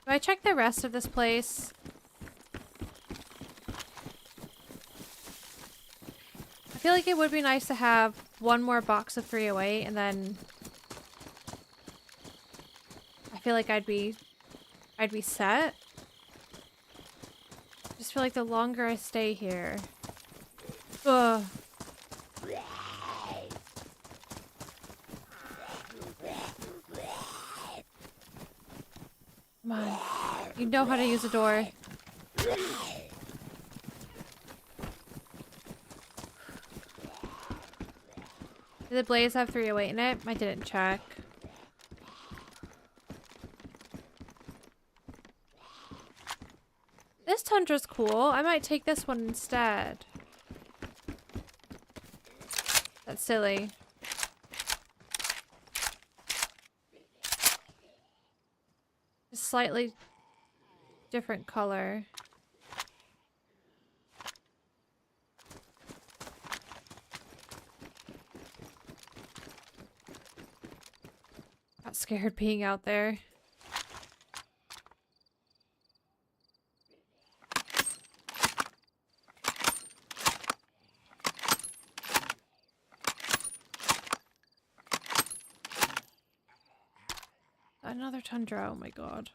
Do I check the rest of this place? I feel like it would be nice to have one more box of 308 and then I feel like I'd be set. I just feel like the longer I stay here. Ugh. Come on. You know how to use a door. Did the blaze have 308 in it? I didn't check. This tundra's cool. I might take this one instead. That's silly. A slightly different color. Got scared being out there. another tundra. Oh my god.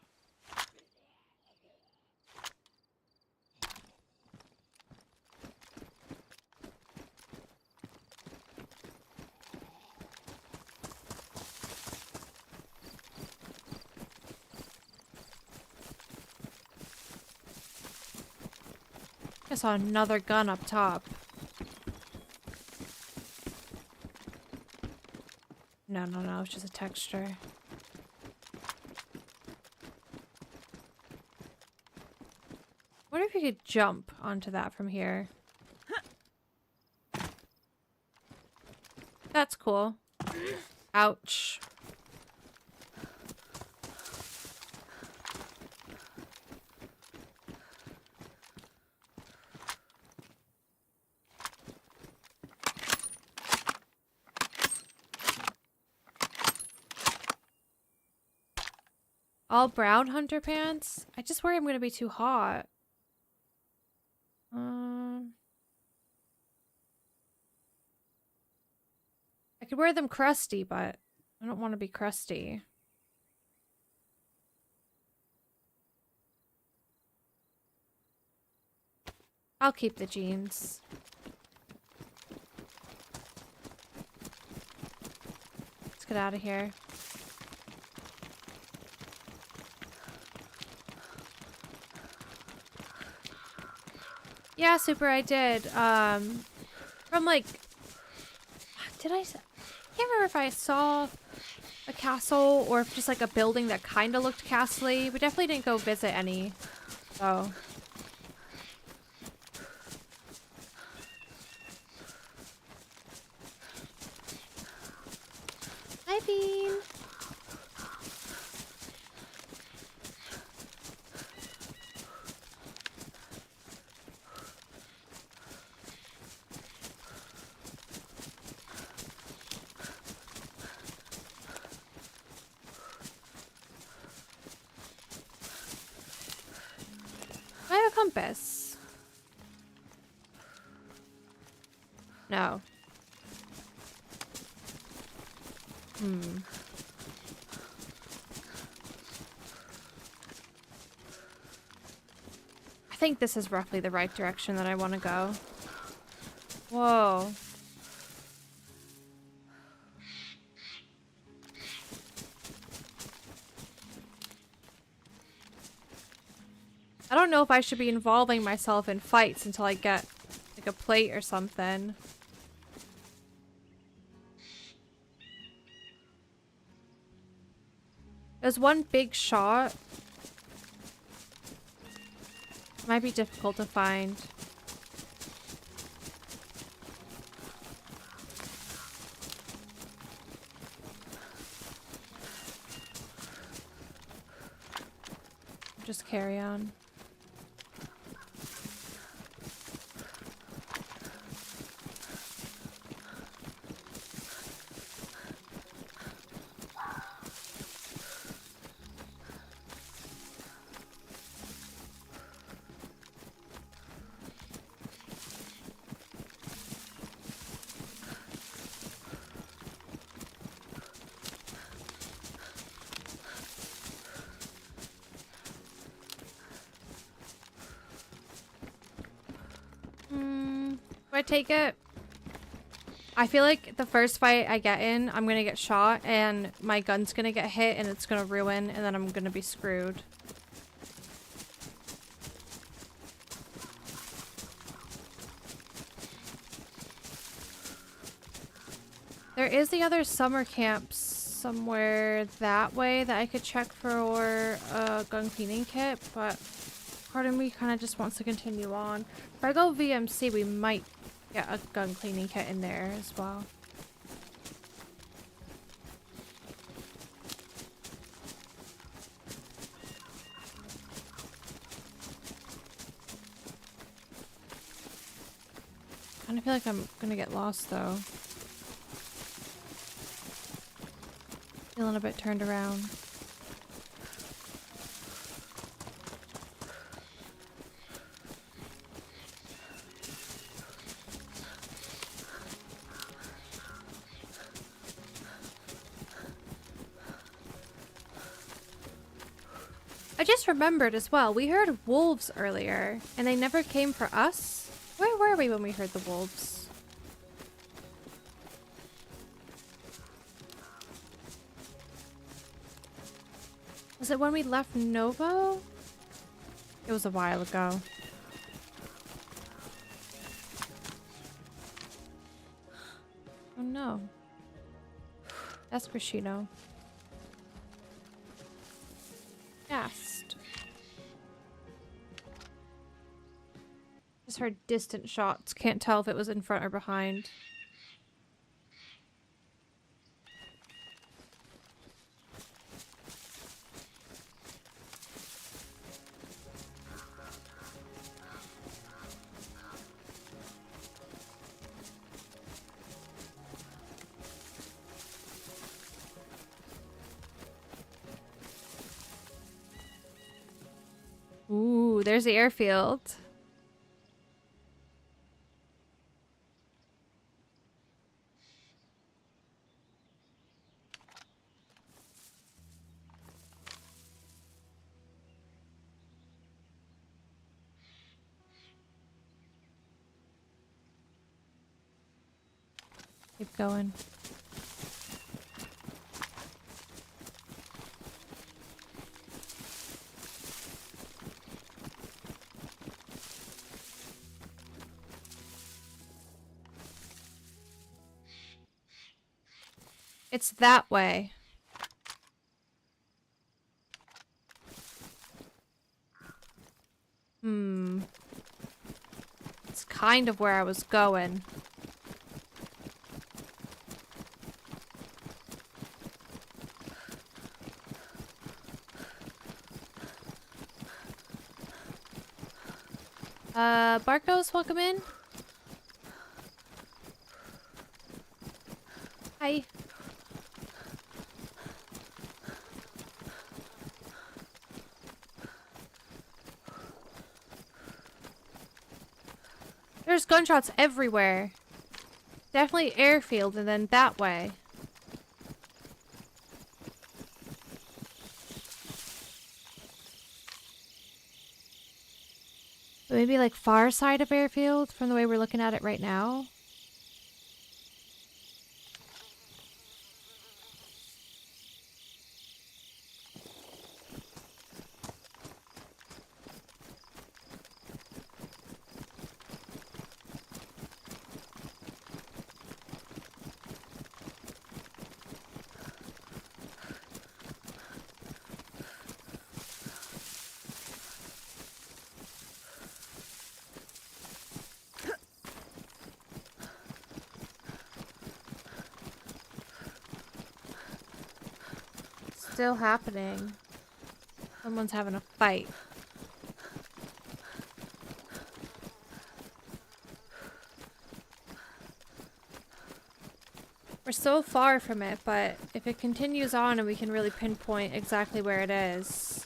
I saw another gun up top. No, no, no, it's just a texture. What if you could jump onto that from here? That's cool. Ouch. All brown hunter pants? I just worry I'm gonna be too hot. I could wear them crusty, but I don't want to be crusty. I'll keep the jeans. Let's get out of here. Yeah, Super, I did. From like, I can't remember if I saw a castle or if just like a building that kind of looked castle-y. We definitely didn't go visit any, so. Hi, Bean. I have a compass. No. I think this is roughly the right direction that I want to go. Whoa. I don't know if I should be involving myself in fights until I get like a plate or something. There's one big shot. Might be difficult to find. Just carry on. I take it. I feel like the first fight I get in, I'm gonna get shot and my gun's gonna get hit and it's gonna ruin and then I'm gonna be screwed. There is the other summer camp somewhere that way that I could check for a gun cleaning kit, but part of me kind of just wants to continue on. If I go VMC, we might get a gun cleaning kit in there as well. I kind of feel like I'm gonna get lost though. Feeling a bit turned around. I just remembered as well, we heard wolves earlier, and they never came for us. Where were we when we heard the wolves? Was it when we left Novo? It was a while ago. Oh no. That's Crescino. Fast. Just heard distant shots. Can't tell if it was in front or behind. Ooh, there's the airfield. Keep going. It's that way. It's kind of where I was going. Barcos, welcome in. Hi. There's gunshots everywhere. Definitely airfield and then that way. Maybe like far side of airfield from the way we're looking at it right now. Still happening. Someone's having a fight. We're so far from it, but if it continues on and we can really pinpoint exactly where it is,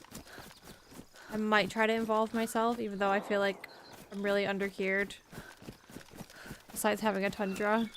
I might try to involve myself, even though I feel like I'm really undergeared. Besides having a tundra.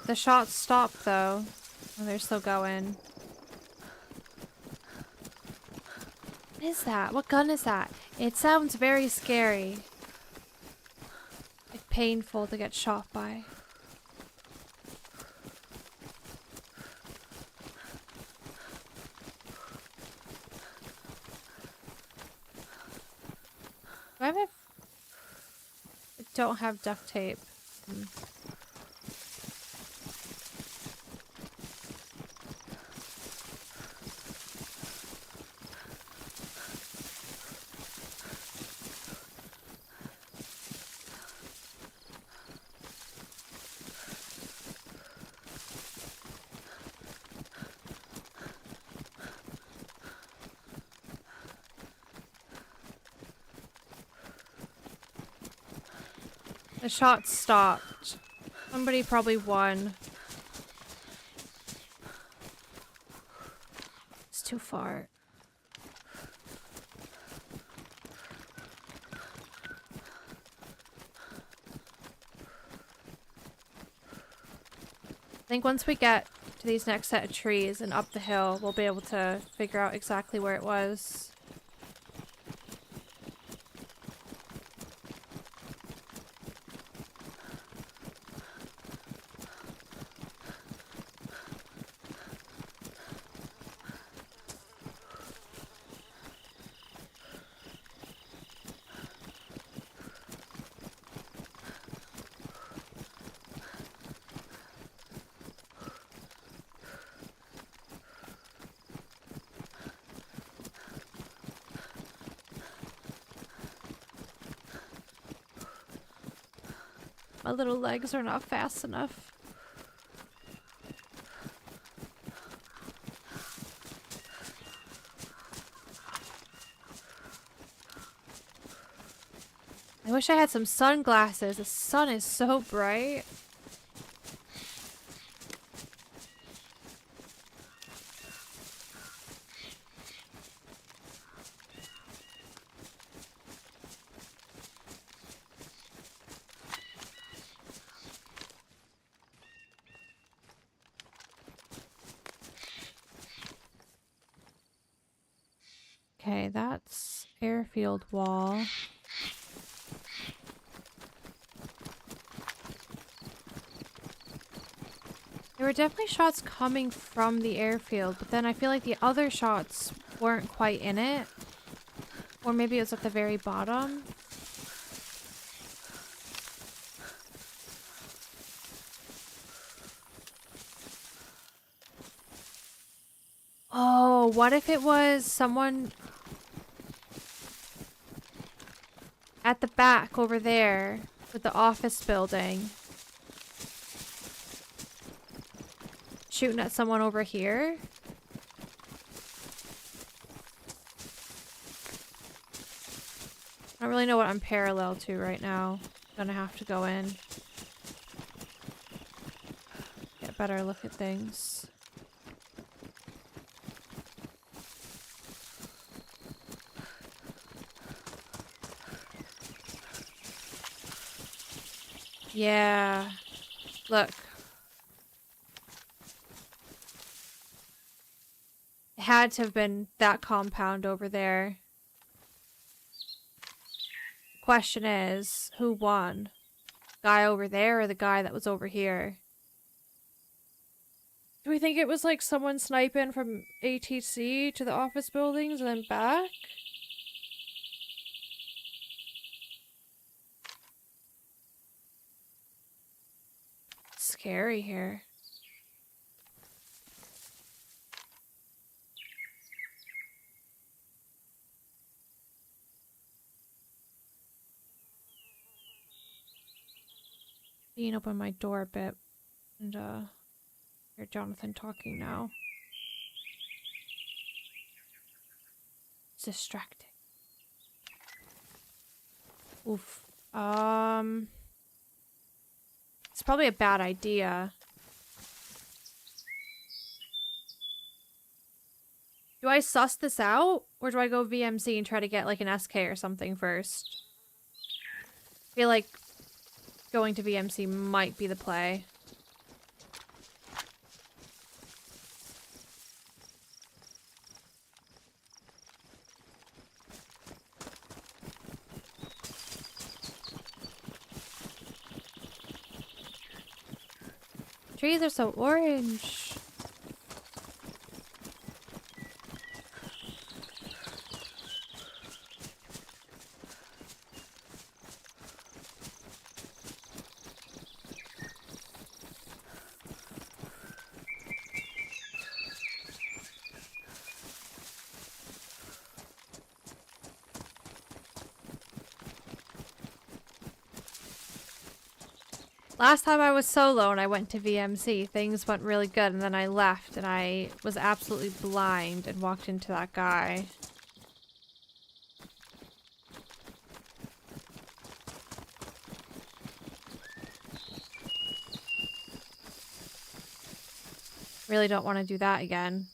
The shots stopped though. Oh, they're still going. What is that? What gun is that? It sounds very scary. Like painful to get shot by. Do I have I don't have duct tape. The shot stopped. Somebody probably won. It's too far. I think once we get to these next set of trees and up the hill, we'll be able to figure out exactly where it was. My little legs are not fast enough. I wish I had some sunglasses. The sun is so bright. Okay, that's airfield wall. There were definitely shots coming from the airfield, but then I feel like the other shots weren't quite in it. Or maybe it was at the very bottom. Oh, what if it was someone at the back over there with the office building shooting at someone over here? I don't really know what I'm parallel to right now. Gonna have to go in. Get a better look at things. Yeah. Look. It had to have been that compound over there. Question is, who won? Guy over there or the guy that was over here? Do we think it was like someone sniping from ATC to the office buildings and then back? Scary here. Being open my door a bit and hear Jonathan talking now. It's distracting. Oof. It's probably a bad idea. Do I suss this out? Or do I go VMC and try to get like an SK or something first? I feel like going to VMC might be the play. Trees are so orange. Last time I was solo and I went to VMC, things went really good, and then I left and I was absolutely blind and walked into that guy. Really don't want to do that again.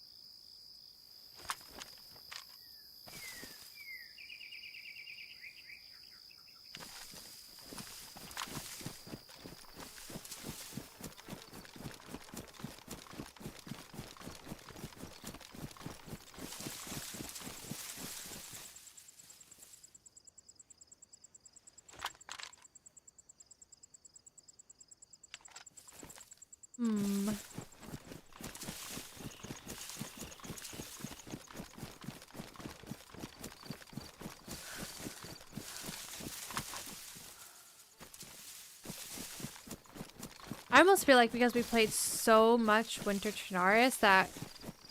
I almost feel like because we played so much Winter Chernarus that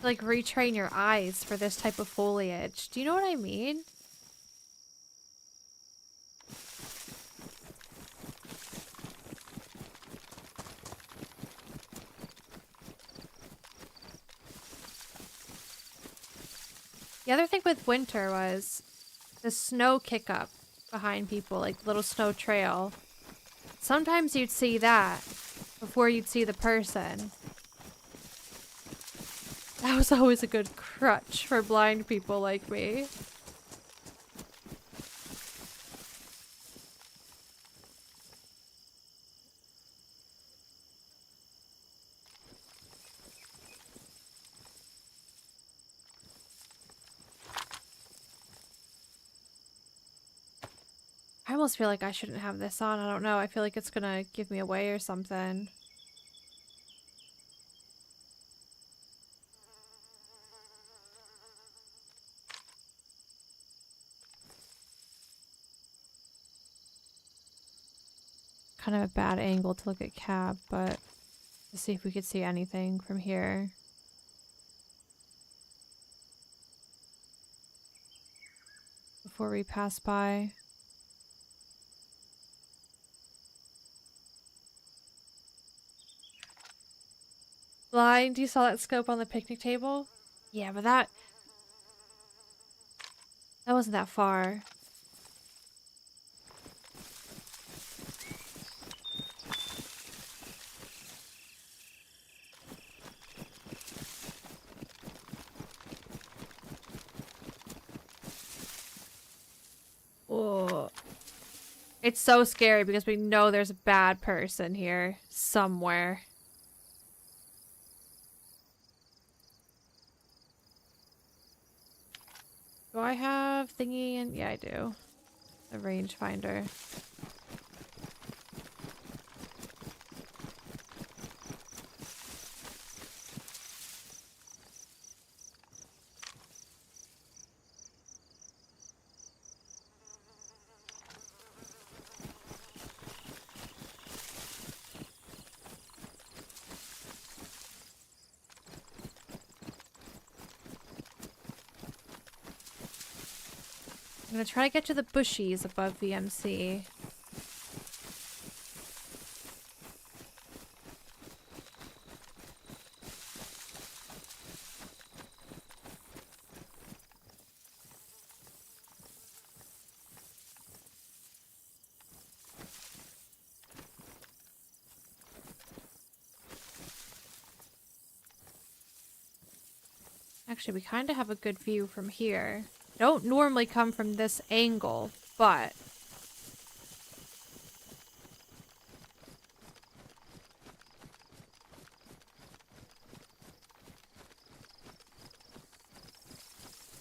like retrain your eyes for this type of foliage. Do you know what I mean? The other thing with winter was the snow kick up behind people, like little snow trail. Sometimes you'd see that before you'd see the person. That was always a good crutch for blind people like me. I almost feel like I shouldn't have this on. I don't know. I feel like it's gonna give me away or something. Kind of a bad angle to look at cab, but let's see if we could see anything from here. Before we pass by. Blind, you saw that scope on the picnic table? Yeah, but that wasn't that far. Oh. It's so scary because we know there's a bad person here somewhere. Do I have thingy? And yeah, I do. A rangefinder. I'm gonna try to get to the bushies above VMC. Actually, we kind of have a good view from here. I don't normally come from this angle, but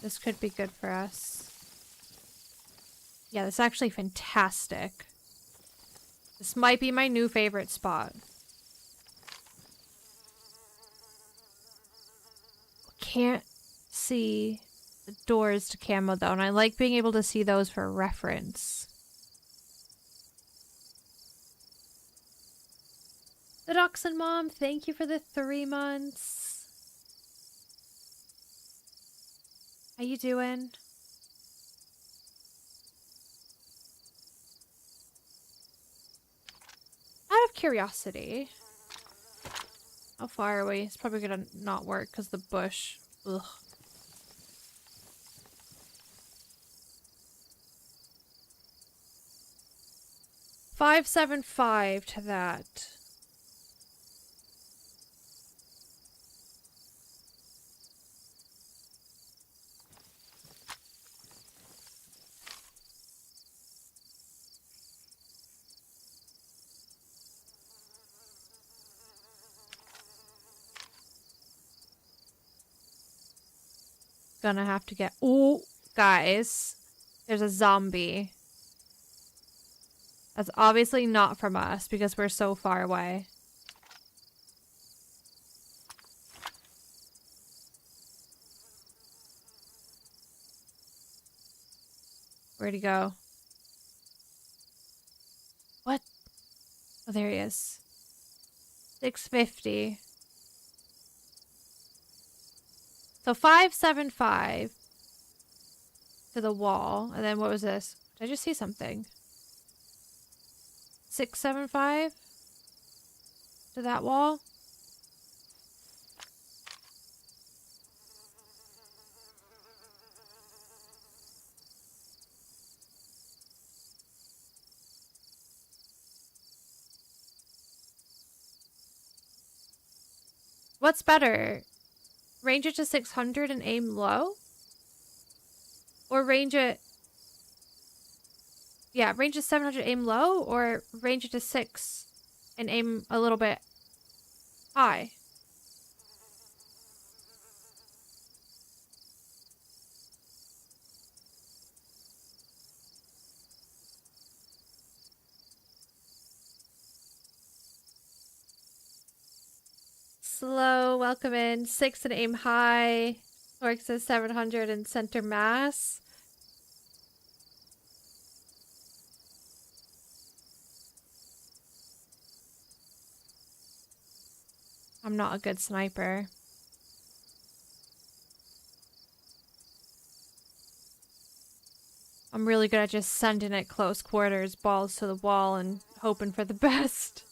this could be good for us. Yeah, this is actually fantastic. This might be my new favorite spot. Can't see the doors to camo though, and I like being able to see those for reference. The Dachshund Mom, thank you for the 3 months. How you doing? Out of curiosity, how far are we? It's probably gonna not work because the bush. Ugh. $575 to that. Gonna have to get... Oh, guys. There's a zombie. That's obviously not from us because we're so far away. Where'd he go? What? Oh, there he is. 650. So 575 to the wall. And then what was this? Did I just see something? 675 to that wall. What's better? Range it to 600 and aim low? Or range it... Yeah, range it 700, aim low? Or range it to 6 and aim a little bit high? Slow, welcome in. 6 and aim high. Torque says 700 and center mass. I'm not a good sniper. I'm really good at just sending it close quarters, balls to the wall, and hoping for the best.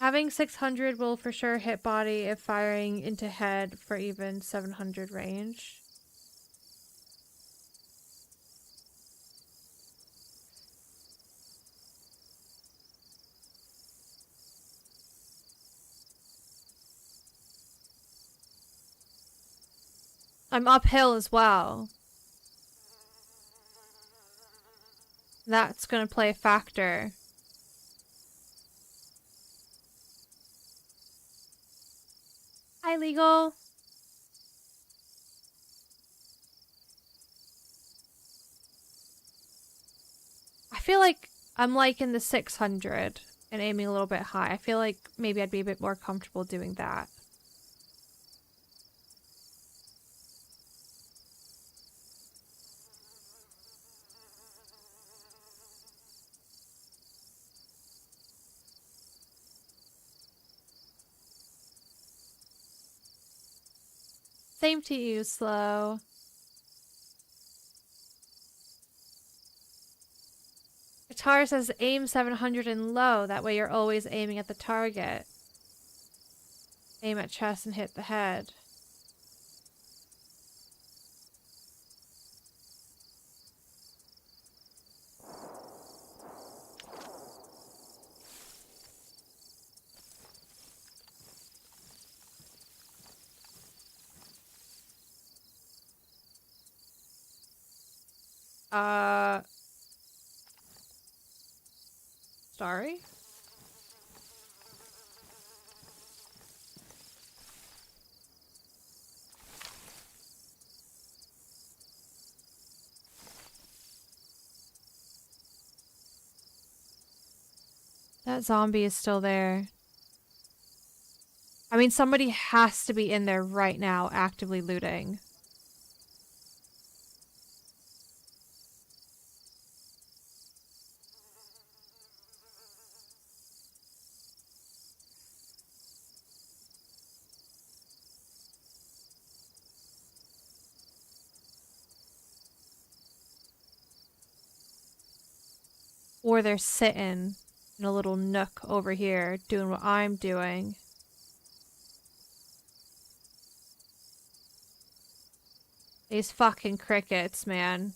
Having 600 will for sure hit body if firing into head for even 700 range. I'm uphill as well. That's gonna play a factor. Hi, Legal. I feel like I'm liking the 600 and aiming a little bit high. I feel like maybe I'd be a bit more comfortable doing that. Same to you, Slow. Guitar says aim 700 and low. That way you're always aiming at the target. Aim at chest and hit the head. Sorry? That zombie is still there. I mean, somebody has to be in there right now, actively looting. Or they're sitting in a little nook over here doing what I'm doing. These fucking crickets, man.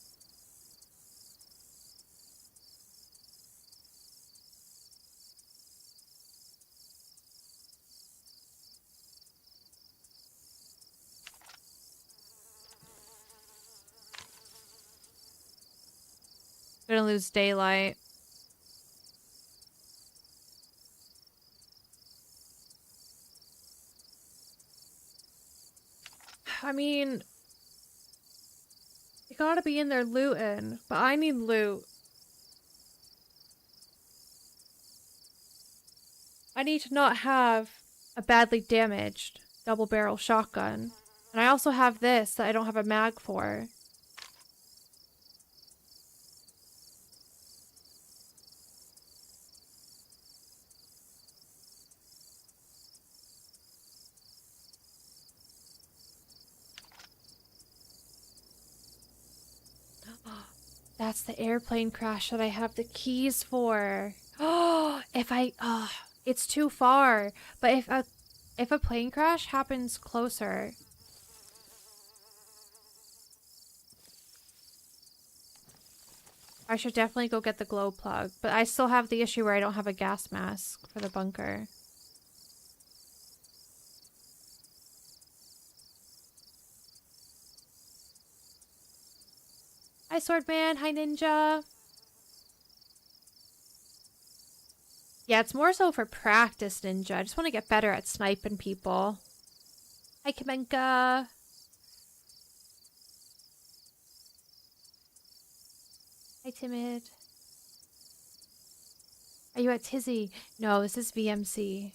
Gonna lose daylight. I mean, you gotta be in there looting, but I need loot. I need to not have a badly damaged double barrel shotgun. And I also have this that I don't have a mag for. That's the airplane crash that I have the keys for. Oh, it's too far. But if a plane crash happens closer. I should definitely go get the glow plug, but I still have the issue where I don't have a gas mask for the bunker. Hi, Swordman. Hi, Ninja. Yeah, it's more so for practice, Ninja. I just want to get better at sniping people. Hi, Kamenka. Hi, Timid. Are you at Tizzy? No, this is VMC.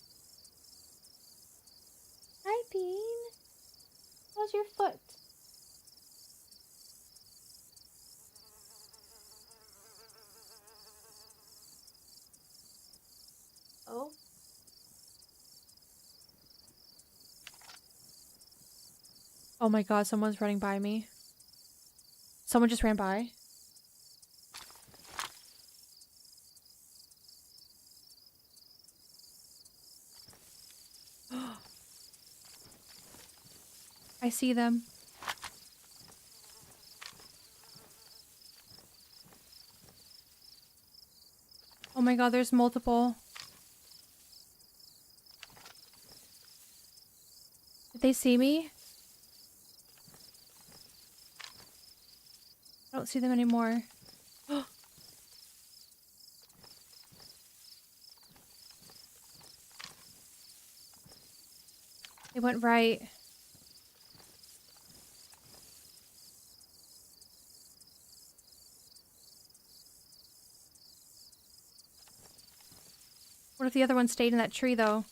Hi, Bean. How's your foot? Oh. Oh my god, someone's running by me. Someone just ran by. I see them. Oh my god, there's multiple. Did they see me? I don't see them anymore. They went right. What if the other one stayed in that tree, though?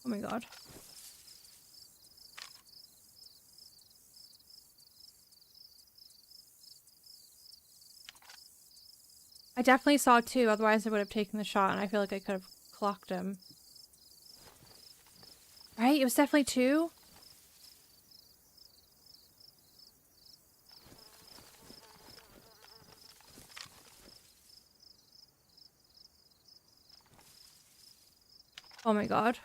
Oh my god. I definitely saw two, otherwise I would have taken the shot, and I feel like I could have clocked him. Right? It was definitely two? Oh my god.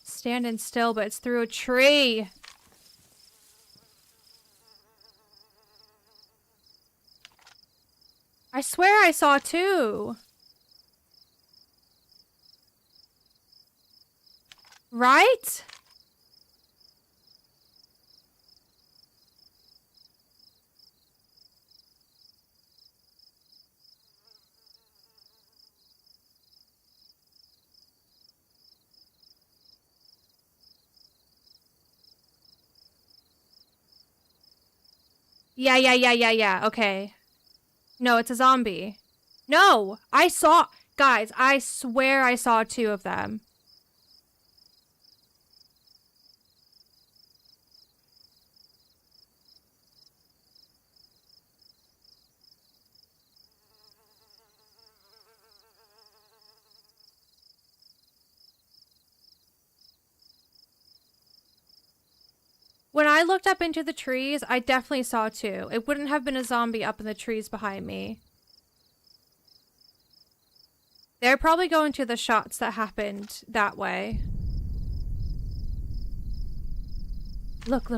Standing still, but it's through a tree. I swear I saw two. Right? Yeah. Okay. No, it's a zombie. No! I saw... Guys, I swear I saw two of them. When I looked up into the trees, I definitely saw two. It wouldn't have been a zombie up in the trees behind me. They're probably going to the shots that happened that way. Look.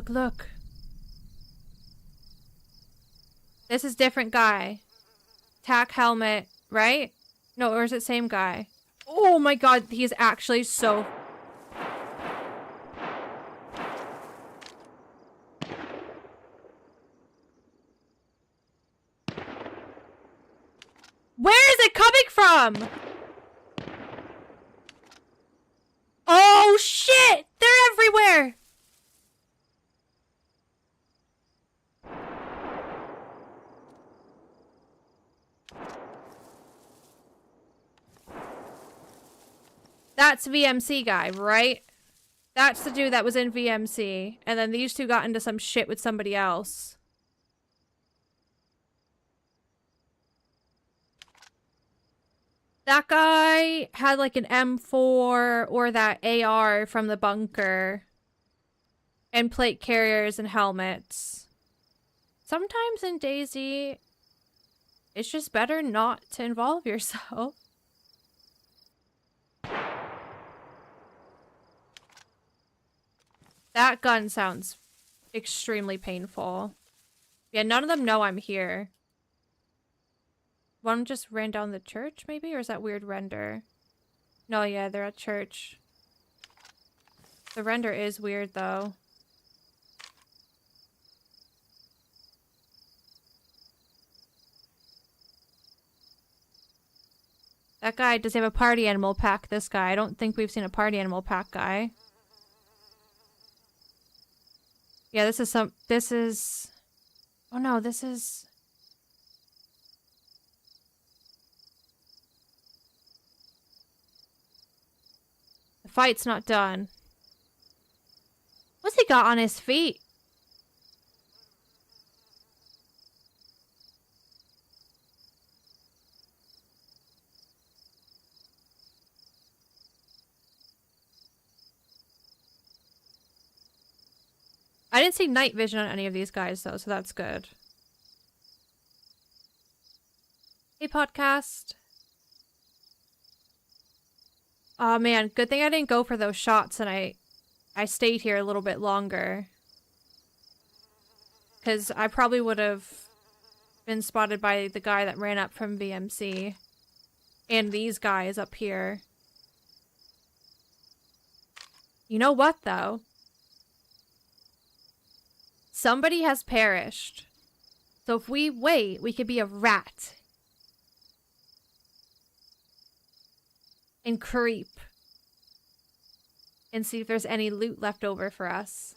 This is different guy. Tack helmet, right? No, or is it same guy? Oh my god, he's actually so... Where is it coming from? Oh shit! They're everywhere! That's VMC guy, right? That's the dude that was in VMC. And then these two got into some shit with somebody else. That guy had like an M4 or that AR from the bunker. And plate carriers and helmets. Sometimes in DayZ, it's just better not to involve yourself. That gun sounds extremely painful. Yeah, none of them know I'm here. One just ran down the church, maybe? Or is that weird render? No, yeah, they're at church. The render is weird, though. That guy, does he have a party animal pack, this guy? I don't think we've seen a party animal pack guy. Yeah, this is... Oh no, this is... The fight's not done. What's he got on his feet? I didn't see night vision on any of these guys, though, so that's good. Hey, podcast. Oh man, good thing I didn't go for those shots and I stayed here a little bit longer. Because I probably would have been spotted by the guy that ran up from VMC. And these guys up here. You know what, though? Somebody has perished. So if we wait, we could be a rat. And creep. And see if there's any loot left over for us.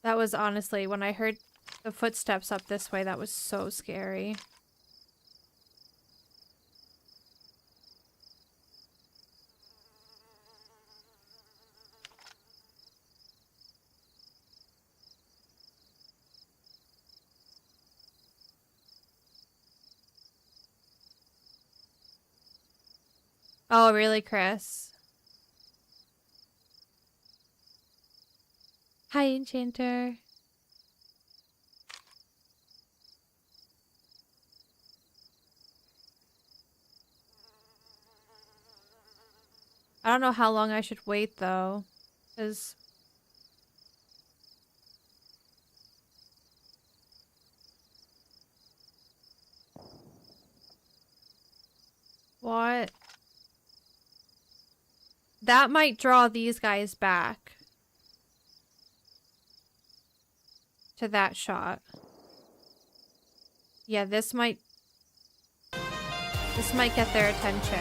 That was honestly, when I heard the footsteps up this way, that was so scary. Oh, really, Chris? Hi, Enchanter. I don't know how long I should wait, though. Because... What? That might draw these guys back. To that shot. Yeah, this might get their attention.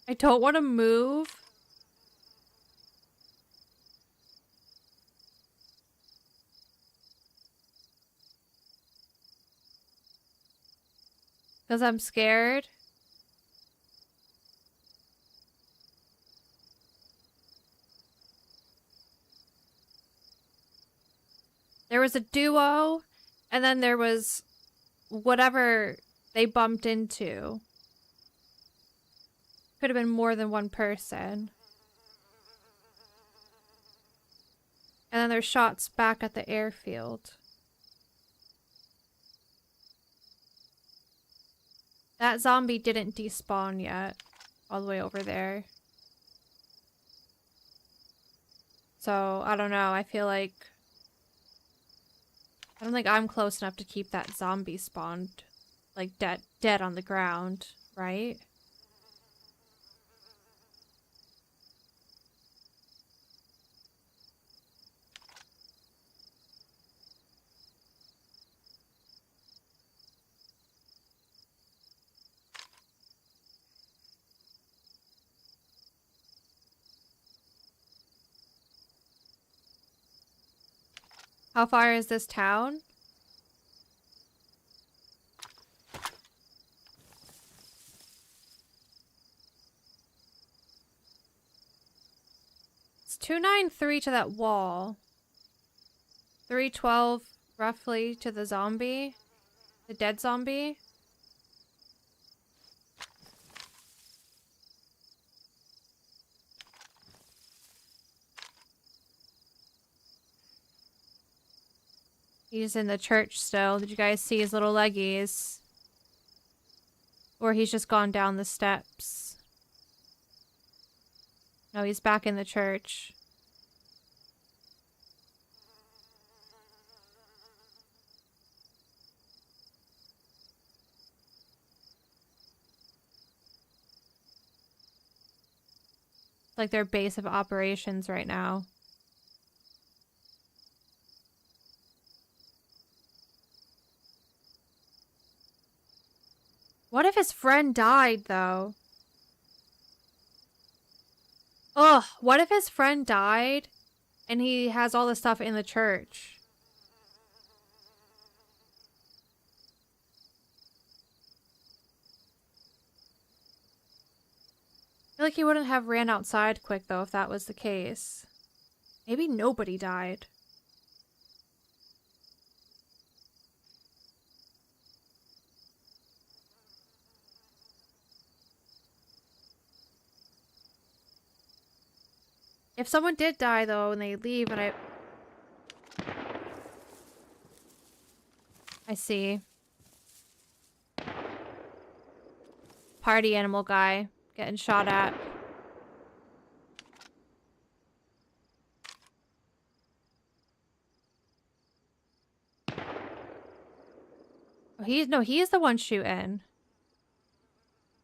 I don't want to move. Because I'm scared. There was a duo, and then there was whatever they bumped into. Could have been more than one person. And then there's shots back at the airfield. That zombie didn't despawn yet. All the way over there. So, I don't know. I feel like... I don't think I'm close enough to keep that zombie spawned. Like, dead on the ground, right? How far is this town? It's 293 to that wall. 312 roughly to the zombie. The dead zombie. He's in the church still. Did you guys see his little leggies? Or he's just gone down the steps. No, he's back in the church. It's like their base of operations right now. What if his friend died, though? Ugh, what if his friend died and he has all the stuff in the church? I feel like he wouldn't have ran outside quick, though, if that was the case. Maybe nobody died. If someone did die, though, and they leave and I see. Party animal guy getting shot at. Oh, he's the one shooting.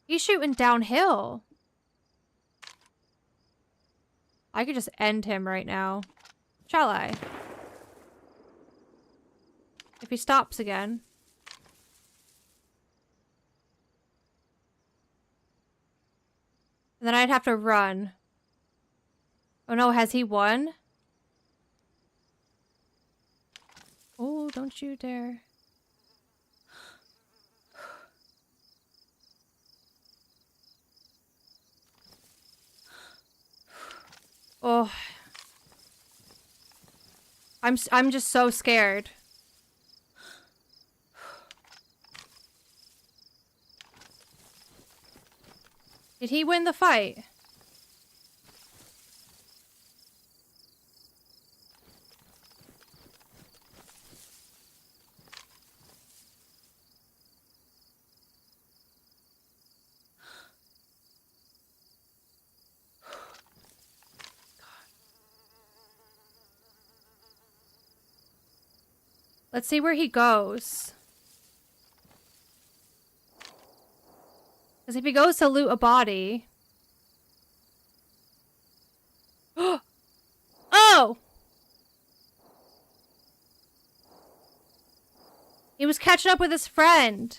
He's shooting downhill. I could just end him right now. Shall I? If he stops again. And then I'd have to run. Oh no, has he won? Oh, don't you dare. Oh. I'm just so scared. Did he win the fight? Let's see where he goes. Because if he goes to loot a body... Oh! He was catching up with his friend.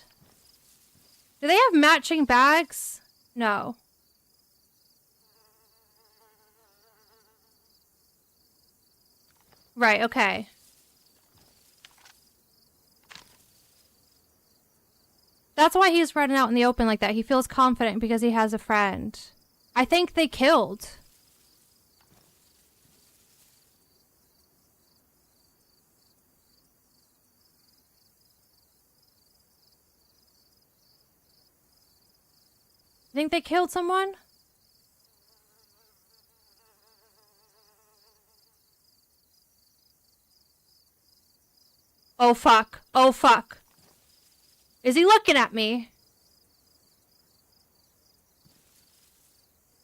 Do they have matching bags? No. Right, okay. That's why he's running out in the open like that. He feels confident because he has a friend. I think they killed. I think they killed someone? Oh fuck. Oh fuck. Is he looking at me?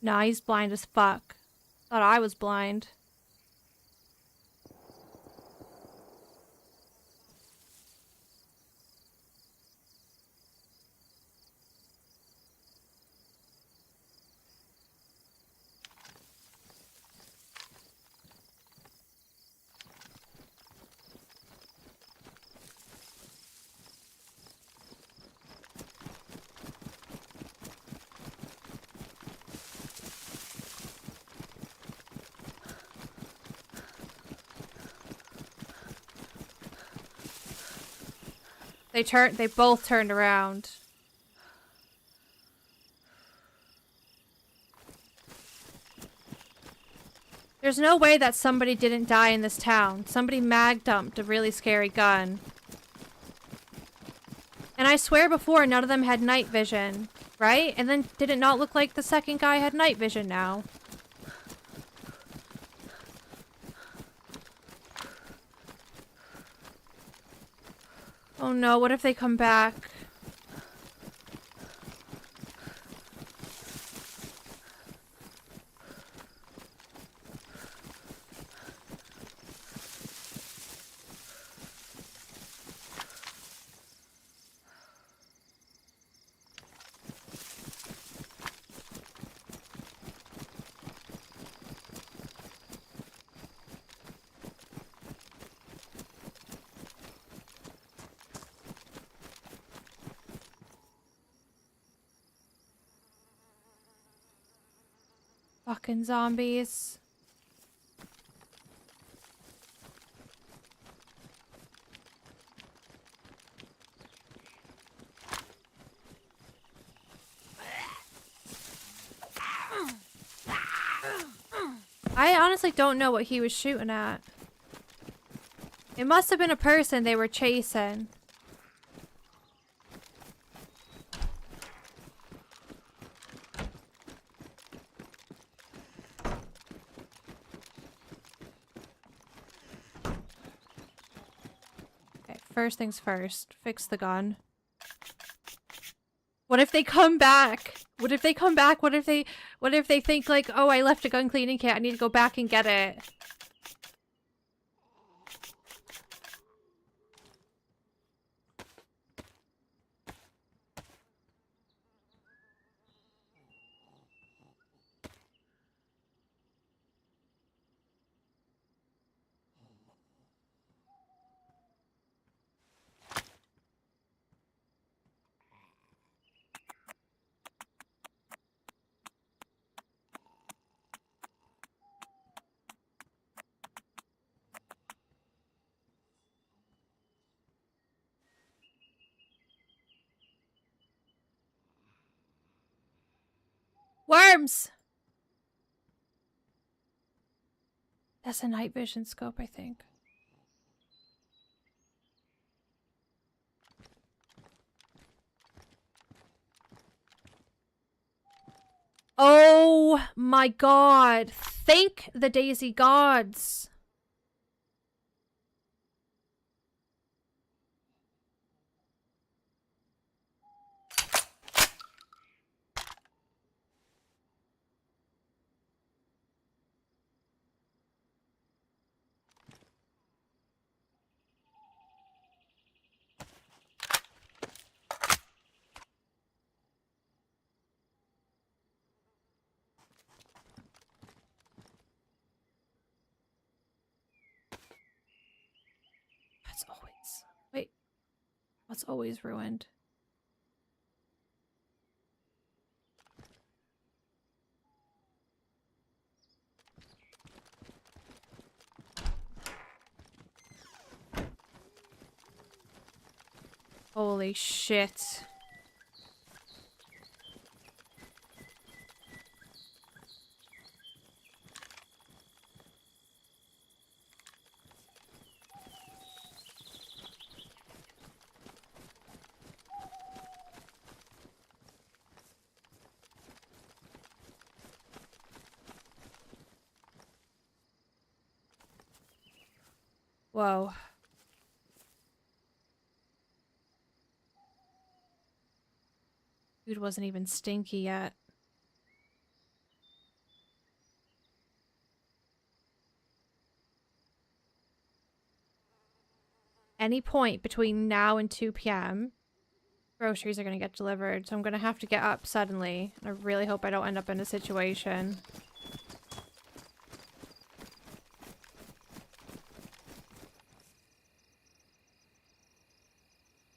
Nah, he's blind as fuck. Thought I was blind. They both turned around. There's no way that somebody didn't die in this town. Somebody mag dumped a really scary gun. And I swear before none of them had night vision, right? And then did it not look like the second guy had night vision now? Oh no, what if they come back? Fucking zombies. I honestly don't know what he was shooting at. It must have been a person they were chasing. First things first, fix the gun. What if they come back? What if they come back? What if they think like, oh, I left a gun cleaning kit, I need to go back and get it. Worms! That's a night vision scope, I think. Oh my god. Thank the DayZ gods. That's always... Wait. What's always ruined? Holy shit. Whoa. Food wasn't even stinky yet. Any point between now and 2 p.m., groceries are going to get delivered, so I'm going to have to get up suddenly. I really hope I don't end up in a situation.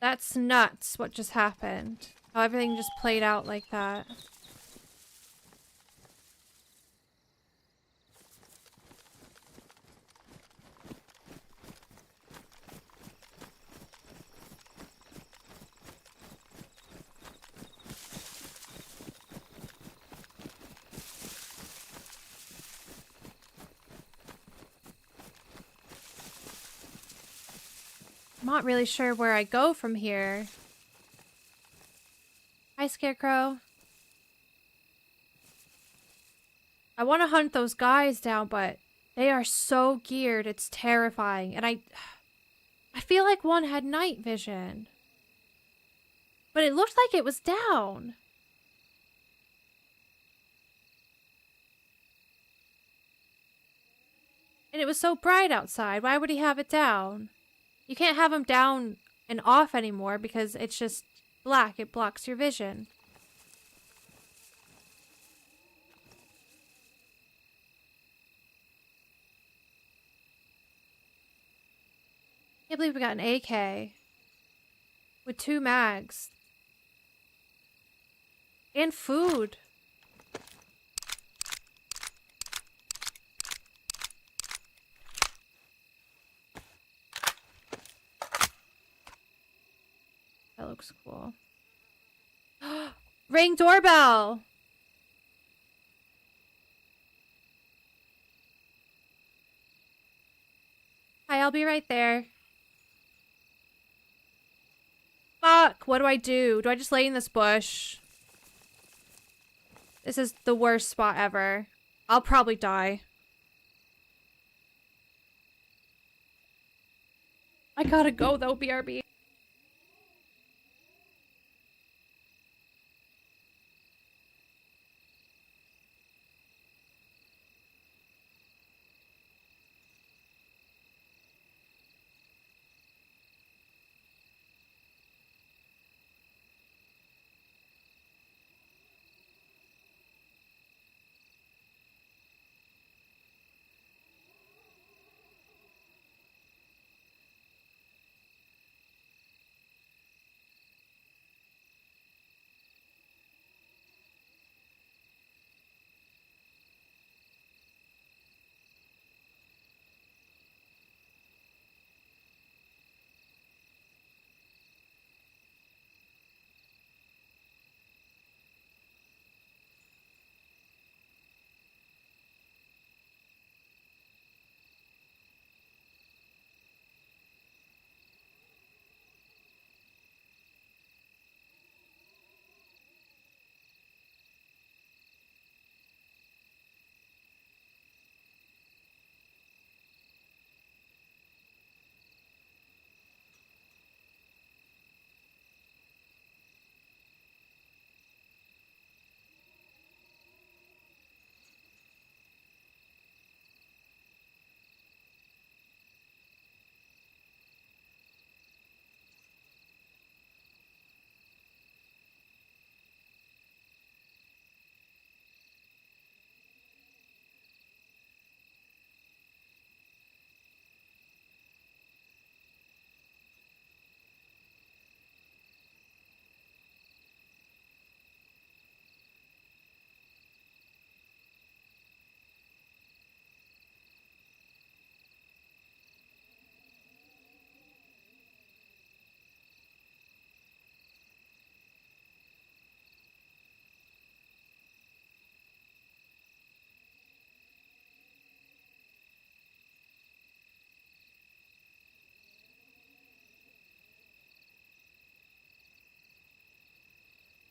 That's nuts, what just happened. How everything just played out like that. I'm not really sure where I go from here. Hi, Scarecrow. I want to hunt those guys down, but they are so geared, it's terrifying. And I feel like one had night vision. But it looked like it was down. And it was so bright outside. Why would he have it down? You can't have him down and off anymore because it's just black. It blocks your vision. Can't believe we got an AK with 2 mags and food. That looks cool. Ring doorbell. Hi, I'll be right there. Fuck, what do I do? Do I just lay in this bush? This is the worst spot ever. I'll probably die. I gotta go though, BRB.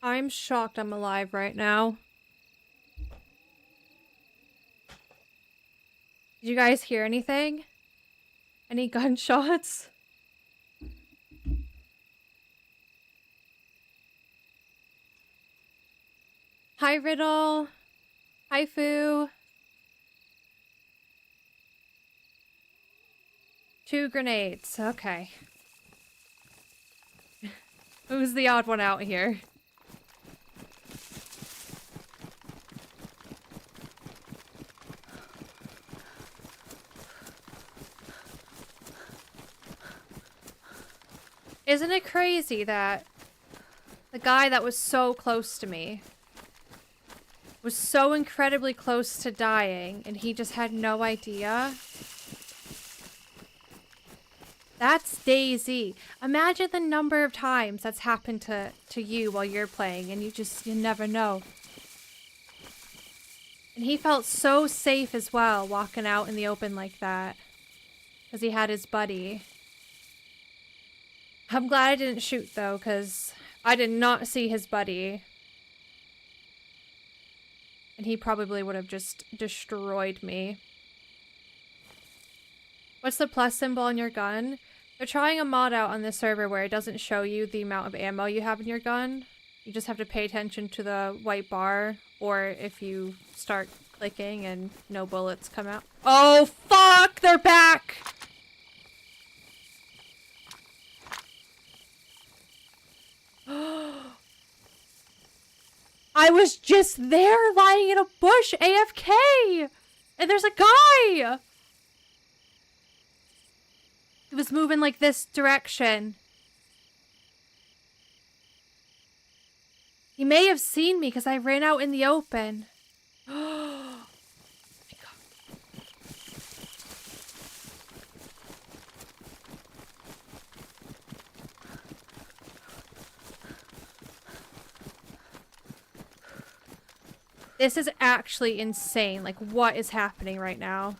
I'm shocked I'm alive right now. Did you guys hear anything? Any gunshots? Hi, Riddle. Hi, Foo. 2 grenades. Okay. Who's the odd one out here? Isn't it crazy that the guy that was so close to me was so incredibly close to dying and he just had no idea? That's DayZ. Imagine the number of times that's happened to you while you're playing and you never know. And he felt so safe as well walking out in the open like that because he had his buddy. I'm glad I didn't shoot though, because I did not see his buddy. And he probably would have just destroyed me. What's the plus symbol on your gun? They're trying a mod out on this server where it doesn't show you the amount of ammo you have in your gun. You just have to pay attention to the white bar, or if you start clicking and no bullets come out. Oh fuck! They're back! I was just there lying in a bush AFK! And there's a guy! He was moving like this direction. He may have seen me because I ran out in the open. Oh my god. This is actually insane. Like, what is happening right now?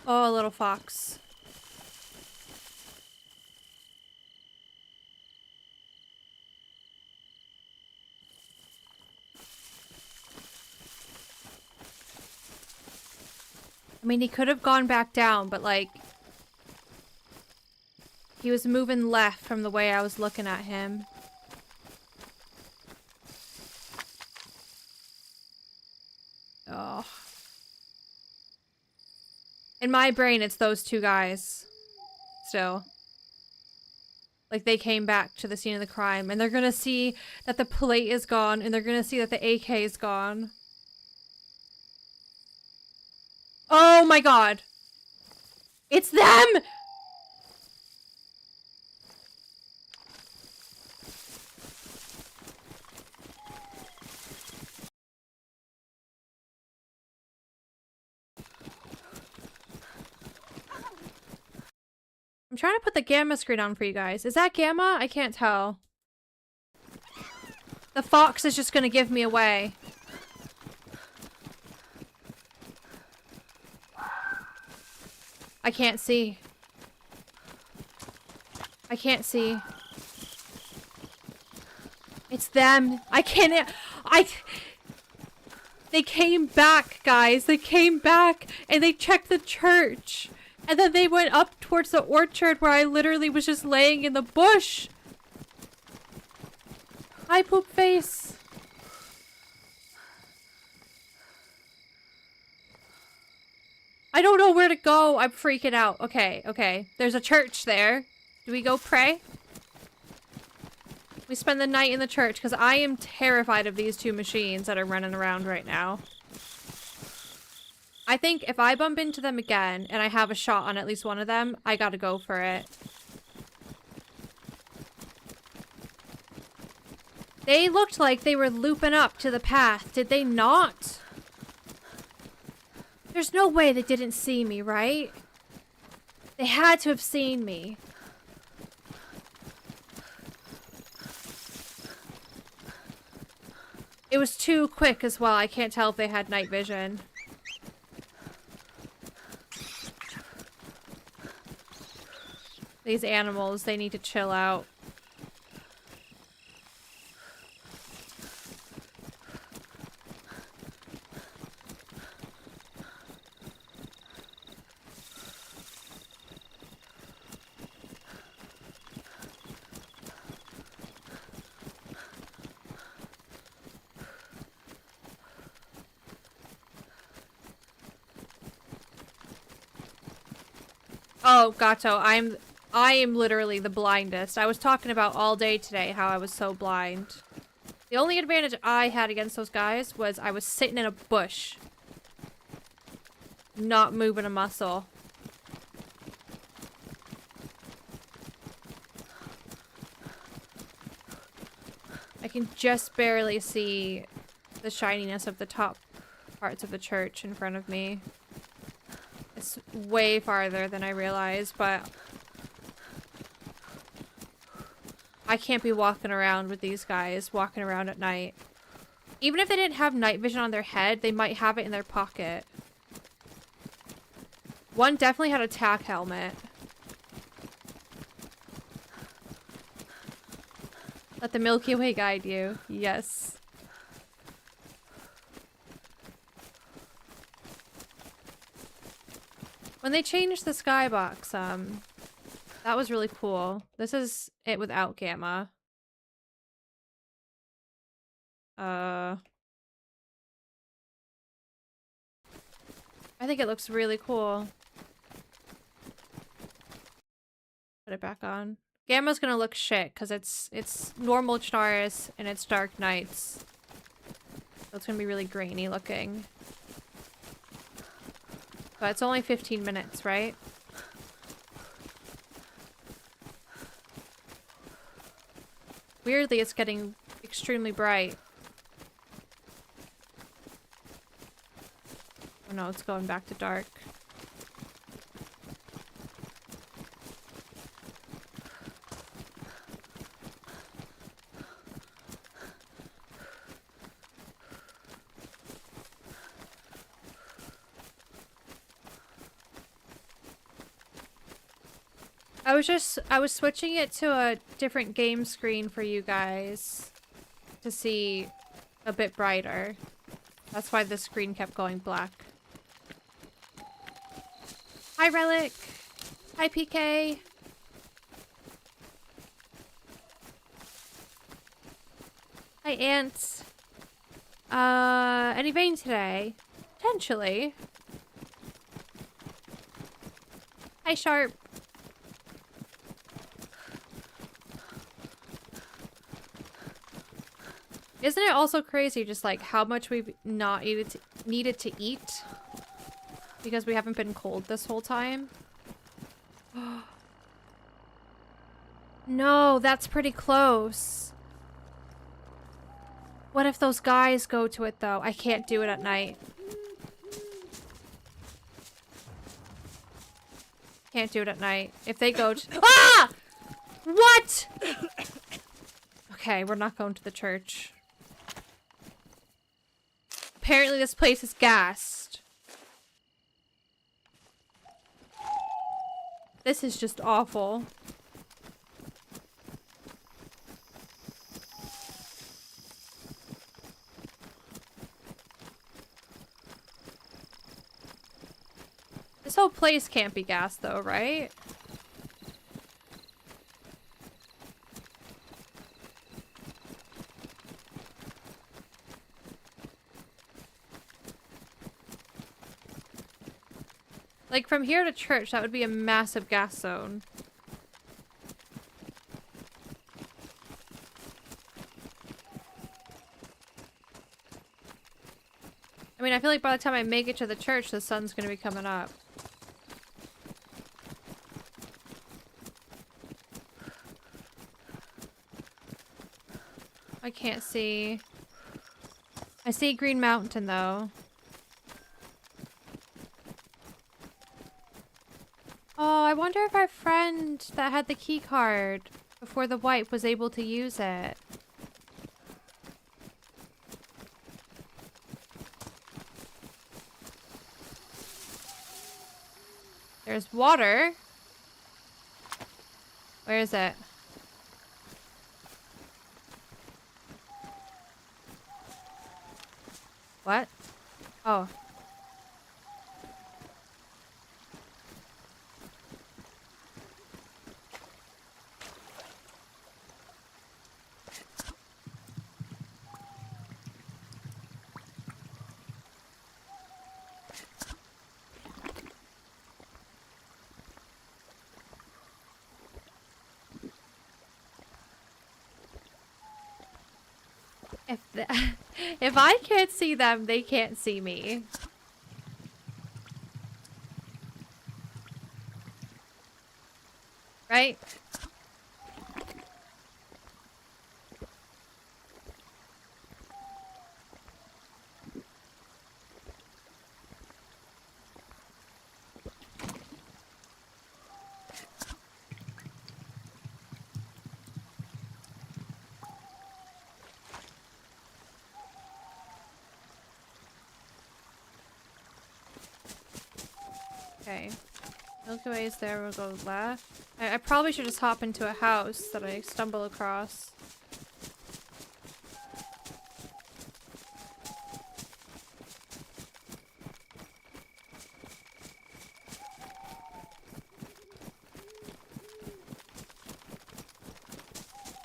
Oh, a little fox. I mean, he could have gone back down, but like... he was moving left from the way I was looking at him. Oh. In my brain, it's those two guys. Still. Like, they came back to the scene of the crime, and they're gonna see that the plate is gone, and they're gonna see that the AK is gone. Oh my god! It's them! I'm trying to put the gamma screen on for you guys. Is that gamma? I can't tell. The fox is just gonna give me away. I can't see. I can't see. It's them. I can't... They came back, guys. They came back and they checked the church. And then they went up towards the orchard where I literally was just laying in the bush. Hi, poop face. I don't know where to go. I'm freaking out. Okay, okay. There's a church there. Do we go pray? We spend the night in the church because I am terrified of these two machines that are running around right now. I think if I bump into them again and I have a shot on at least one of them, I gotta go for it. They looked like they were looping up to the path, did they not? There's no way they didn't see me, right? They had to have seen me. It was too quick as well. I can't tell if they had night vision. These animals, they need to chill out. Oh, Gato, I am literally the blindest. I was talking about all day today how I was so blind. The only advantage I had against those guys was I was sitting in a bush. Not moving a muscle. I can just barely see the shininess of the top parts of the church in front of me. It's way farther than I realized, but I can't be walking around with these guys, walking around at night. Even if they didn't have night vision on their head, they might have it in their pocket. One definitely had a tack helmet. Let the Milky Way guide you. Yes. When they changed the skybox, that was really cool. This is it without gamma. I think it looks really cool. Put it back on. Gamma's gonna look shit because it's normal stars and it's dark nights. So it's gonna be really grainy looking. But it's only 15 minutes, right? Weirdly, it's getting extremely bright. Oh no, it's going back to dark. I was switching it to a different game screen for you guys to see a bit brighter. That's why the screen kept going black. Hi, Relic. Hi, PK. Hi, Ants. Any vein today? Potentially. Hi, Sharp. Isn't it also crazy just like how much we've not needed to eat because we haven't been cold this whole time? No, that's pretty close. What if those guys go to it though? I can't do it at night. Can't do it at night. If they go to— Ah! What? Okay, we're not going to the church. Apparently this place is gassed. This is just awful. This whole place can't be gassed though, right? Like, from here to church, that would be a massive gas zone. I mean, I feel like by the time I make it to the church, the sun's gonna be coming up. I can't see. I see Green Mountain, though. Oh, I wonder if our friend that had the key card before the wipe was able to use it. There's water. Where is it? What? Oh. If I can't see them, they can't see me. Right? Okay. Milky Way is there, we'll go left. I probably should just hop into a house that I stumble across.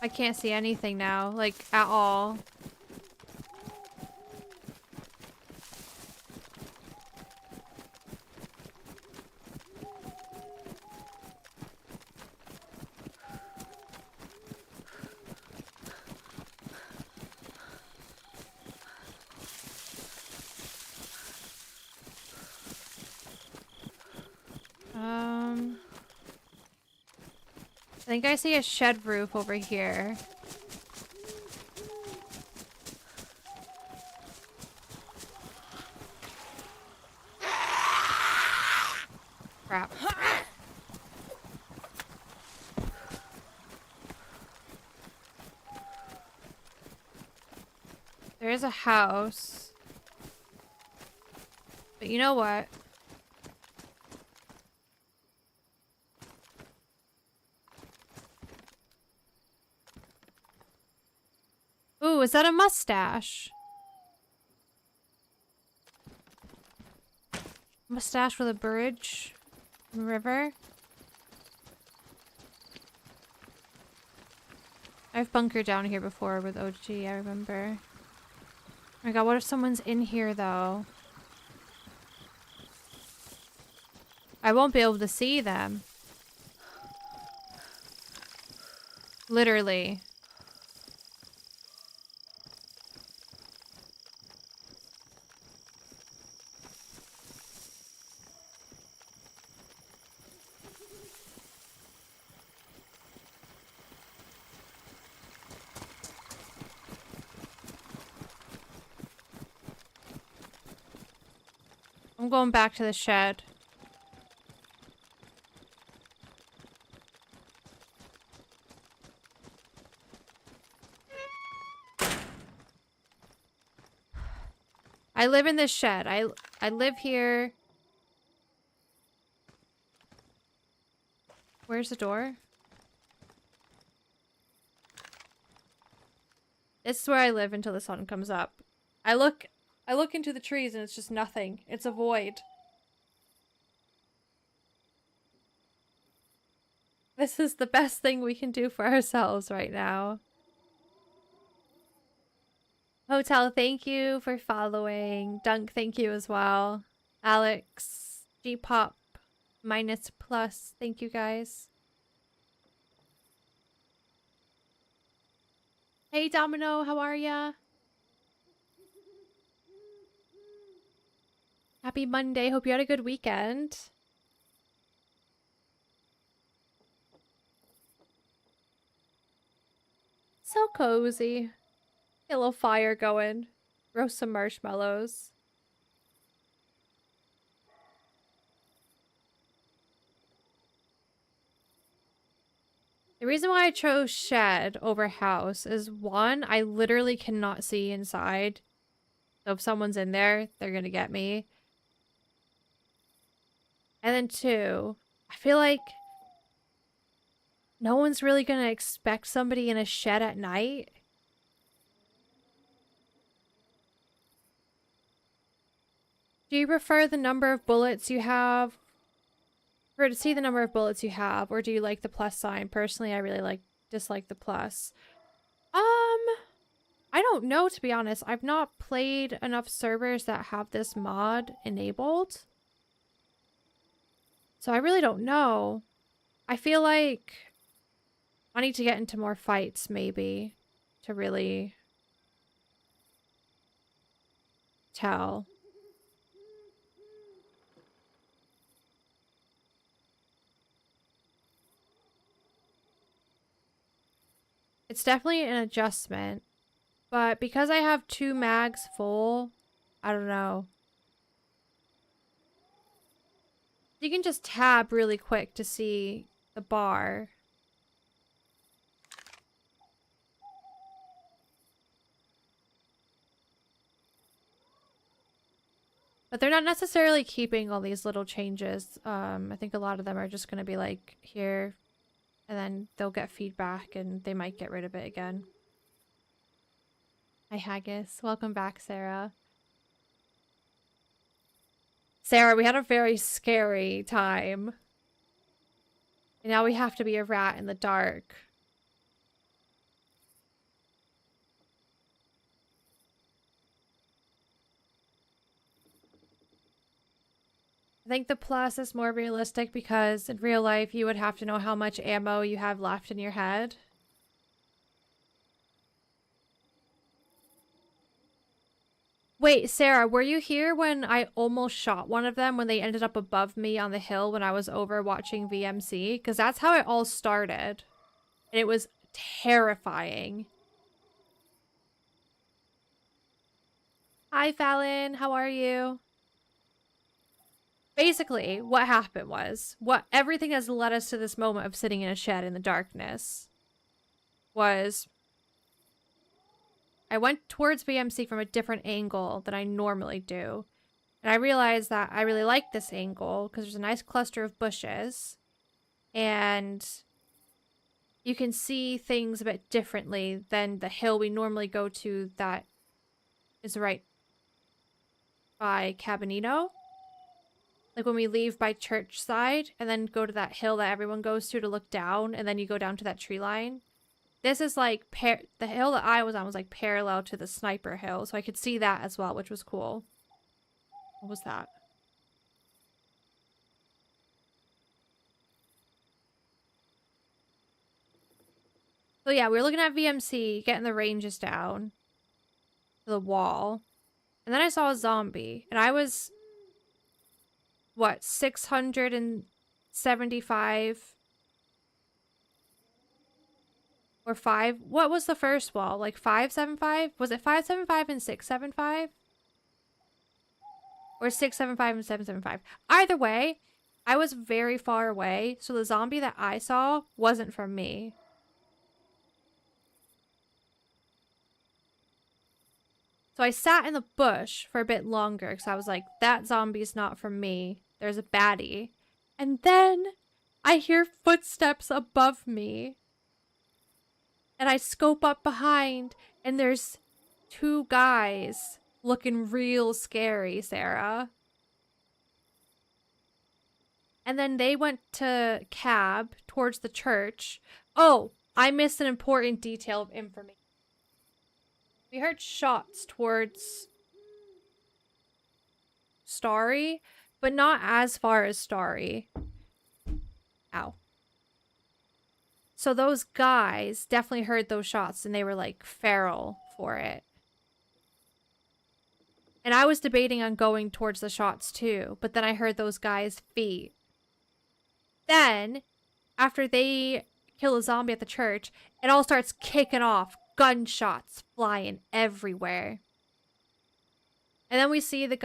I can't see anything now, like, at all. I think I see a shed roof over here. Crap. There is a house. But you know what? Ooh, is that a mustache? Mustache with a bridge? River? I've bunkered down here before with OG, I remember. Oh my god, what if someone's in here though? I won't be able to see them. Literally. I'm going back to the shed. I live in this shed. I live here. Where's the door? This is where I live until the sun comes up. I look into the trees and it's just nothing. It's a void. This is the best thing we can do for ourselves right now. Hotel, thank you for following. Dunk, thank you as well. Alex, G-Pop, -plus, thank you guys. Hey Domino, how are ya? Happy Monday, hope you had a good weekend. So cozy. Get a little fire going. Roast some marshmallows. The reason why I chose shed over house is one, I literally cannot see inside. So if someone's in there, they're gonna get me. And then 2, I feel like no one's really gonna expect somebody in a shed at night. Do you prefer the number of bullets you have? Or to see the number of bullets you have, or do you like the plus sign? Personally, I really dislike the plus. I don't know, to be honest. I've not played enough servers that have this mod enabled. So I really don't know. I feel like I need to get into more fights, maybe, to really tell. It's definitely an adjustment, but because I have 2 mags full, I don't know. You can just tab really quick to see the bar. But they're not necessarily keeping all these little changes. I think a lot of them are just going to be like here, and then they'll get feedback and they might get rid of it again. Hi, Haggis. Welcome back, Sarah. Sarah, we had a very scary time. And now we have to be a rat in the dark. I think the plus is more realistic because in real life you would have to know how much ammo you have left in your head. Wait, Sarah, were you here when I almost shot one of them when they ended up above me on the hill when I was over watching VMC? Because that's how it all started. And it was terrifying. Hi, Fallon. How are you? Basically, what happened was, everything has led us to this moment of sitting in a shed in the darkness was I went towards VMC from a different angle than I normally do. And I realized that I really like this angle because there's a nice cluster of bushes. And you can see things a bit differently than the hill we normally go to that is right by Cabanito. Like when we leave by church side and then go to that hill that everyone goes to look down, and then you go down to that tree line. This is like, the hill that I was on was like parallel to the sniper hill, so I could see that as well, which was cool. What was that? So yeah, we were looking at VMC, getting the ranges down to the wall. And then I saw a zombie, and I was, what, 675 or 5? What was the first wall? Like 575? Was it 575 and 675? Or 675 and 775? Either way, I was very far away, so the zombie that I saw wasn't from me. So I sat in the bush for a bit longer because I was like, that zombie's not from me. There's a baddie. And then I hear footsteps above me. And I scope up behind, and there's 2 guys looking real scary, Sarah. And then they went to cab towards the church. Oh, I missed an important detail of information. We heard shots towards Starry, but not as far as Starry. Ow. So those guys definitely heard those shots, and they were like feral for it. And I was debating on going towards the shots too, but then I heard those guys' feet. Then, after they kill a zombie at the church, it all starts kicking off. Gunshots flying everywhere. And then we see the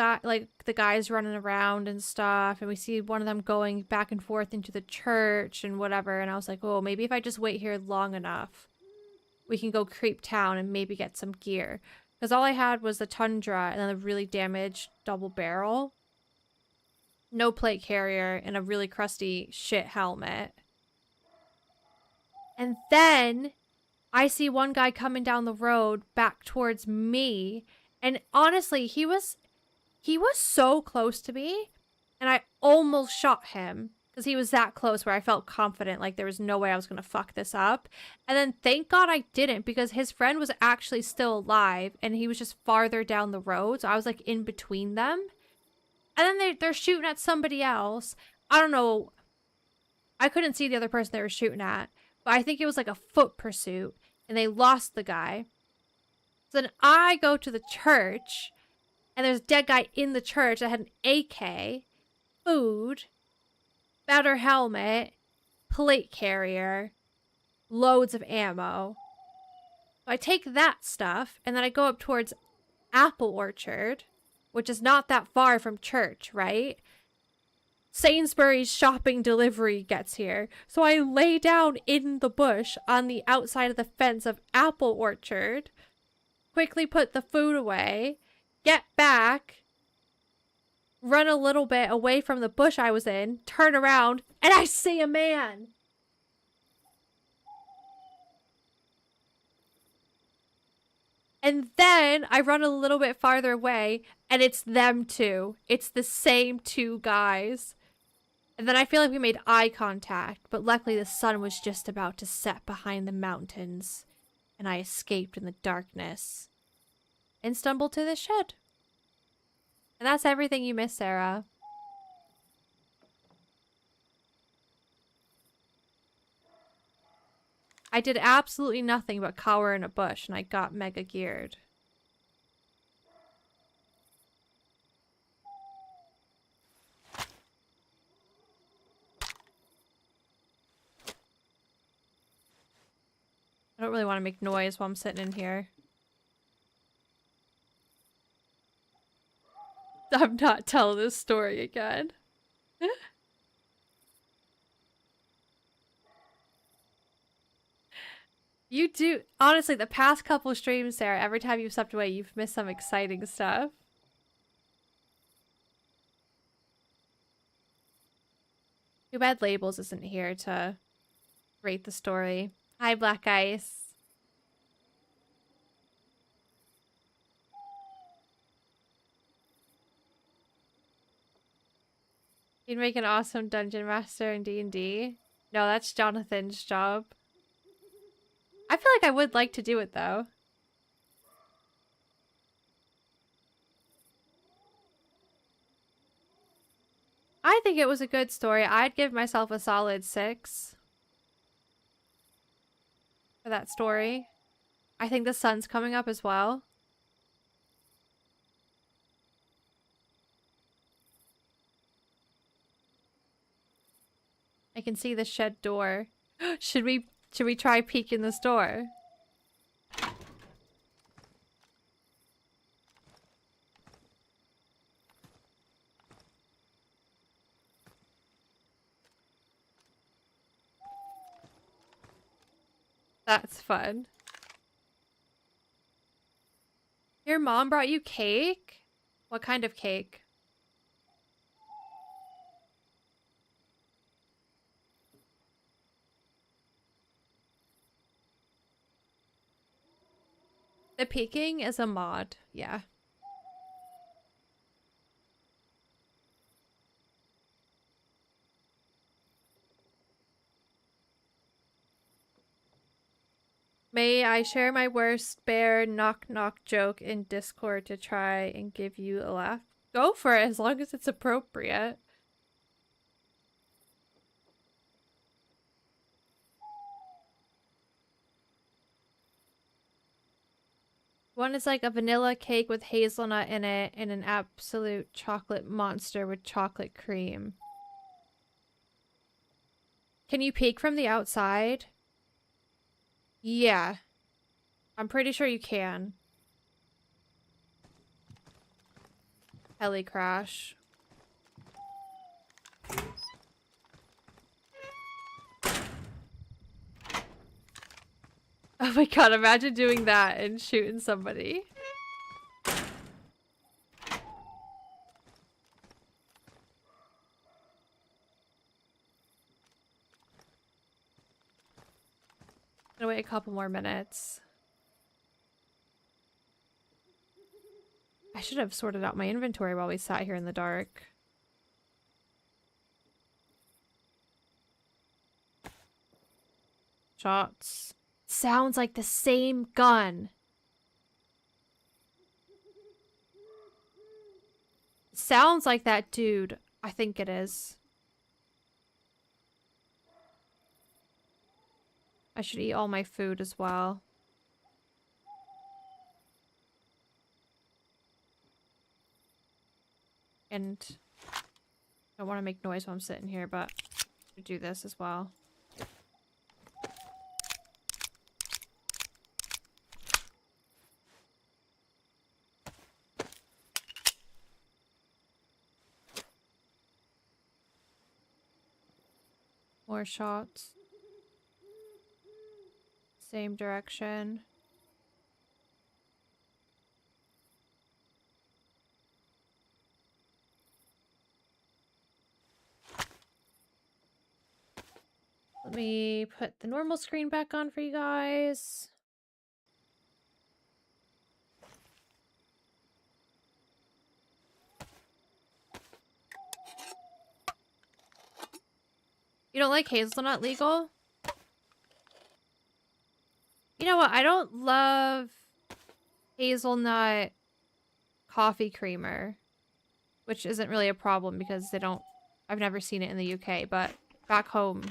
guys running around and stuff, and we see one of them going back and forth into the church and whatever, and I was like, oh, maybe if I just wait here long enough, we can go creep town and maybe get some gear. Because all I had was the Tundra and then the really damaged double barrel. no plate carrier, and a really crusty shit helmet. And then I see one guy coming down the road back towards me. And honestly, he was so close to me. And I almost shot him. Because he was that close where I felt confident. Like there was no way I was going to fuck this up. And then thank God I didn't. Because his friend was actually still alive. And he was just farther down the road. So I was like in between them. And then they're shooting at somebody else. I don't know. I couldn't see the other person they were shooting at. But I think it was like a foot pursuit. And they lost the guy. So then I go to the church. And there's a dead guy in the church that had an AK. Food. Better helmet. Plate carrier. Loads of ammo. So I take that stuff. And then I go up towards Apple Orchard. Which is not that far from church, right? Sainsbury's shopping delivery gets here. So I lay down in the bush on the outside of the fence of Apple Orchard. Quickly put the food away. Get back. Run a little bit away from the bush I was in. Turn around. And I see a man. And then I run a little bit farther away, and it's them two. It's the same two guys. And then I feel like we made eye contact, but luckily the sun was just about to set behind the mountains, and I escaped in the darkness and stumbled to the shed. And that's everything you missed, Sarah. I did absolutely nothing but cower in a bush, and I got mega geared. I don't really want to make noise while I'm sitting in here. I'm not telling this story again. You do. Honestly, the past couple streams, Sarah, every time you've stepped away, you've missed some exciting stuff. Too bad Labels isn't here to rate the story. Hi, Black Ice. You'd make an awesome dungeon master in D&D. No, that's Jonathan's job. I feel like I would like to do it, though. I think it was a good story. I'd give myself a solid 6 for that story. I think the sun's coming up as well. I can see the shed door. Should we try peeking this door? That's fun. Your mom brought you cake? What kind of cake? The peeking is a mod, yeah. May I share my worst bear knock-knock joke in Discord to try and give you a laugh? Go for it, as long as it's appropriate. One is like a vanilla cake with hazelnut in it and an absolute chocolate monster with chocolate cream. Can you peek from the outside? Yeah. I'm pretty sure you can. Heli crash. Oh my god, imagine doing that and shooting somebody. Gonna wait a couple more minutes. I should have sorted out my inventory while we sat here in the dark. Shots. Sounds like the same gun. Sounds like that dude. I think it is. I should eat all my food as well. And I don't want to make noise while I'm sitting here, but I do this as well. More shots. Same direction. Let me put the normal screen back on for you guys. You don't like hazelnut legal? You know what? I don't love hazelnut coffee creamer, which isn't really a problem because they don't... I've never seen it in the UK, but back home,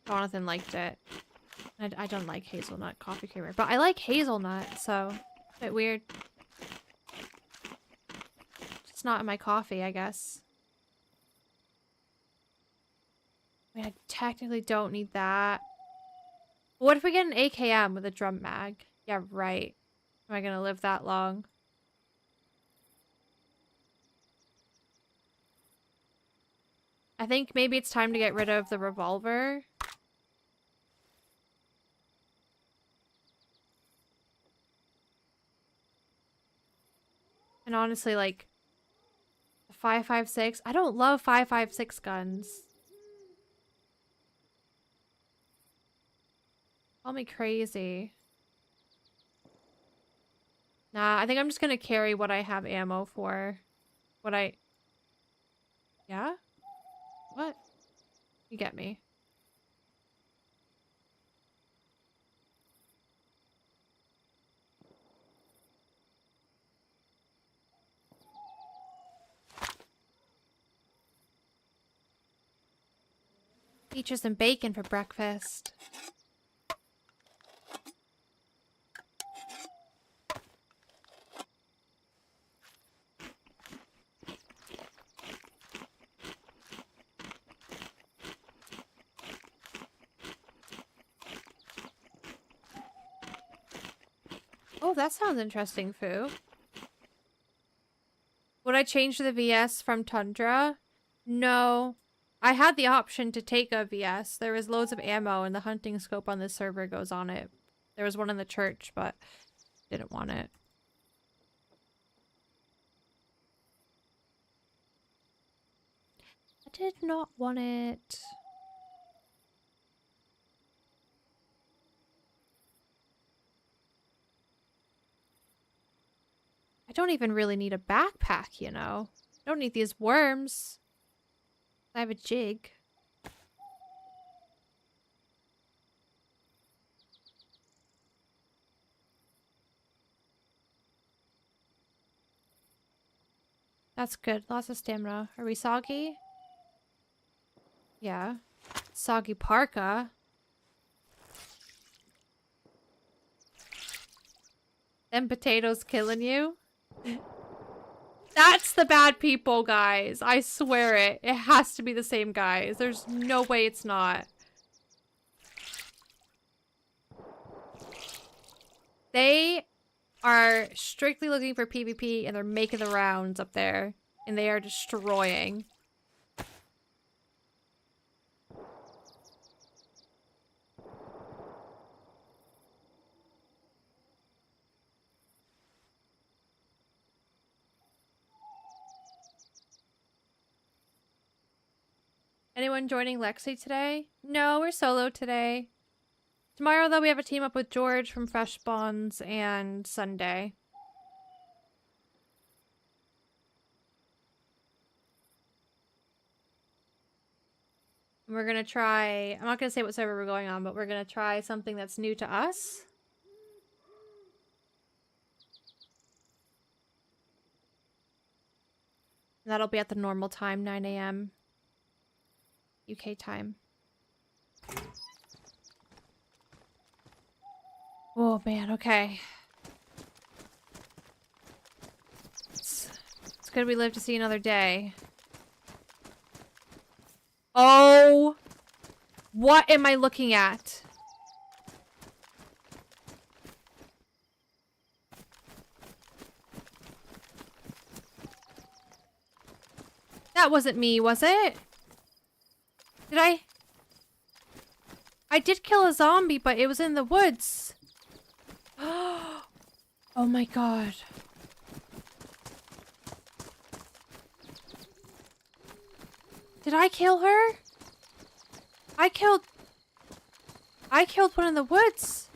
Jonathan liked it. I don't like hazelnut coffee creamer, but I like hazelnut, so a bit weird. It's not in my coffee, I guess. I mean, I technically don't need that. What if we get an AKM with a drum mag? Yeah, right. Am I gonna live that long? I think maybe it's time to get rid of the revolver. And honestly, like, the 5.56, I don't love 5.56 guns. Call me crazy. Nah, I think I'm just gonna carry what I have ammo for. Yeah? What? You get me. Peaches and bacon for breakfast. Oh, that sounds interesting, Foo. Would I change the VS from Tundra? No. I had the option to take a VS. There was loads of ammo and the hunting scope on this server goes on it. There was one in the church, but didn't want it. I did not want it. I don't even really need a backpack, you know? I don't need these worms. I have a jig. That's good. Lots of stamina. Are we soggy? Yeah. Soggy parka. Them potatoes killing you? That's the bad people, guys. I swear it. It has to be the same guys. There's no way it's not. They are strictly looking for PvP and they're making the rounds up there. And they are destroying. Anyone joining Lexi today? No, we're solo today. Tomorrow, though, we have a team up with George from Fresh Bonds and Sunday. And we're gonna try... I'm not gonna say what server we're going on, but we're gonna try something that's new to us. And that'll be at the normal time, 9 a.m. UK time. Oh, man, okay. It's good we live to see another day. Oh! What am I looking at? That wasn't me, was it? Did I? I did kill a zombie, but it was in the woods. Oh my god. Did I kill her? I killed one in the woods.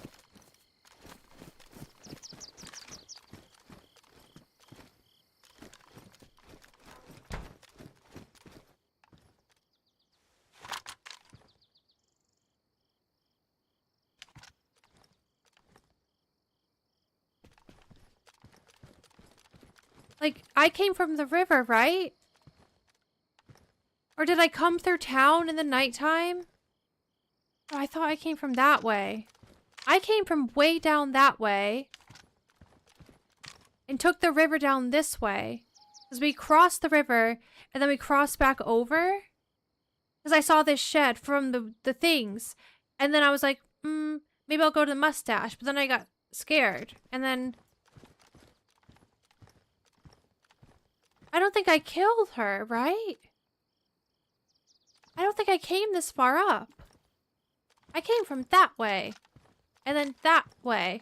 Like, I came from the river, right? Or did I come through town in the nighttime? Oh, I thought I came from that way. I came from way down that way. And took the river down this way. Because we crossed the river, and then we crossed back over. Because I saw this shed from the things. And then I was like, maybe I'll go to the mustache. But then I got scared. And then... I don't think I killed her, right? I don't think I came this far up. I came from that way. And then that way.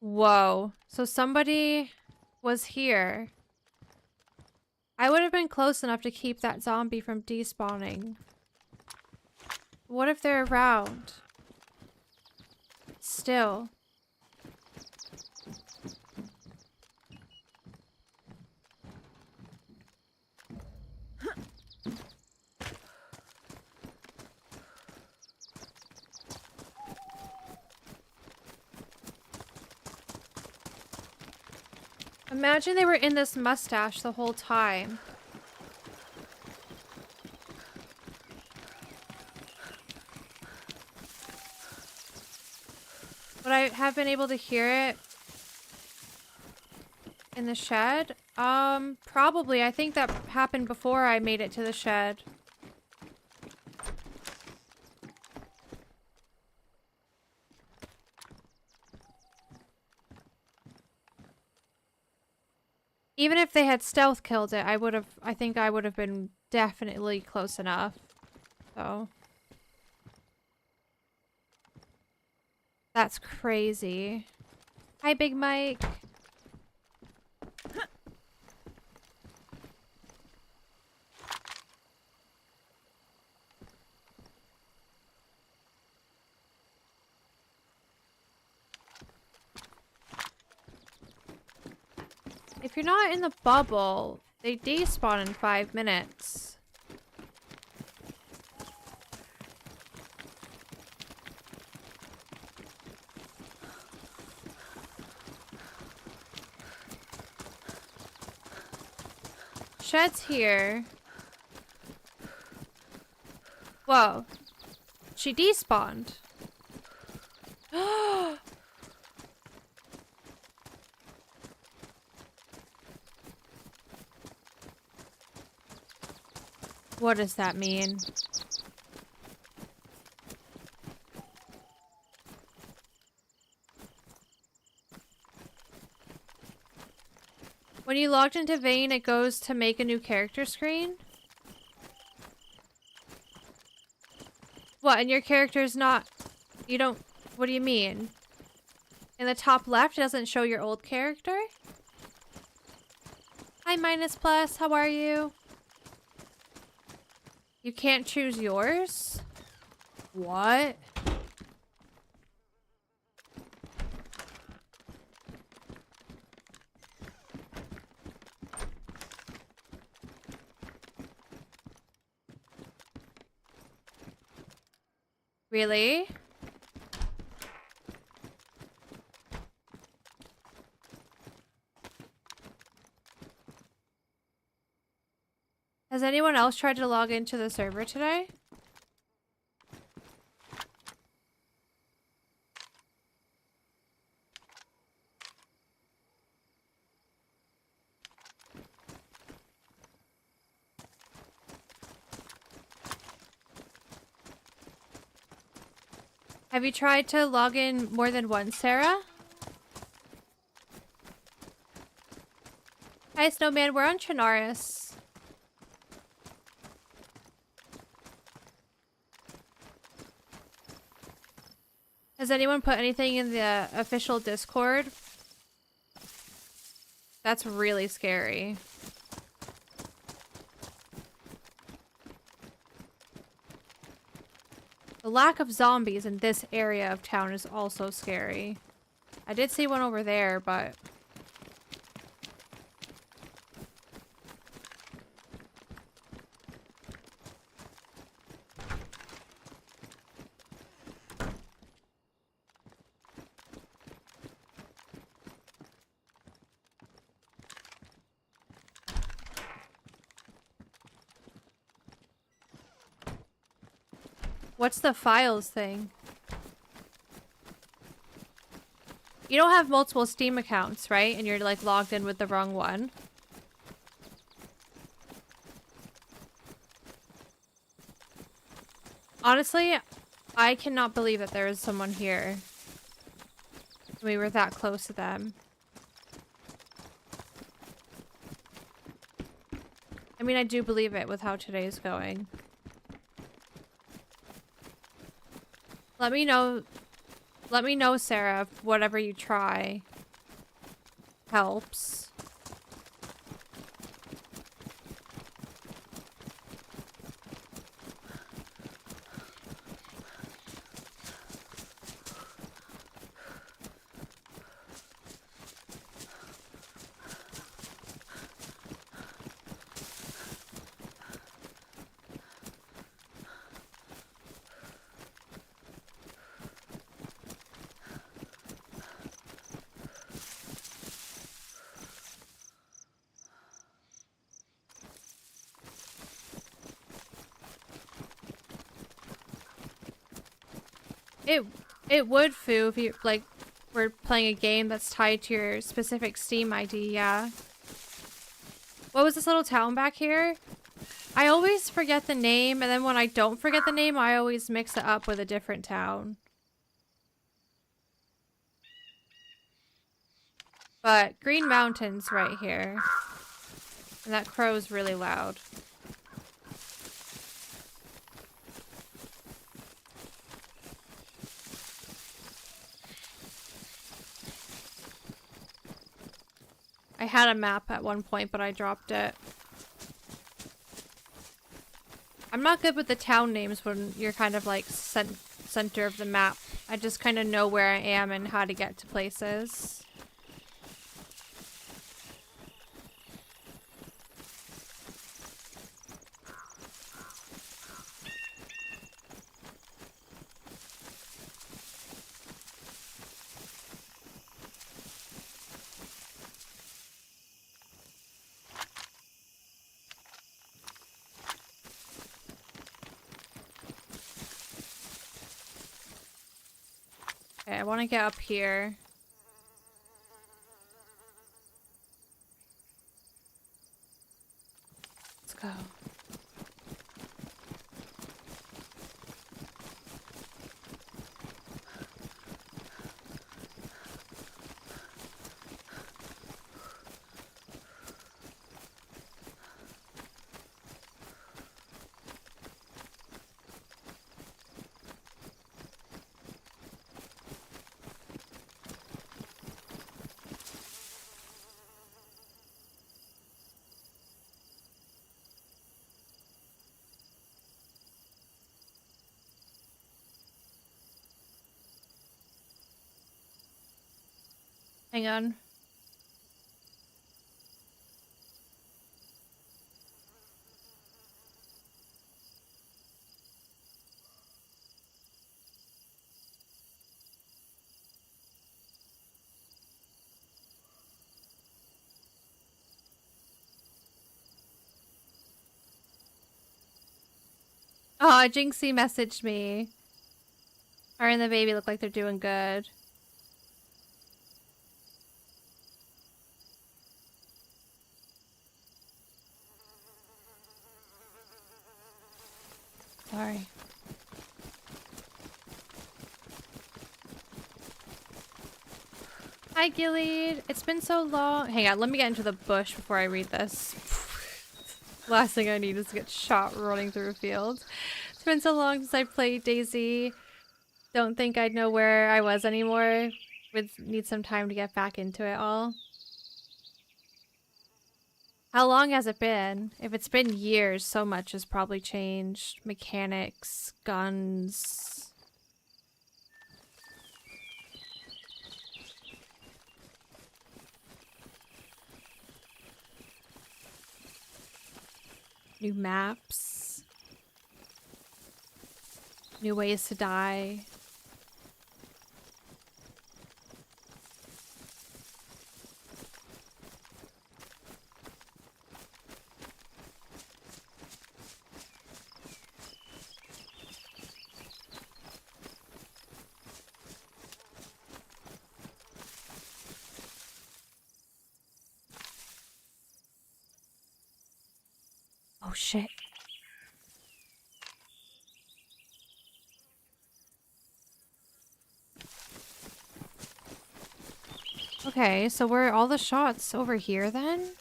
Whoa. So somebody was here. I would have been close enough to keep that zombie from despawning. What if they're around? Still. Imagine they were in this mustache the whole time. Would I have been able to hear it in the shed? Probably. I think that happened before I made it to the shed. Even if they had stealth killed it, I think I would have been definitely close enough. So. That's crazy. Hi, Big Mike. If you're not in the bubble, they despawn in 5 minutes. Shed's here. Whoa. She despawned. What does that mean? When you logged into Vane, it goes to make a new character screen? What, and your character's not... You don't... What do you mean? In the top left, it doesn't show your old character? Hi, Minus Plus. How are you? You can't choose yours? What? Really? Has anyone else tried to log into the server today? Have you tried to log in more than once, Sarah? Hi, Snowman. We're on Chinaris. Has anyone put anything in the official Discord? That's really scary. The lack of zombies in this area of town is also scary. I did see one over there, but... What's the files thing? You don't have multiple Steam accounts, right? And you're like logged in with the wrong one. Honestly, I cannot believe that there is someone here. We were that close to them. I mean, I do believe it with how today's going. Let me know, Sarah, if whatever you try helps. It would, Foo, if you, like, were playing a game that's tied to your specific Steam ID, yeah. What was this little town back here? I always forget the name, and then when I don't forget the name, I always mix it up with a different town. But Green Mountain's right here. And that crow's really loud. I had a map at one point, but I dropped it. I'm not good with the town names when you're kind of like center of the map. I just kind of know where I am and how to get to places. Okay, I want to get up here. Let's go. Hang on. Oh, Jinxie messaged me. Her and the baby look like they're doing good. Sorry. Hi, Gilead. It's been so long. Hang on, let me get into the bush before I read this. Last thing I need is to get shot running through a field. It's been so long since I played DayZ. Don't think I'd know where I was anymore. Would need some time to get back into it all. How long has it been? If it's been years, so much has probably changed. Mechanics, guns. New maps. New ways to die. Oh shit. Okay, so were all the shots over here then?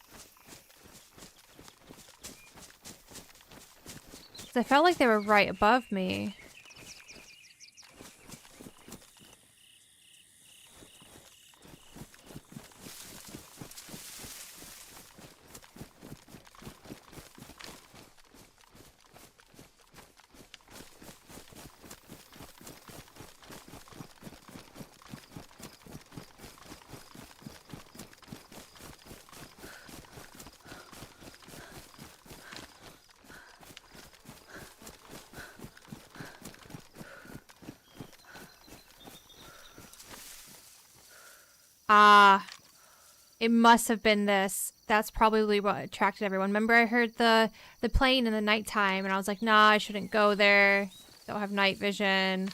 'Cause I felt like they were right above me. Ah, it must have been this. That's probably what attracted everyone. Remember I heard the plane in the nighttime and I was like, nah, I shouldn't go there. Don't have night vision.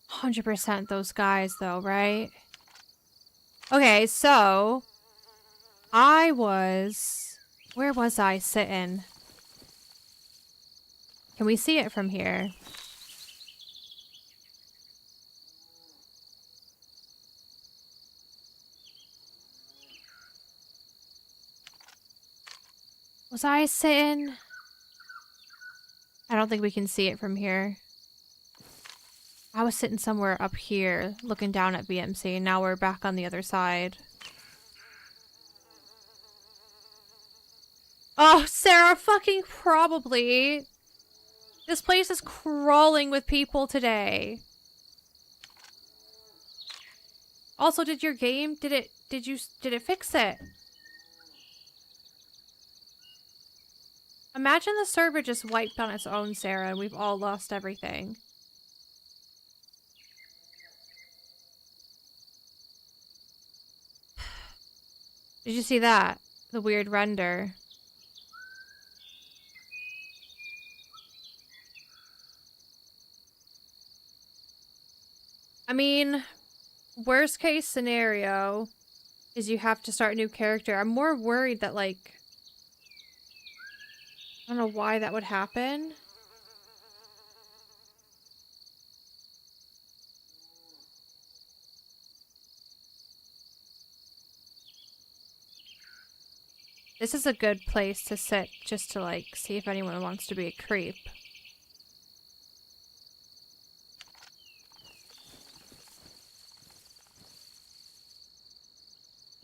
100% those guys though, right? Okay, so I was... Where was I sitting? Can we see it from here? Was I sitting? I don't think we can see it from here. I was sitting somewhere up here looking down at VMC and now we're back on the other side. Oh, Sarah, fucking probably. This place is crawling with people today. Also, did your game, did it fix it? Imagine the server just wiped on its own, Sarah, and we've all lost everything. Did you see that? The weird render. I mean, worst case scenario is you have to start a new character. I'm more worried that, like, I don't know why that would happen. This is a good place to sit just to, like, see if anyone wants to be a creep.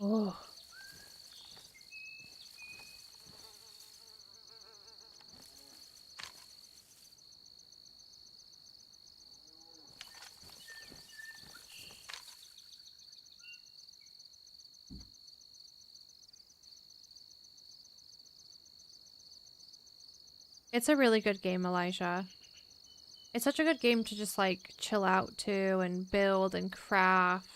Oh. It's a really good game, Elijah. It's such a good game to just like chill out to and build and craft.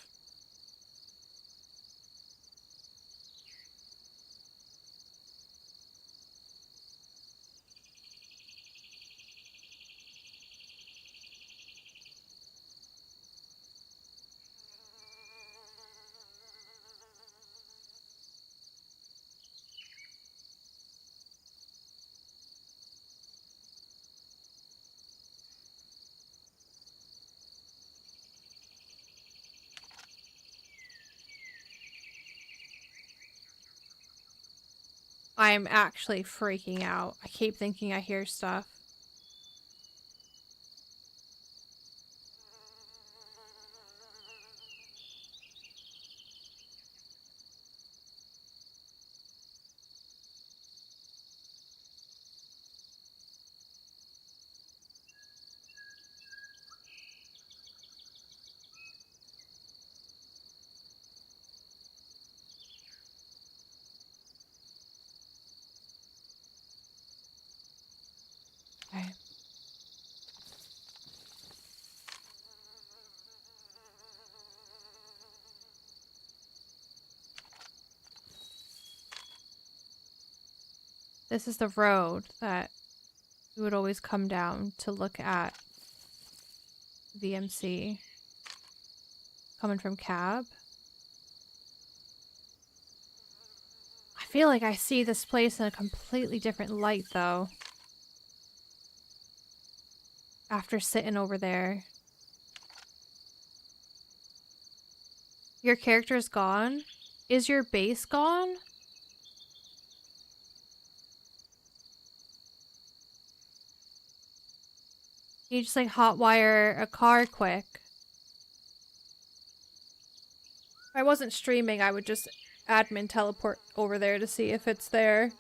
I'm actually freaking out. I keep thinking I hear stuff. Okay. This is the road that we would always come down to look at VMC. Coming from cab. I feel like I see this place in a completely different light though. After sitting over there. Your character's gone? Is your base gone? You just like hotwire a car quick. If I wasn't streaming, I would just admin teleport over there to see if it's there.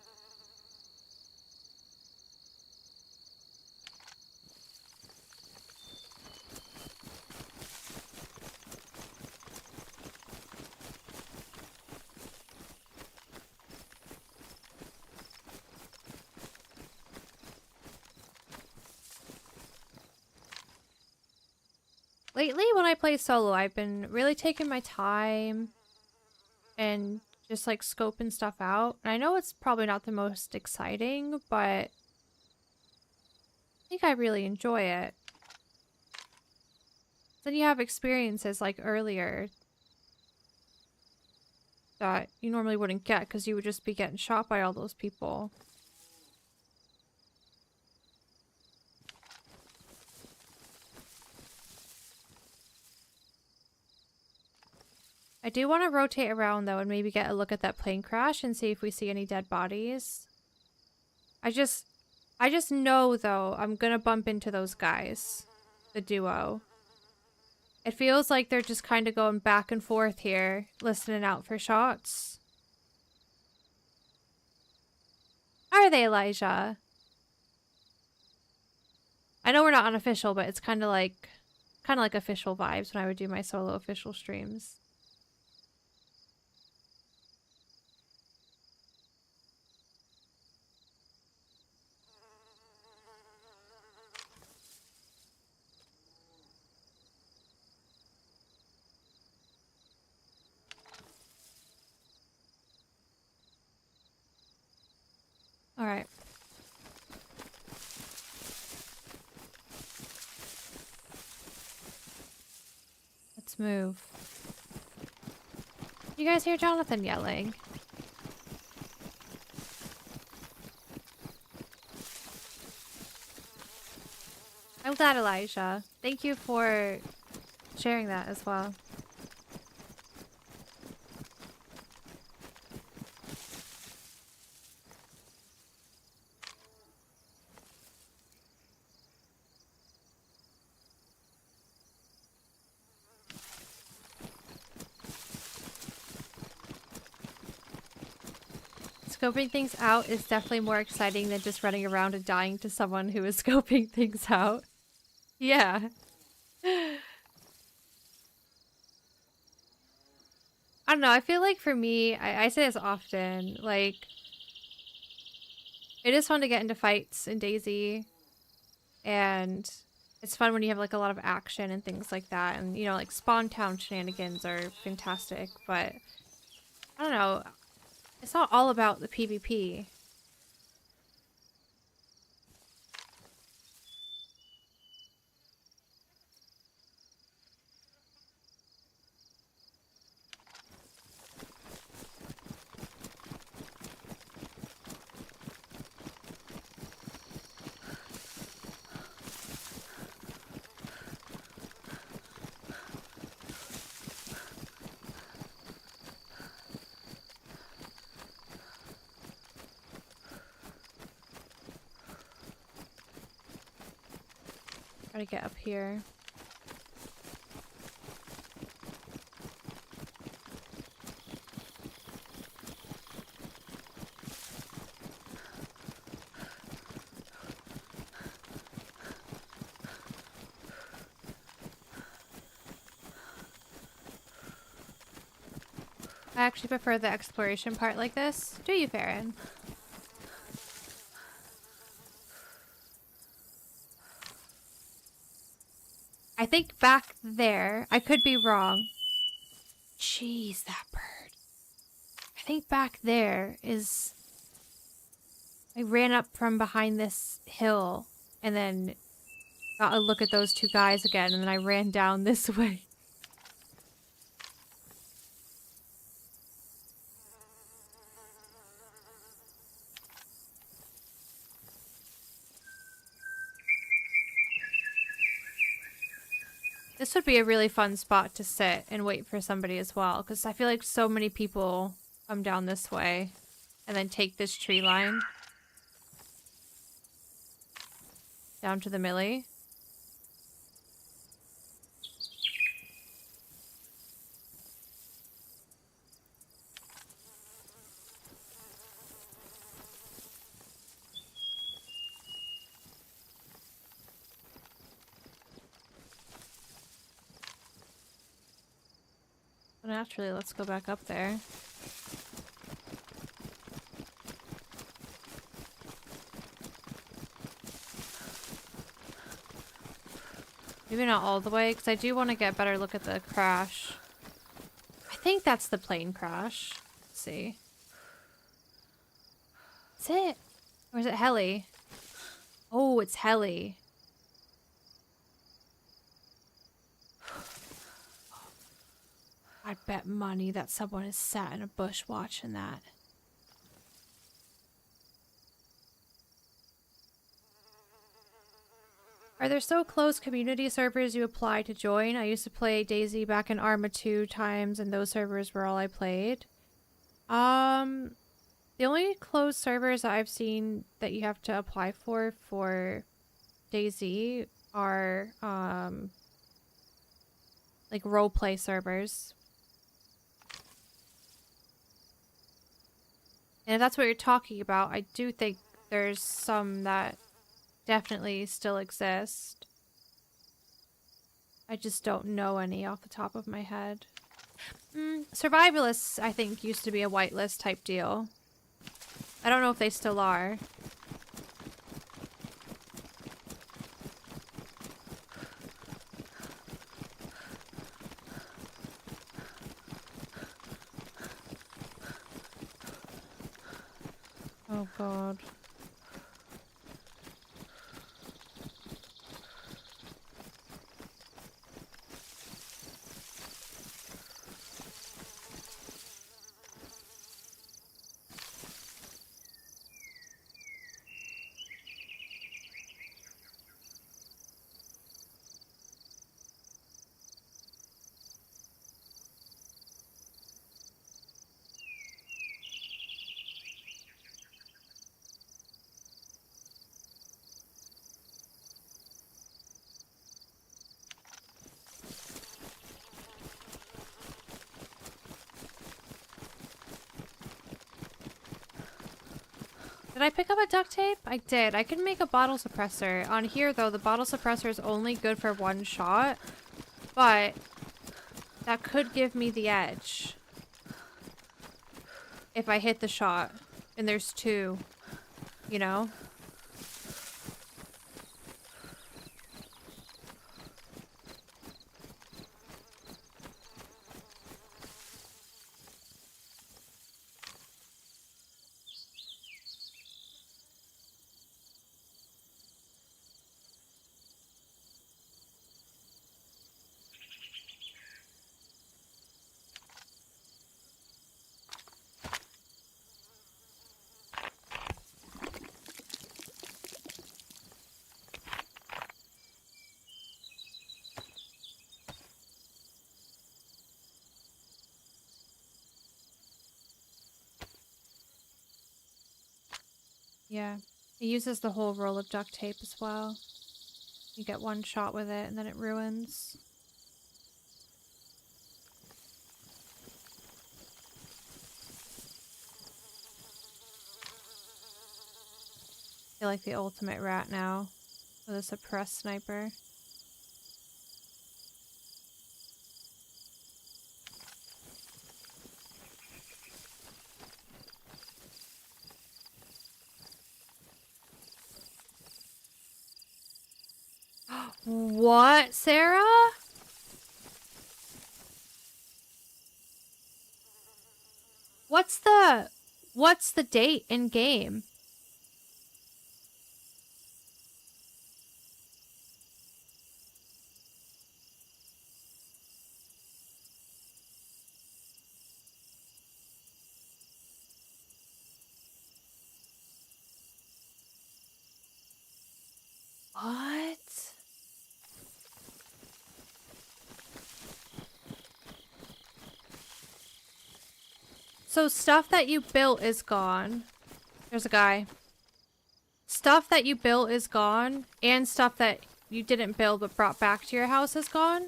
Lately, when I play solo, I've been really taking my time and just like scoping stuff out. And I know it's probably not the most exciting, but I think I really enjoy it. Then you have experiences like earlier that you normally wouldn't get because you would just be getting shot by all those people. I do want to rotate around though and maybe get a look at that plane crash and see if we see any dead bodies. I just know though I'm gonna bump into those guys. The duo. It feels like they're just kind of going back and forth here, listening out for shots. Are they, Elijah? I know we're not unofficial, but it's kind of like official vibes when I would do my solo official streams. All right. Let's move. You guys hear Jonathan yelling? I'm glad, Elijah. Thank you for sharing that as well. Scoping things out is definitely more exciting than just running around and dying to someone who is scoping things out. Yeah. I don't know, I feel like for me, I say this often, like, It is fun to get into fights in DayZ, and it's fun when you have like a lot of action and things like that. And you know, like Spawn Town shenanigans are fantastic, but I don't know. It's not all about the PvP. Try to get up here. I actually prefer the exploration part like this. Do you, Farron? I think back there, I could be wrong. Jeez, that bird. I think back there is... I ran up from behind this hill and then got a look at those two guys again, and then I ran down this way. This would be a really fun spot to sit and wait for somebody as well, because I feel like so many people come down this way and then take this tree line down to the Millie. Naturally, let's go back up there. Maybe not all the way, because I do want to get a better look at the crash. I think that's the plane crash. Let's see. Is it? Or is it heli? Oh, it's heli. I bet money that someone is sat in a bush watching that. Are there still closed community servers you apply to join? I used to play DayZ back in Arma 2 times, and those servers were all I played. The only closed servers that I've seen that you have to apply for DayZ are like roleplay servers. And if that's what you're talking about, I do think there's some that definitely still exist. I just don't know any off the top of my head. Survivalists, I think, used to be a whitelist type deal. I don't know if they still are. Oh god. Did I pick up a duct tape? I did. I can make a bottle suppressor. On here, though, the bottle suppressor is only good for one shot. But that could give me the edge. If I hit the shot. And there's two. you know? Yeah. It uses the whole roll of duct tape as well. You get one shot with it and then it ruins. I feel like the ultimate rat now with a suppressed sniper. What, Sarah? What's the date in game? What? So stuff that you built is gone. There's a guy. Stuff that you built is gone, and stuff that you didn't build but brought back to your house is gone?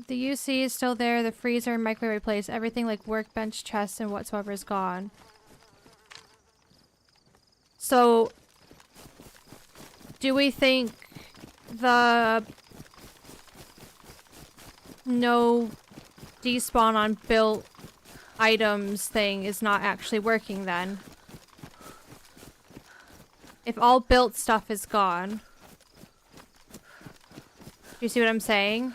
The UC is still there, the freezer and microwave replaced, everything like workbench, chests, and whatsoever is gone. So, do we think the no despawn on built items thing is not actually working then? If all built stuff is gone. Do you see what I'm saying?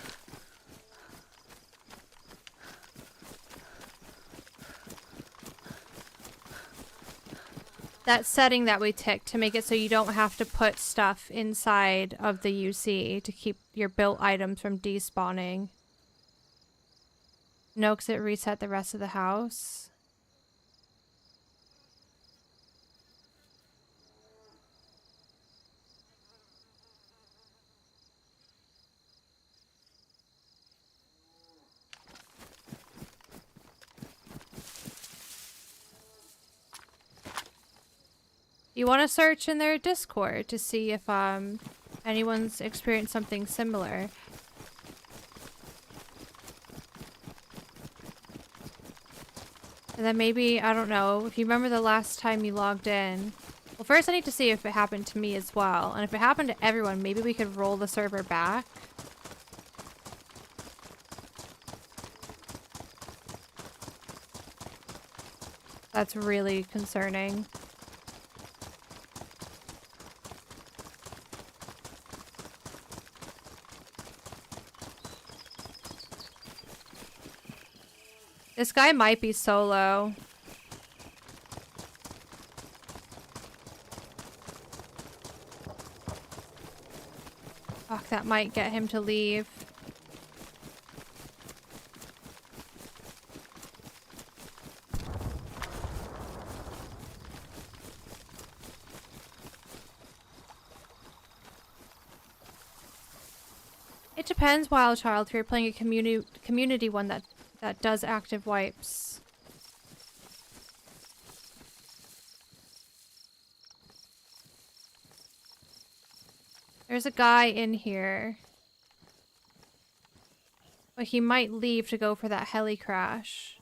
That setting that we ticked to make it so you don't have to put stuff inside of the UC to keep your built items from despawning. No, because it reset the rest of the house. You want to search in their Discord to see if anyone's experienced something similar. And then maybe, I don't know, if you remember the last time you logged in. Well, first I need to see if it happened to me as well. And if it happened to everyone, maybe we could roll the server back. That's really concerning. This guy might be solo. Fuck, that might get him to leave. It depends, Wild Child, if you're playing a community one that does active wipes. There's a guy in here. But he might leave to go for that heli crash.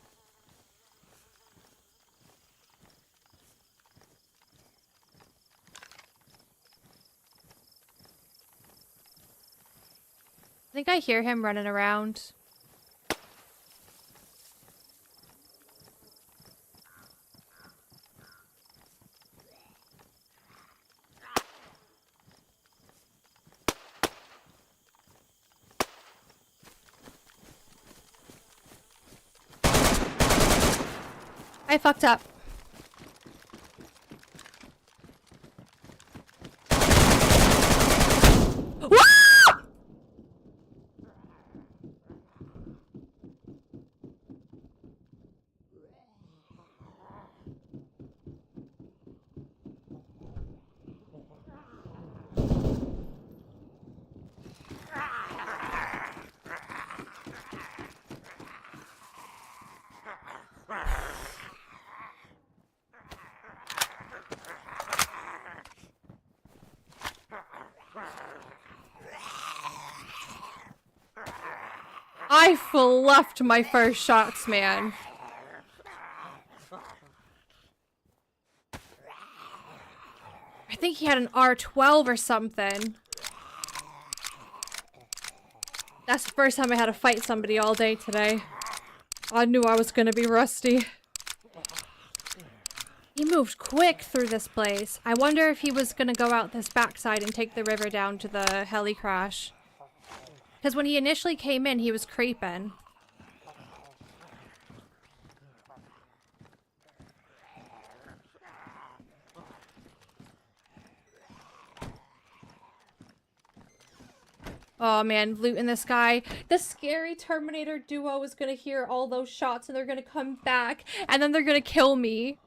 think I hear him running around. I fucked up. I fluffed my first shots, man. I think he had an R12 or something. That's the first time I had to fight somebody all day today. I knew I was gonna be rusty. He moved quick through this place. I wonder if he was gonna go out this backside and take the river down to the heli crash. Because when he initially came in, he was creeping. Oh man, looting this guy. The scary Terminator duo is gonna hear all those shots and they're gonna come back and then they're gonna kill me.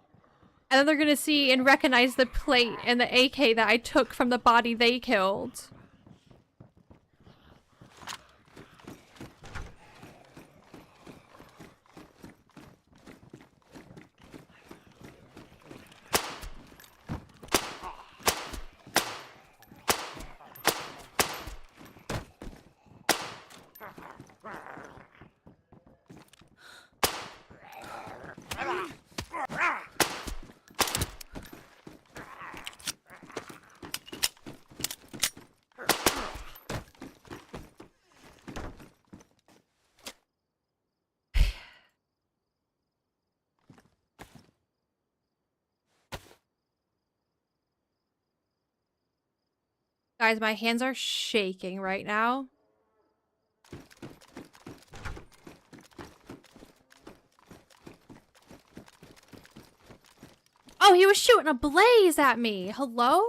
And then they're gonna see and recognize the plate and the AK that I took from the body they killed. Guys, my hands are shaking right now. Oh, he was shooting a blaze at me. Hello?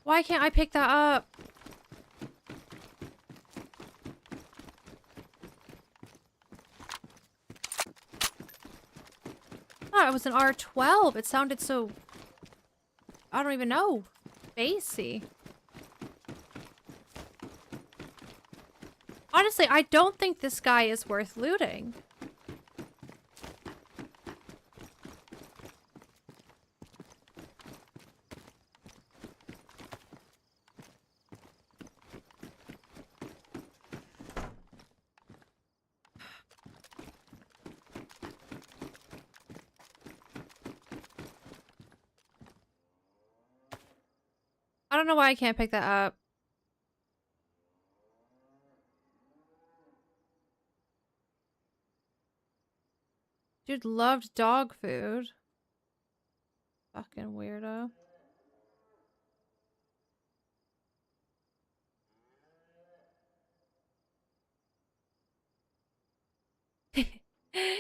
Why can't I pick that up? Oh, it was an R12. It sounded so... I don't even know. Bassy. Honestly, I don't think this guy is worth looting. I don't know why I can't pick that up. Dude loved dog food. Fucking weirdo.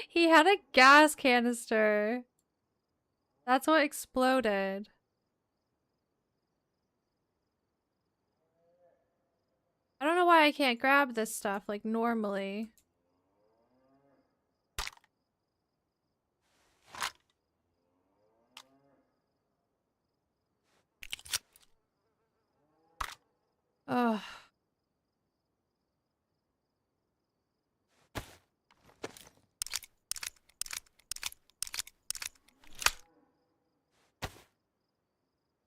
He had a gas canister. That's what exploded. I don't know why I can't grab this stuff like normally. Ugh.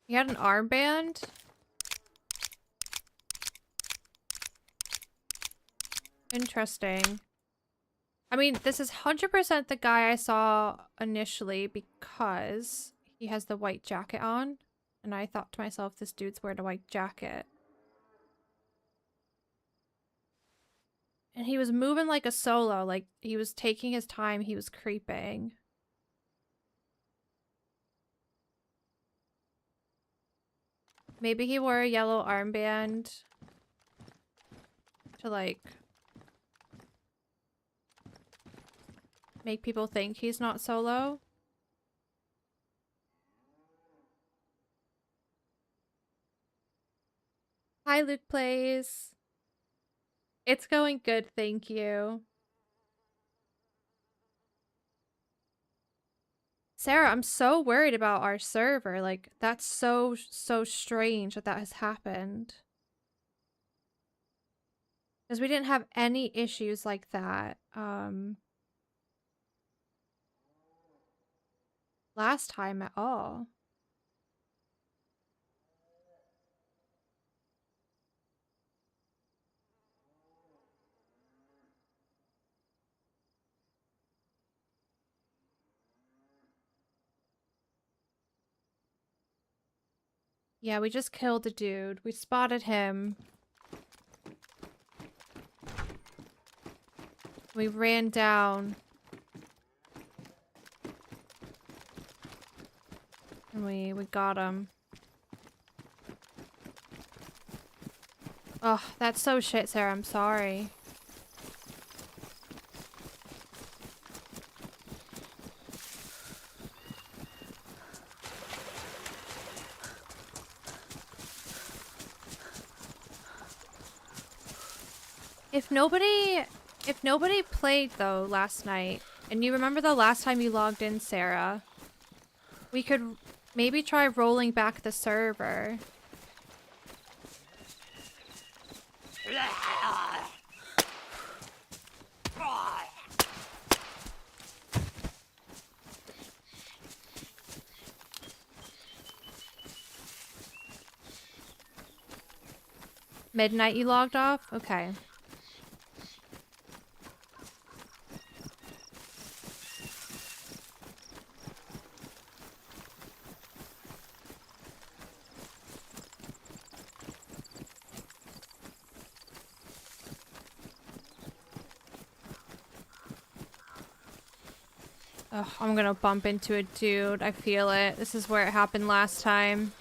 He had an armband? Interesting. I mean, this is 100% the guy I saw initially because He has the white jacket on, and I thought to myself, this dude's wearing a white jacket. And he was moving like a solo, like he was taking his time, he was creeping. Maybe he wore a yellow armband to like make people think he's not solo. Hi, Luke Plays. It's going good, thank you. Sarah, I'm so worried about our server. Like, that's so strange that that has happened. Because we didn't have any issues like that. Last time at all. Yeah, we just killed a dude. We spotted him. We ran down. And we got him. Oh, that's so shit, Sarah. I'm sorry. If nobody played though last night, and you remember the last time you logged in, Sarah, we could maybe try rolling back the server. Midnight you logged off? Okay. Ugh, I'm gonna bump into a dude. I feel it. This is where it happened last time.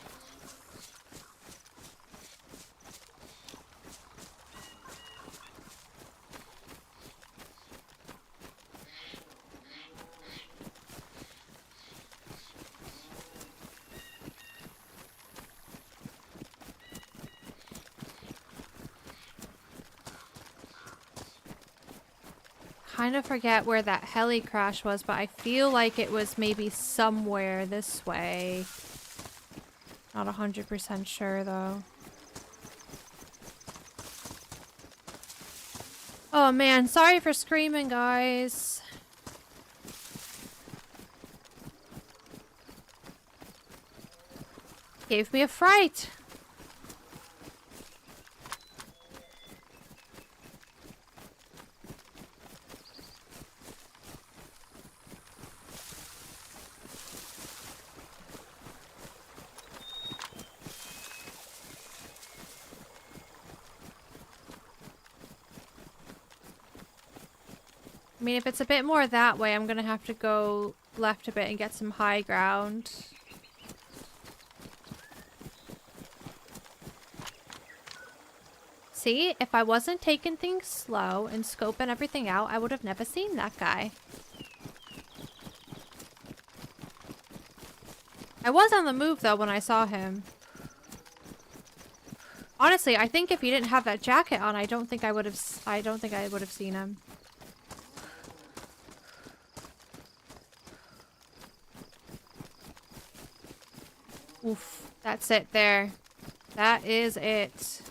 Kind of forget where that heli crash was, but I feel like it was maybe somewhere this way. Not 100% sure though. Oh man, sorry for screaming, guys. Gave me a fright. I mean, if it's a bit more that way, I'm gonna have to go left a bit and get some high ground. See, if I wasn't taking things slow and scoping everything out, I would have never seen that guy. I was on the move though when I saw him. Honestly, I think if he didn't have that jacket on, I don't think I would have seen him. Oof, that's it there. That is it.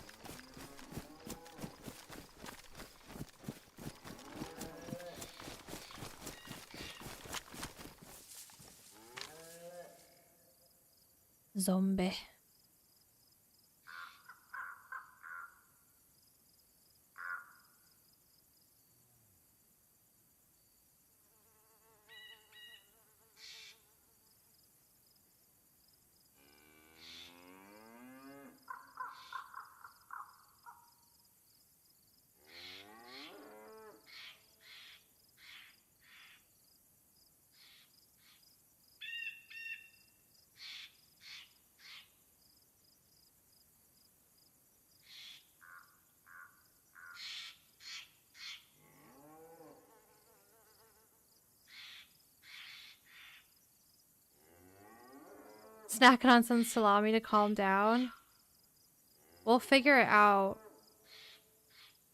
Zombie. Snacking on some salami to calm down. We'll figure it out.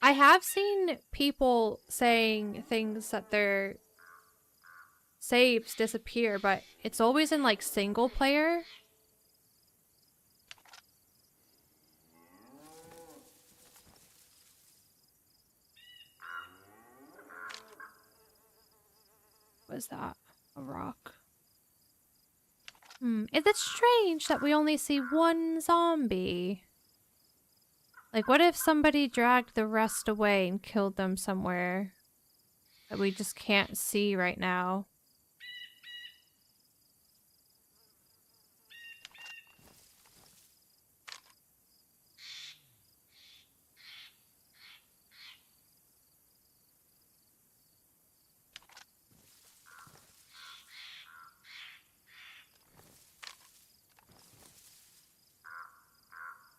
I have seen people saying things that their saves disappear, but it's always in like single player. What is that? A rock. It's strange that we only see one zombie. Like, what if somebody dragged the rest away and killed them somewhere that we just can't see right now?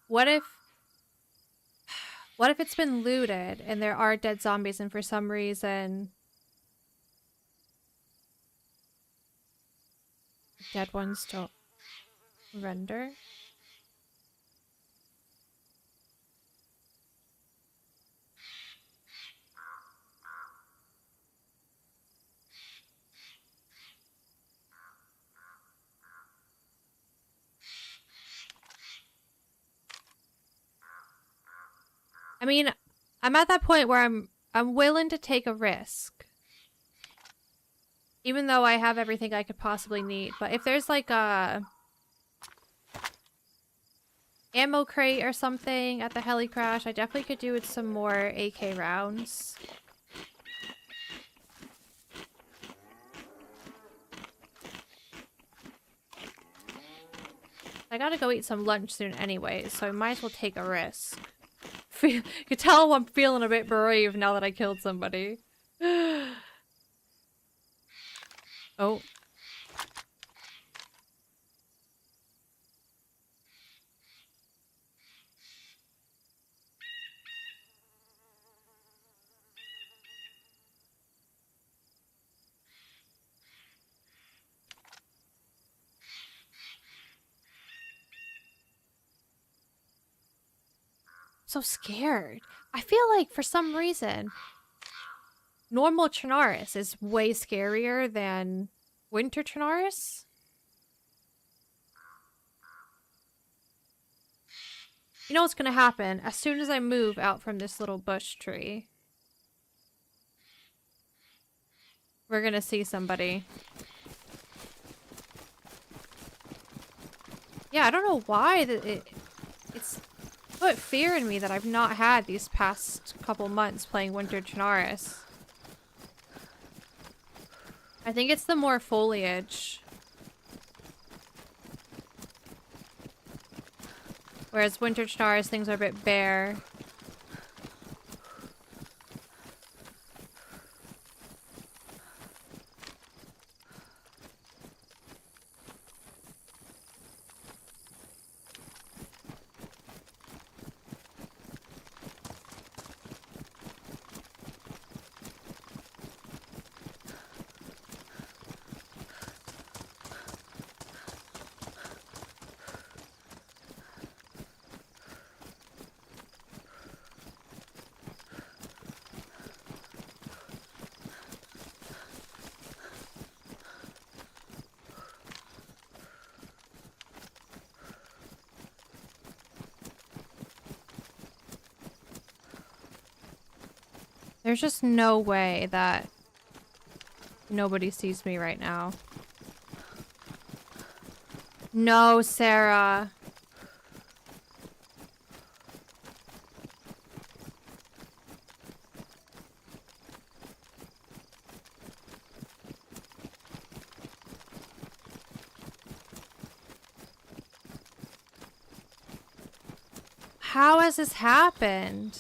What if it's been looted and there are dead zombies and for some reason dead ones don't render? I mean, I'm at that point where I'm willing to take a risk. Even though I have everything I could possibly need. But if there's like a ammo crate or something at the heli crash, I definitely could do with some more AK rounds. I gotta go eat some lunch soon anyway, so I might as well take a risk. You can tell I'm feeling a bit brave now that I killed somebody. Oh. So scared. I feel like for some reason normal Chernarus is way scarier than winter Chernarus. You know what's gonna happen as soon as I move out from this little bush tree? We're gonna see somebody. Yeah, I don't know why it's put fear in me that I've not had these past couple months playing Winter Chernarus. I think it's the more foliage. Whereas Winter Chernarus, things are a bit bare. There's just no way that nobody sees me right now. No, Sarah. How has this happened?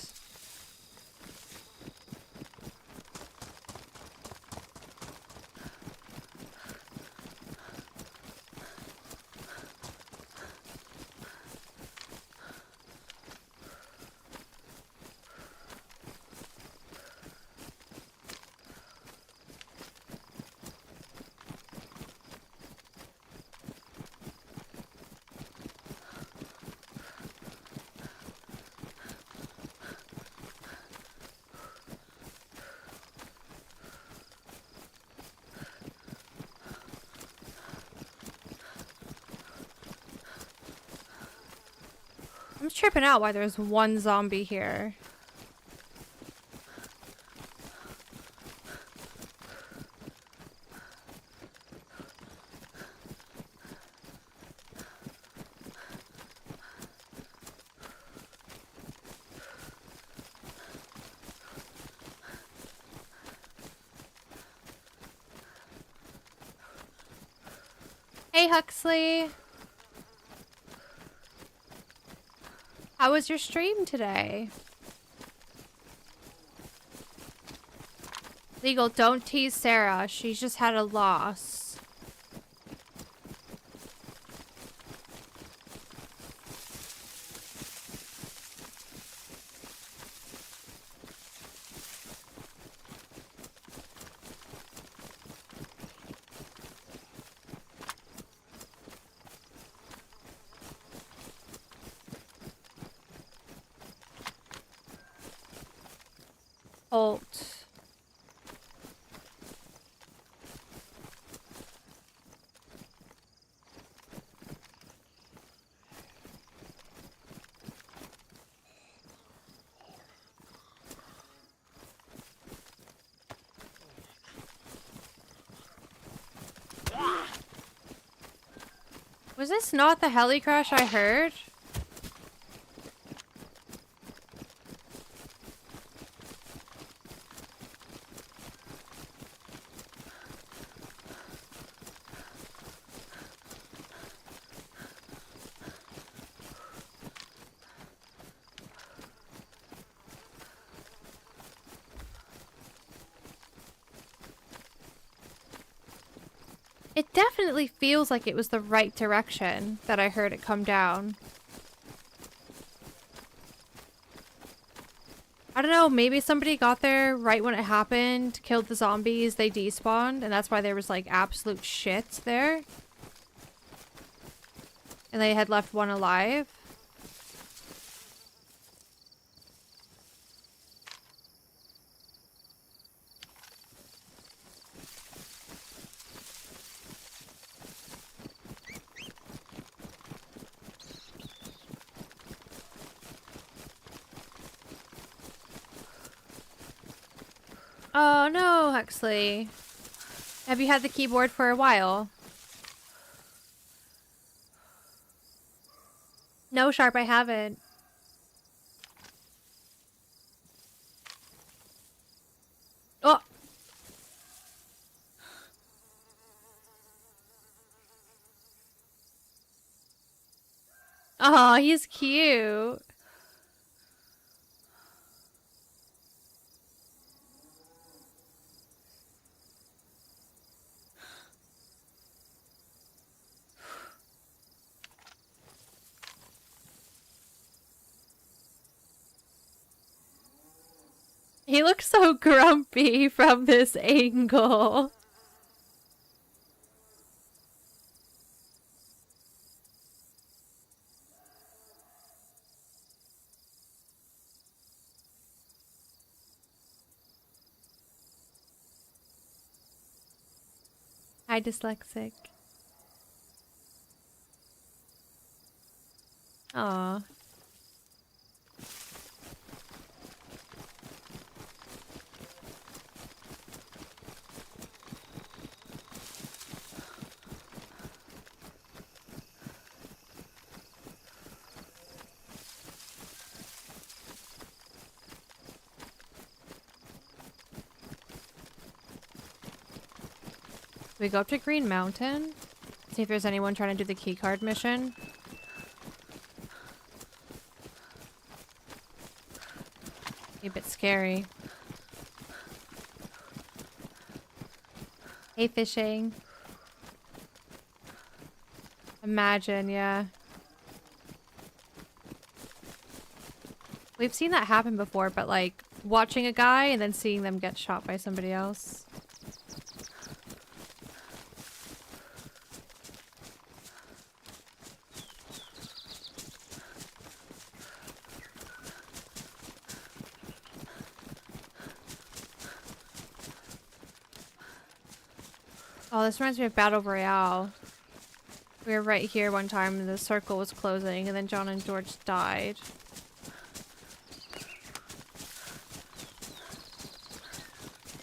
I'm tripping out why there's one zombie here. Hey, Huxley. How was your stream today? Legal, don't tease Sarah. She's just had a loss. Alt. Was this not the heli crash I heard? It definitely feels like it was the right direction that I heard it come down. I don't know, maybe somebody got there right when it happened, killed the zombies, they despawned, and that's why there was like absolute shit there. And they had left one alive. Oh no, Huxley. Have you had the keyboard for a while? No, Sharp, I haven't. Oh! Oh, he's cute. He looks so grumpy from this angle. Hi, dyslexic. Aw. We go up to Green Mountain. See if there's anyone trying to do the keycard mission. A bit scary. Hey, fishing. Imagine, yeah. We've seen that happen before, but like watching a guy and then seeing them get shot by somebody else. Oh, this reminds me of Battle Royale. We were right here one time and the circle was closing and then John and George died.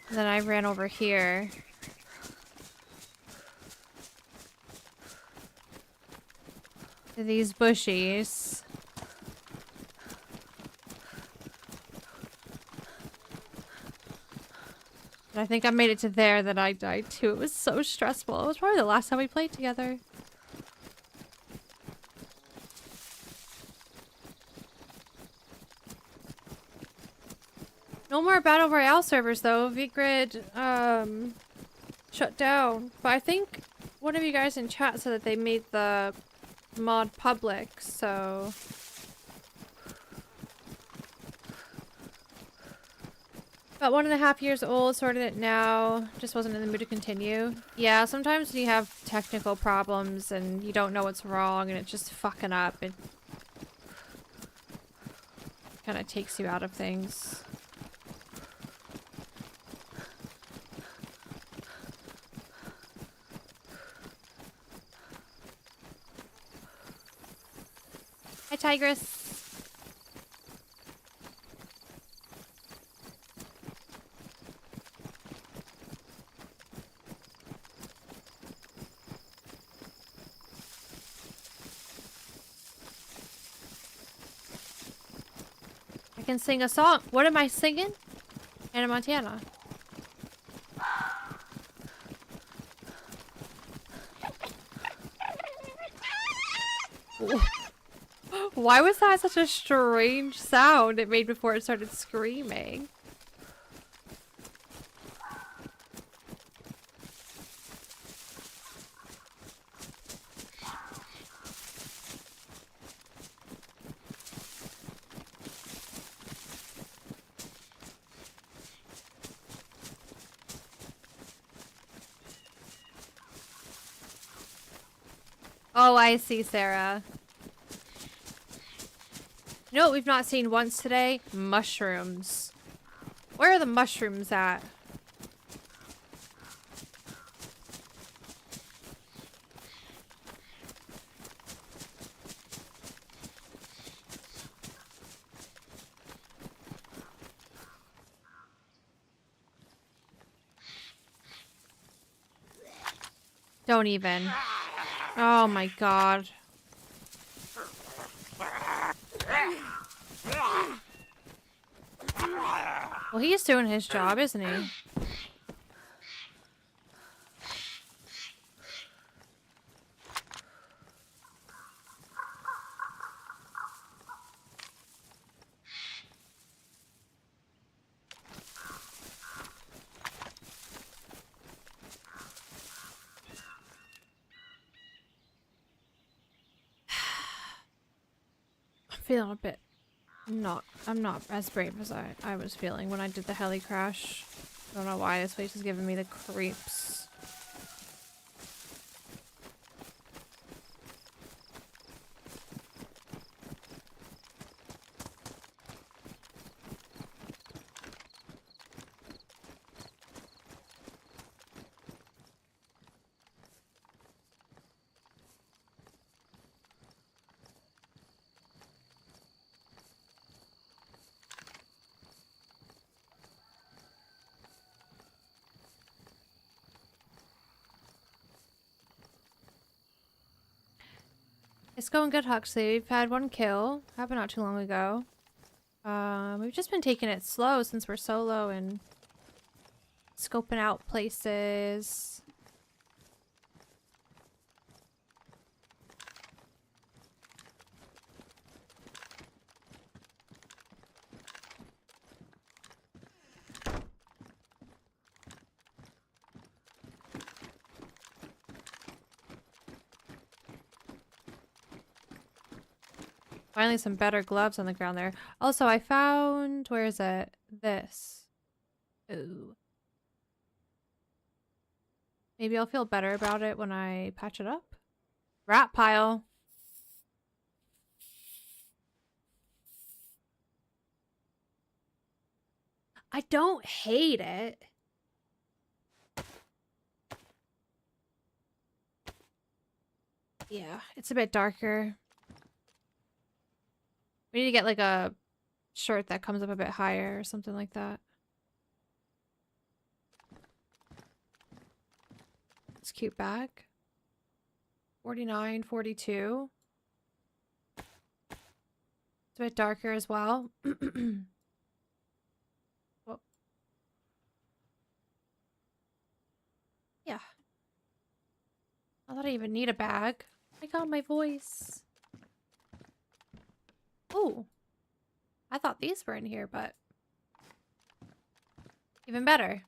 And then I ran over here. To these bushies. And I think I made it to there, then I died too. It was so stressful. It was probably the last time we played together. No more Battle Royale servers though. VGrid shut down. But I think one of you guys in chat said that they made the mod public, so about 1.5 years old, sorted it now. Just wasn't in the mood to continue. Yeah, sometimes when you have technical problems and you don't know what's wrong and it's just fucking up, it kind of takes you out of things. Hi, Tigress. I can sing a song. What am I singing? Hannah Montana. Why was that such a strange sound it made before it started screaming? Oh, I see, Sarah. You know what we've not seen once today? Mushrooms. Where are the mushrooms at? Don't even. Oh my god. Well, he's doing his job, isn't he? I'm feeling a bit... I'm not as brave as I was feeling when I did the heli crash. I don't know why this place is giving me the creeps. It's going good, Huxley. We've had 1 kill. Happened not too long ago. We've just been taking it slow since we're solo and scoping out places. Finally some better gloves on the ground there. Also, I found... Where is it? This. Ooh. Maybe I'll feel better about it when I patch it up. Rat pile. I don't hate it. Yeah, it's a bit darker. We need to get like a shirt that comes up a bit higher or something like that. It's a cute bag. 49, 42. It's a bit darker as well. Well, yeah. Not that I even need a bag. I got my voice. Ooh. I thought these were in here, but even better.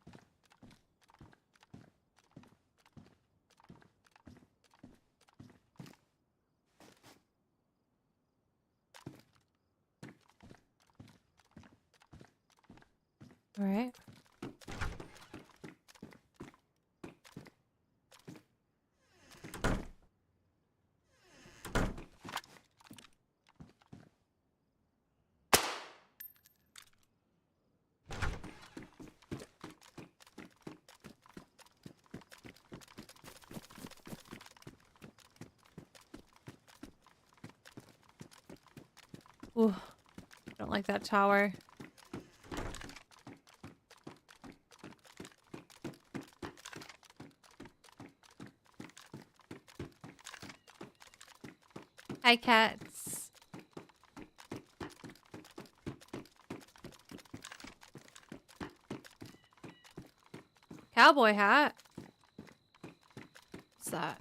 All right. Ooh. Don't like that tower. Hi, cats. Cowboy hat. What's that?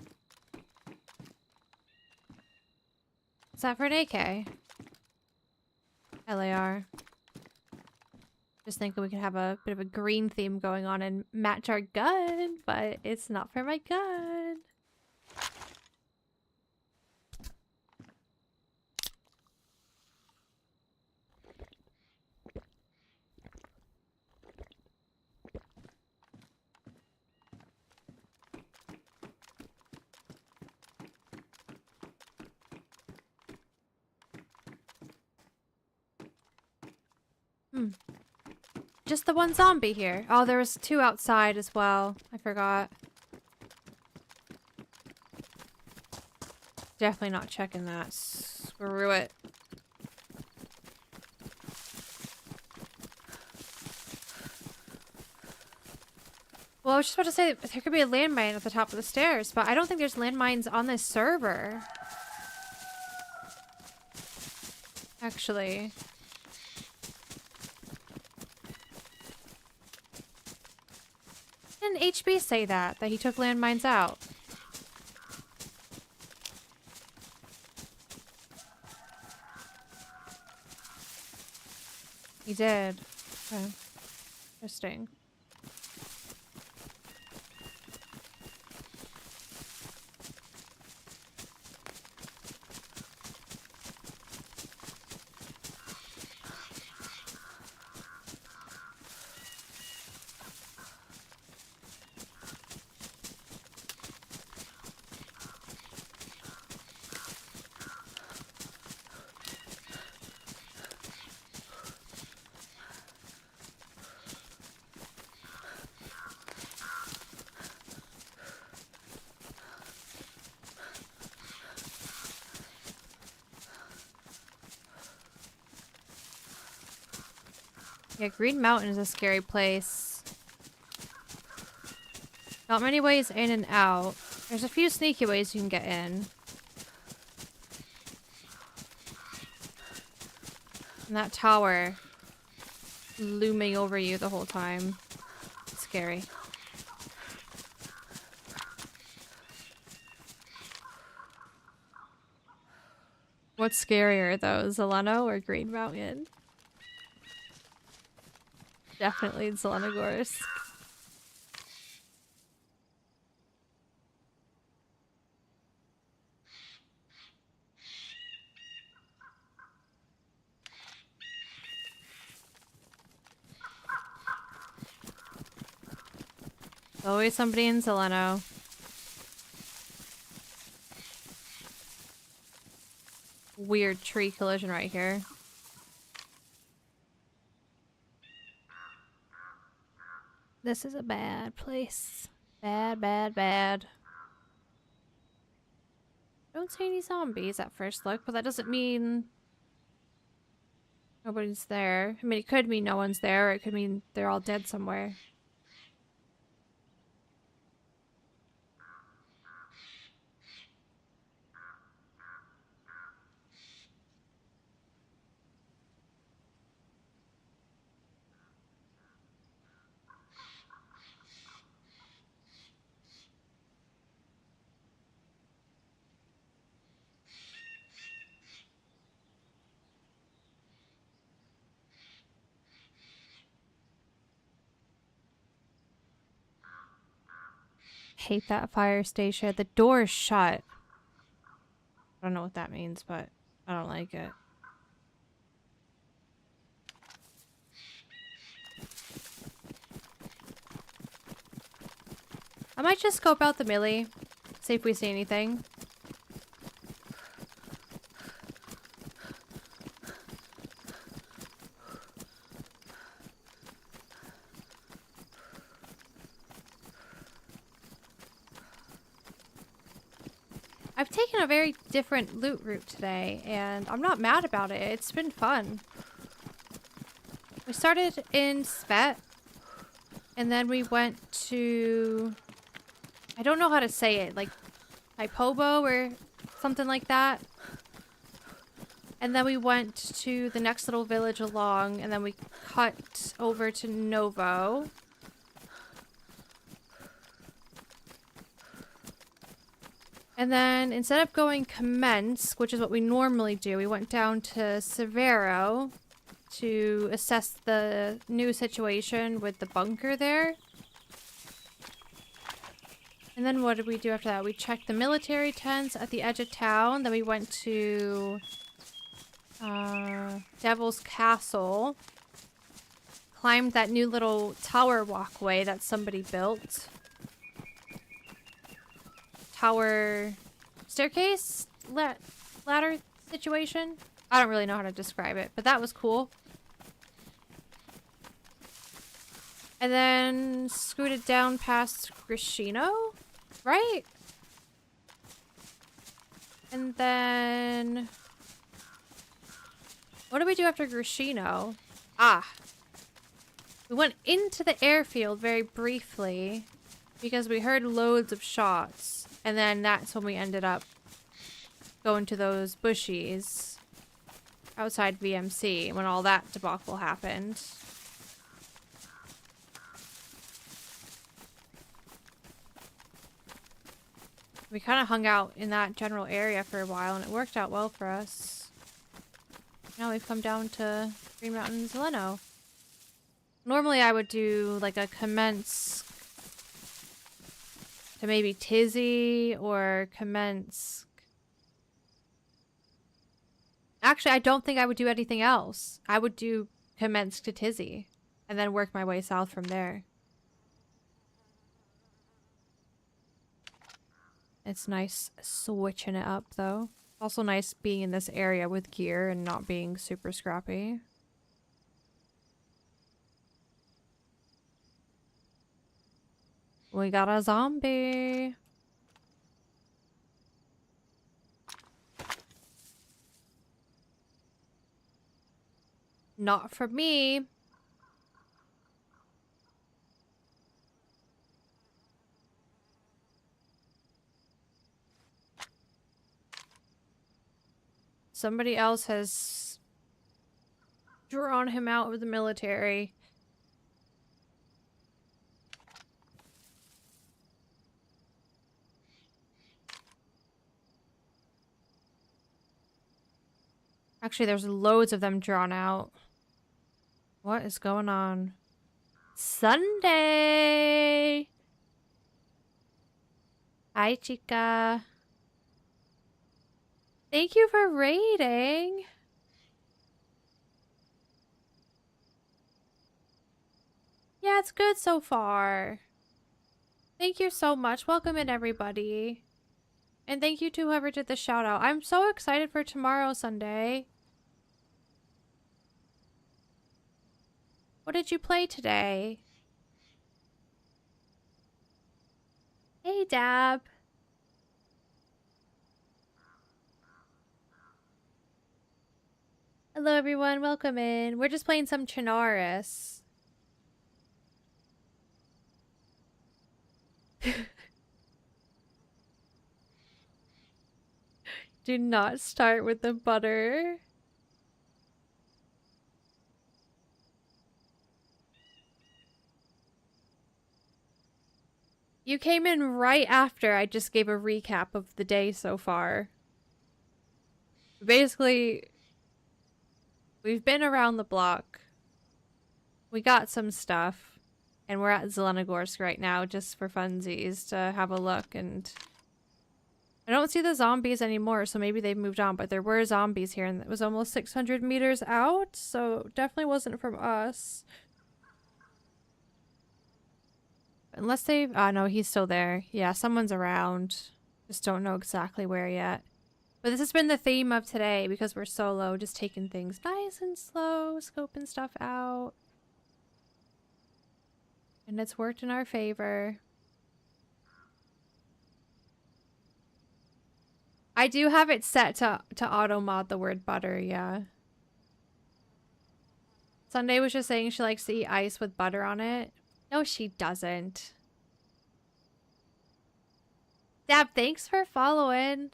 Is that for an AK? LAR. Just thinking we could have a bit of a green theme going on and match our gun, but it's not for my gun. Just the one zombie here. Oh, there was two outside as well. I forgot. Definitely not checking that. Screw it. Well, I was just about to say there could be a landmine at the top of the stairs, but I don't think there's landmines on this server. Actually. Didn't HB say that he took landmines out? He did. Okay. Interesting. Yeah, Green Mountain is a scary place. Not many ways in and out. There's a few sneaky ways you can get in. And that tower looming over you the whole time. It's scary. What's scarier though, Zeleno or Green Mountain? Definitely Zelenogorsk. Always somebody in Zeleno. Weird tree collision right here. This is a bad place. Bad, bad, bad. Don't see any zombies at first look, but that doesn't mean nobody's there. I mean, it could mean no one's there, or it could mean they're all dead somewhere. Hate that fire station. The door's shut. I don't know what that means, but I don't like it. I might just scope out the melee, see if we see anything. I've taken a very different loot route today, and I'm not mad about it. It's been fun. We started in Svet, and then we went to... I don't know how to say it, like Hypobo or something like that. And then we went to the next little village along, and then we cut over to Novo. And then instead of going Commence, which is what we normally do, we went down to Severo to assess the new situation with the bunker there. And then what did we do after that? We checked the military tents at the edge of town. Then we went to Devil's Castle. Climbed that new little tower walkway that somebody built. Tower staircase? Ladder situation? I don't really know how to describe it, but that was cool. And then scooted down past Grishino, right? And then... what did we do after Grishino? Ah. We went into the airfield very briefly because we heard loads of shots. And then that's when we ended up going to those bushies outside VMC when all that debacle happened. We kind of hung out in that general area for a while, and it worked out well for us. Now we've come down to Green Mountain Zeleno. Normally I would do like a Commence to maybe Tizzy or Commence. Actually, I don't think I would do anything else. I would do Commence to Tizzy and then work my way south from there. It's nice switching it up though. Also nice being in this area with gear and not being super scrappy. We got a zombie. Not for me. Somebody else has drawn him out of the military. Actually, there's loads of them drawn out. What is going on? Sunday! Hi, chica. Thank you for raiding. Yeah, it's good so far. Thank you so much. Welcome in, everybody. And thank you to whoever did the shout out. I'm so excited for tomorrow, Sunday. What did you play today? Hey, Dab. Hello everyone, welcome in. We're just playing some Chinaris. Do not start with the butter. You came in right after I just gave a recap of the day so far. Basically, we've been around the block. We got some stuff. And we're at Zelenogorsk right now just for funsies to have a look. And I don't see the zombies anymore, so maybe they've moved on. But there were zombies here and it was almost 600 meters out. So definitely wasn't from us. Unless they've... no, he's still there. Yeah, someone's around. Just don't know exactly where yet. But this has been the theme of today because we're solo, just taking things nice and slow, scoping stuff out. And it's worked in our favor. I do have it set to auto mod the word butter, yeah. Sunday was just saying she likes to eat ice with butter on it. No, she doesn't. Dab, thanks for following.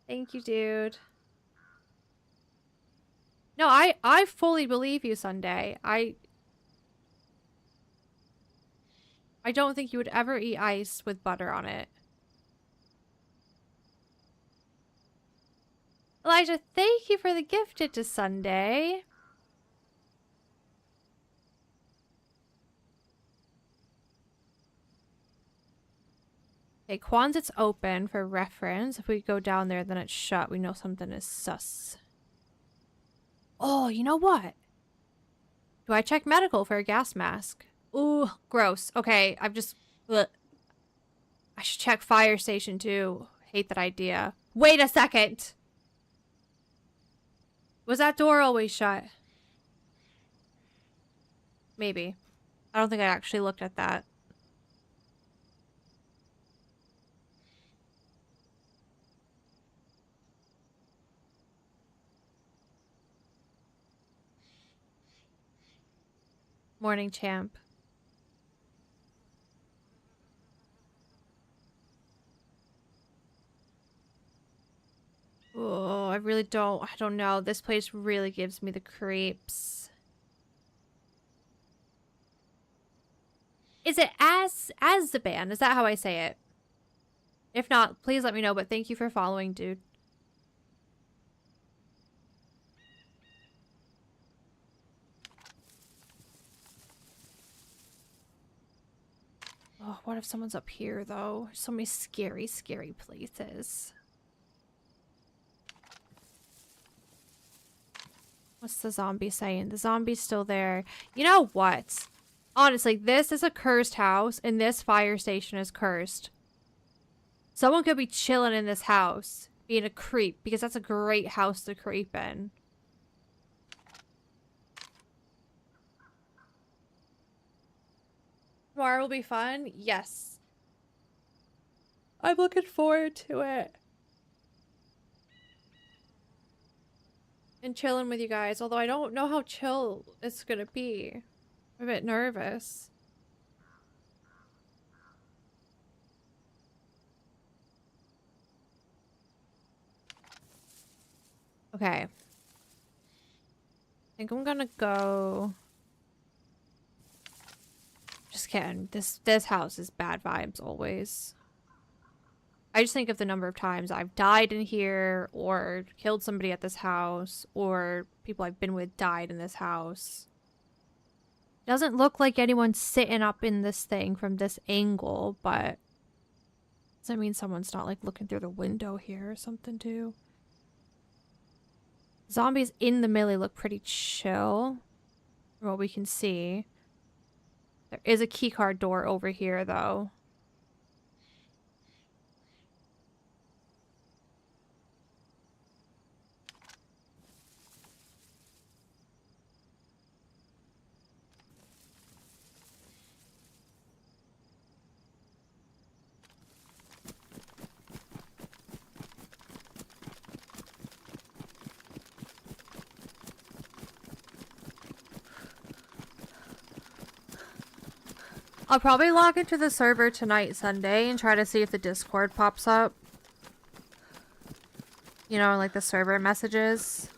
Thank you, dude. No, I fully believe you, Sunday. I don't think you would ever eat ice with butter on it. Elijah, thank you for the gifted to Sunday. Okay, Quonset's open for reference. If we go down there, then it's shut. We know something is sus. Oh, you know what? Do I check medical for a gas mask? Ooh, gross. Okay, I've just... Ugh. I should check fire station too. Hate that idea. Wait a second! Was that door always shut? Maybe. I don't think I actually looked at that. Morning, champ. Oh, I don't know. This place really gives me the creeps. Is it Azzaban? Is that how I say it? If not, please let me know, but thank you for following, dude. Oh, what if someone's up here, though? So many scary, scary places. What's the zombie saying? The zombie's still there. You know what? Honestly, this is a cursed house, and this fire station is cursed. Someone could be chilling in this house, being a creep, because that's a great house to creep in. Tomorrow will be fun? Yes. I'm looking forward to it. And chilling with you guys, although I don't know how chill it's gonna be. I'm a bit nervous. Okay. I think I'm gonna go... Just kidding. This house is bad vibes always. I just think of the number of times I've died in here, or killed somebody at this house, or people I've been with died in this house. Doesn't look like anyone's sitting up in this thing from this angle, but... Does that mean someone's not, like, looking through the window here or something, too? Zombies in the melee look pretty chill, from what we can see. There is a keycard door over here, though. I'll probably log into the server tonight, Sunday, and try to see if the Discord pops up. You know, like the server messages.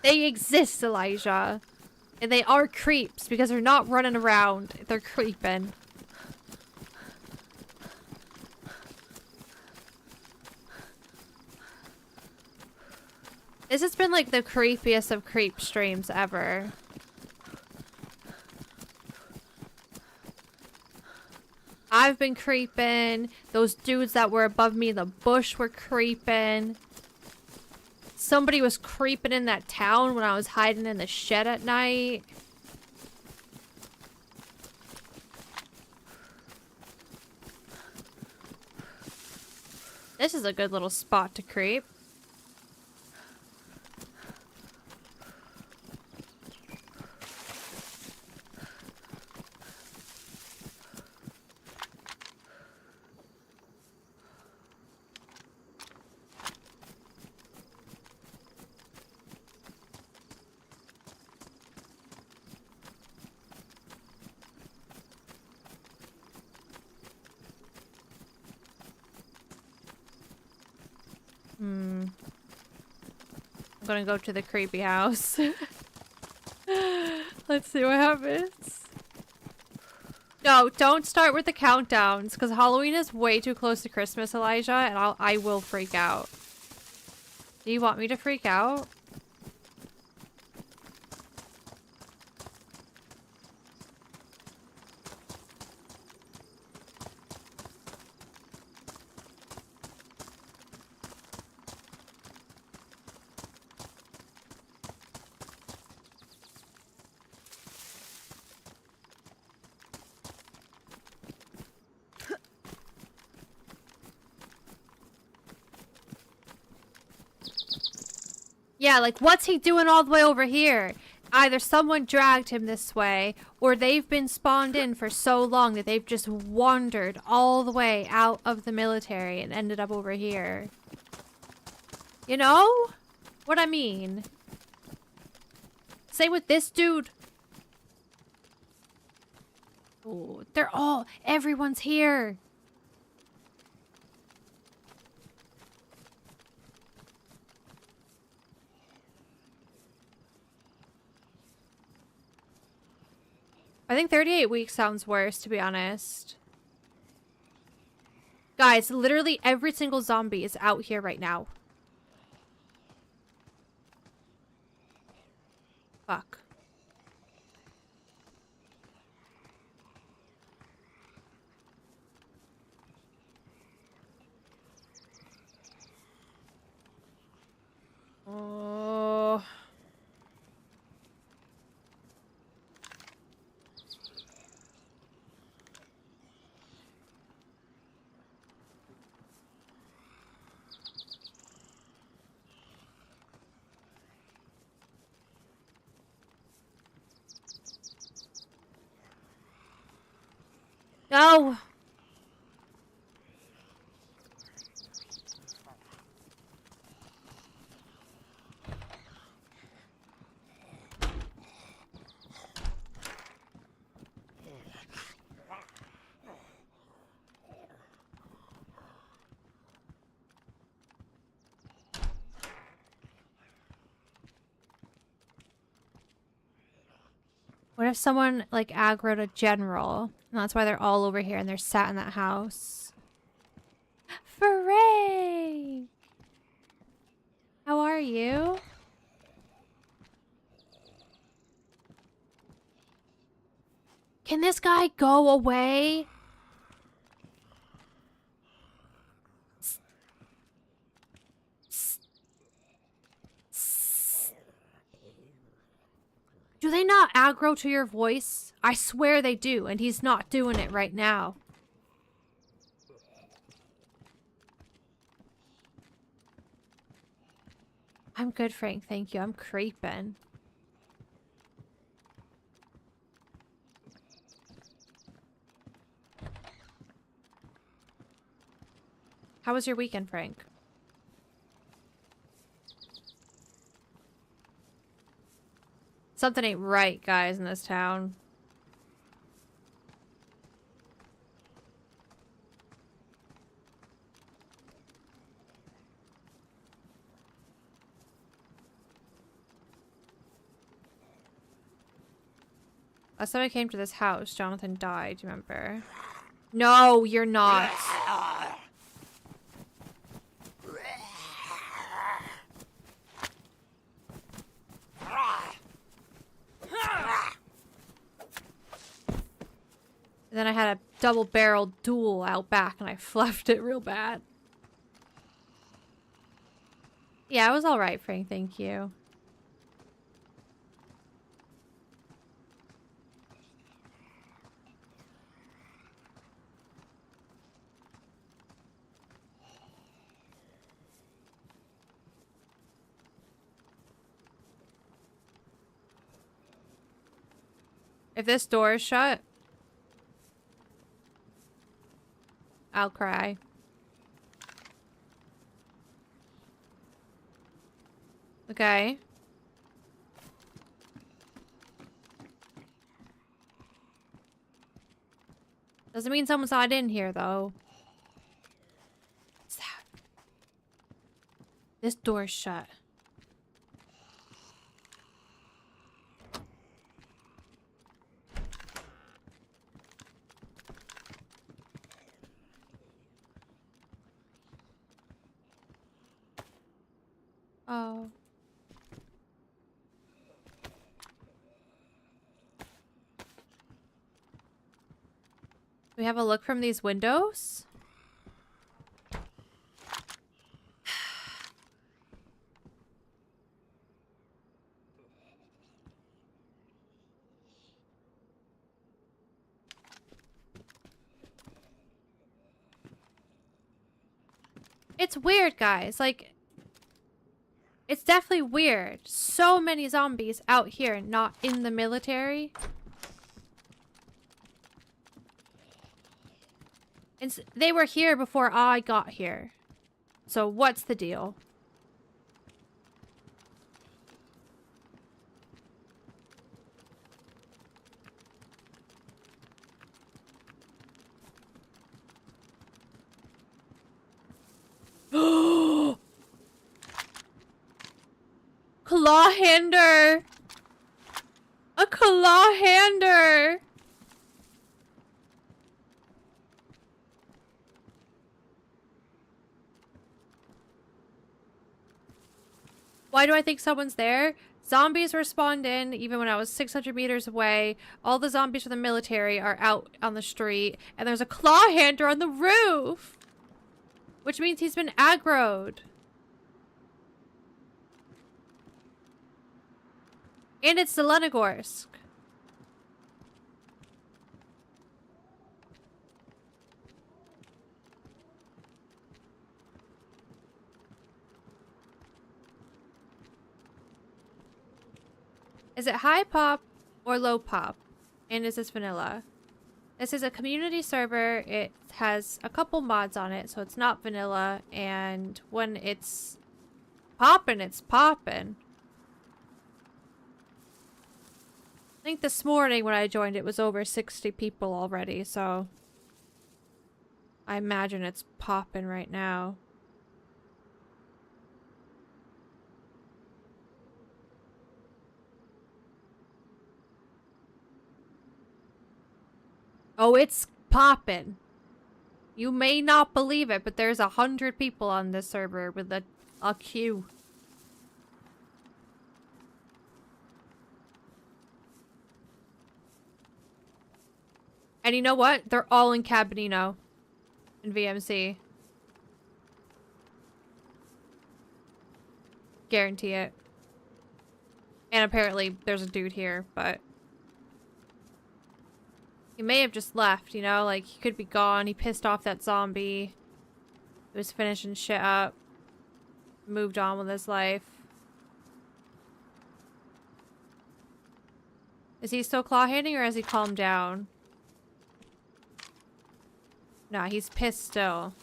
They exist, Elijah. And they are creeps because they're not running around. They're creeping. This has been like the creepiest of creep streams ever. I've been creeping. Those dudes that were above me in the bush were creeping. Somebody was creeping in that town when I was hiding in the shed at night. This is a good little spot to creep. I'm gonna go to the creepy house. Let's see what happens. No, don't start with the countdowns, because Halloween is way too close to Christmas, Elijah, and I will freak out. Do you want me to freak out? Yeah, like, what's he doing all the way over here? Either someone dragged him this way, or they've been spawned in for so long that they've just wandered all the way out of the military and ended up over here. You know what I mean? Same with this dude. Oh, everyone's here. I think 38 weeks sounds worse, to be honest. Guys, literally every single zombie is out here right now. Fuck. Oh... No! What if someone, like, aggroed a general? And that's why they're all over here and they're sat in that house. Hooray! How are you? Can this guy go away? Do they not aggro to your voice? I swear they do, and he's not doing it right now. I'm good, Frank. Thank you. I'm creeping. How was your weekend, Frank? Something ain't right, guys, in this town. Last time I came to this house, Jonathan died, do you remember? No, you're not. And then I had a double-barreled duel out back and I fluffed it real bad. Yeah, it was alright, Frank, thank you. If this door is shut, I'll cry. Okay. Doesn't mean someone's not in here, though. What's that? This door's shut. Oh. Do we have a look from these windows? It's weird, guys. Like, it's definitely weird. So many zombies out here, not in the military. And they were here before I got here. So what's the deal? Clawhander! A clawhander! Why do I think someone's there? Zombies respawned in even when I was 600 meters away. All the zombies from the military are out on the street. And there's a clawhander on the roof! Which means he's been aggroed. And it's Zelenogorsk. Is it high pop or low pop? And is this vanilla? This is a community server. It has a couple mods on it, so it's not vanilla. And when it's poppin', it's poppin'. I think this morning when I joined it was over 60 people already, so I imagine it's poppin' right now. Oh, it's poppin'. You may not believe it, but there's 100 people on this server with a queue. And you know what? They're all in Cabinino and VMC. Guarantee it. And apparently there's a dude here, but he may have just left, you know? Like, he could be gone. He pissed off that zombie. He was finishing shit up. Moved on with his life. Is he still claw-handing or has he calmed down? Nah, he's pissed still.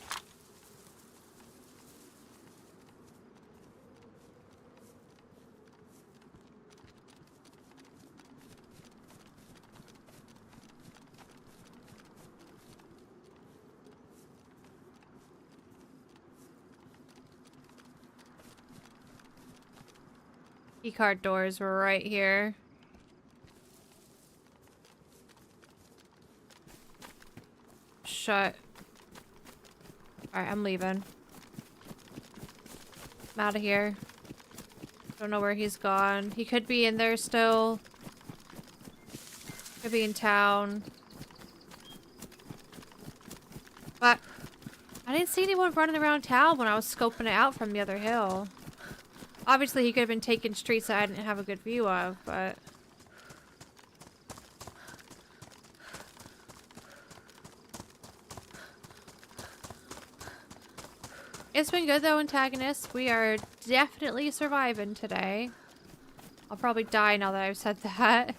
Keycard doors were right here. Shut. Alright, I'm leaving. I'm out of here. Don't know where he's gone. He could be in there still. Could be in town. But I didn't see anyone running around town when I was scoping it out from the other hill. Obviously, he could have been taking streets that I didn't have a good view of, but... It's been good though, antagonists. We are definitely surviving today. I'll probably die now that I've said that.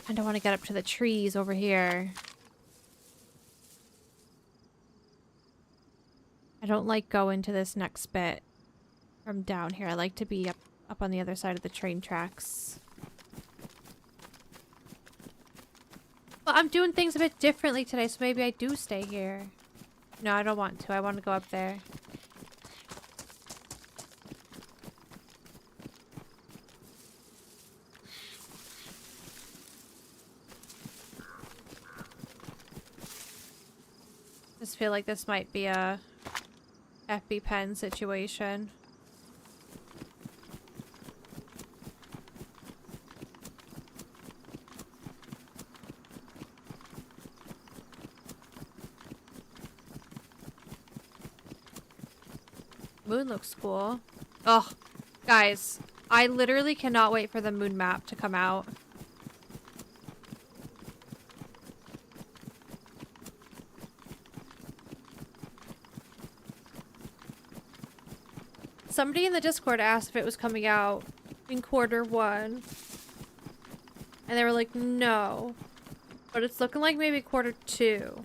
I don't want to get up to the trees over here. I don't like going to this next bit from down here. I like to be up on the other side of the train tracks. Well, I'm doing things a bit differently today, so maybe I do stay here. No, I don't want to. I want to go up there. Just feel like this might be a EpiPen situation. Moon looks cool. Oh, guys, I literally cannot wait for the moon map to come out. Somebody in the Discord asked if it was coming out in Q1. And they were like, no. But it's looking like maybe Q2.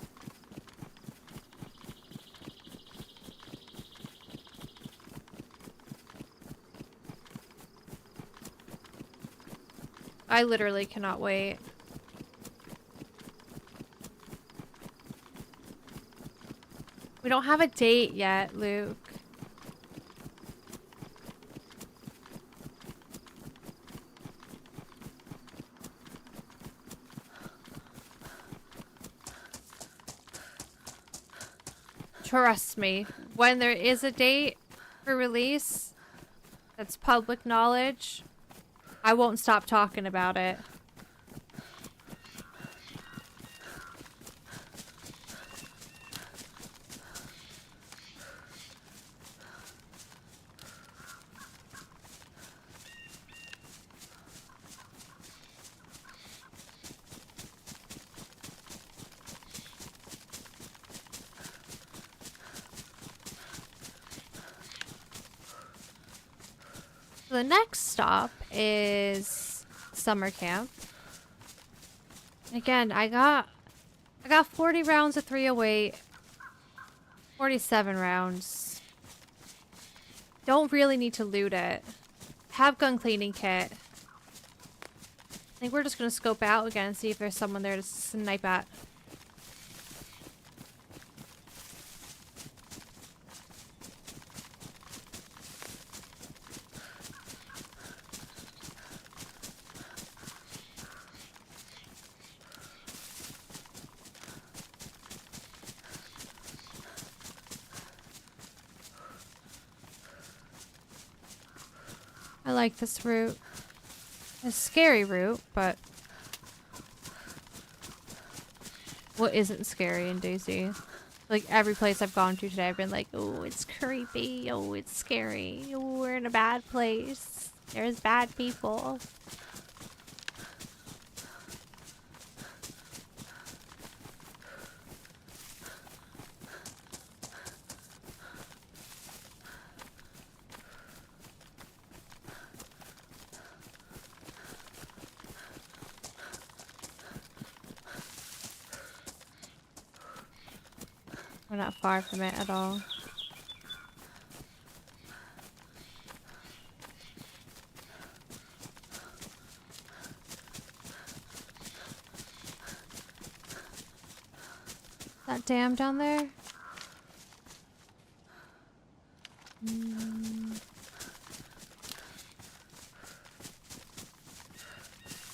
I literally cannot wait. We don't have a date yet, Luke. Trust me, when there is a date for release that's public knowledge, I won't stop talking about it. The next stop is summer camp. Again, I got 40 rounds of 308, 47 rounds. Don't really need to loot it. Have gun cleaning kit. I think we're just gonna scope out again and see if there's someone there to snipe at. I like this route. It's a scary route, but what isn't scary in DayZ? Like every place I've gone to today, I've been like, oh, it's creepy. Oh, it's scary. Oh, we're in a bad place. There's bad people. We're not far from it at all. That dam down there?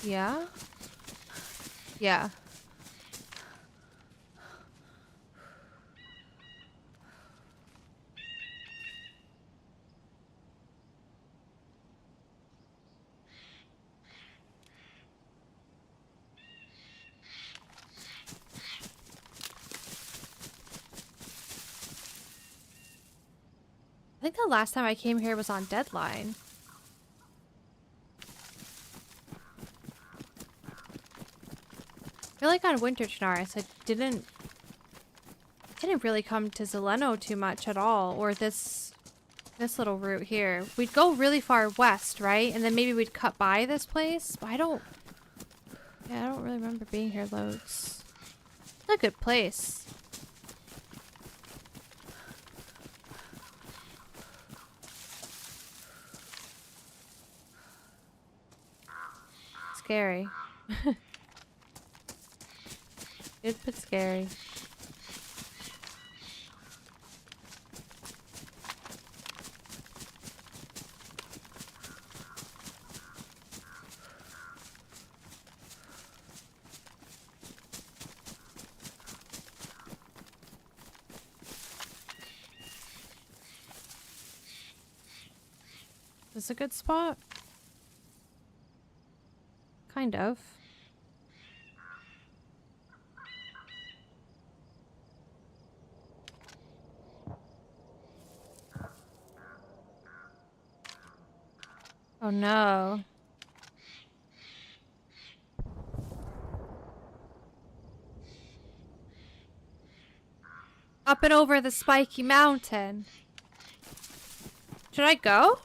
Yeah? Yeah. I think the last time I came here was on deadline. I feel like on Winter Chernarus, I didn't really come to Zeleno too much at all, or this little route here. We'd go really far west, right? And then maybe we'd cut by this place, but I don't really remember being here loads. It's a good place. Scary. Good but scary. Is this a good spot? Kind of. Oh no. Up and over the spiky mountain. Should I go?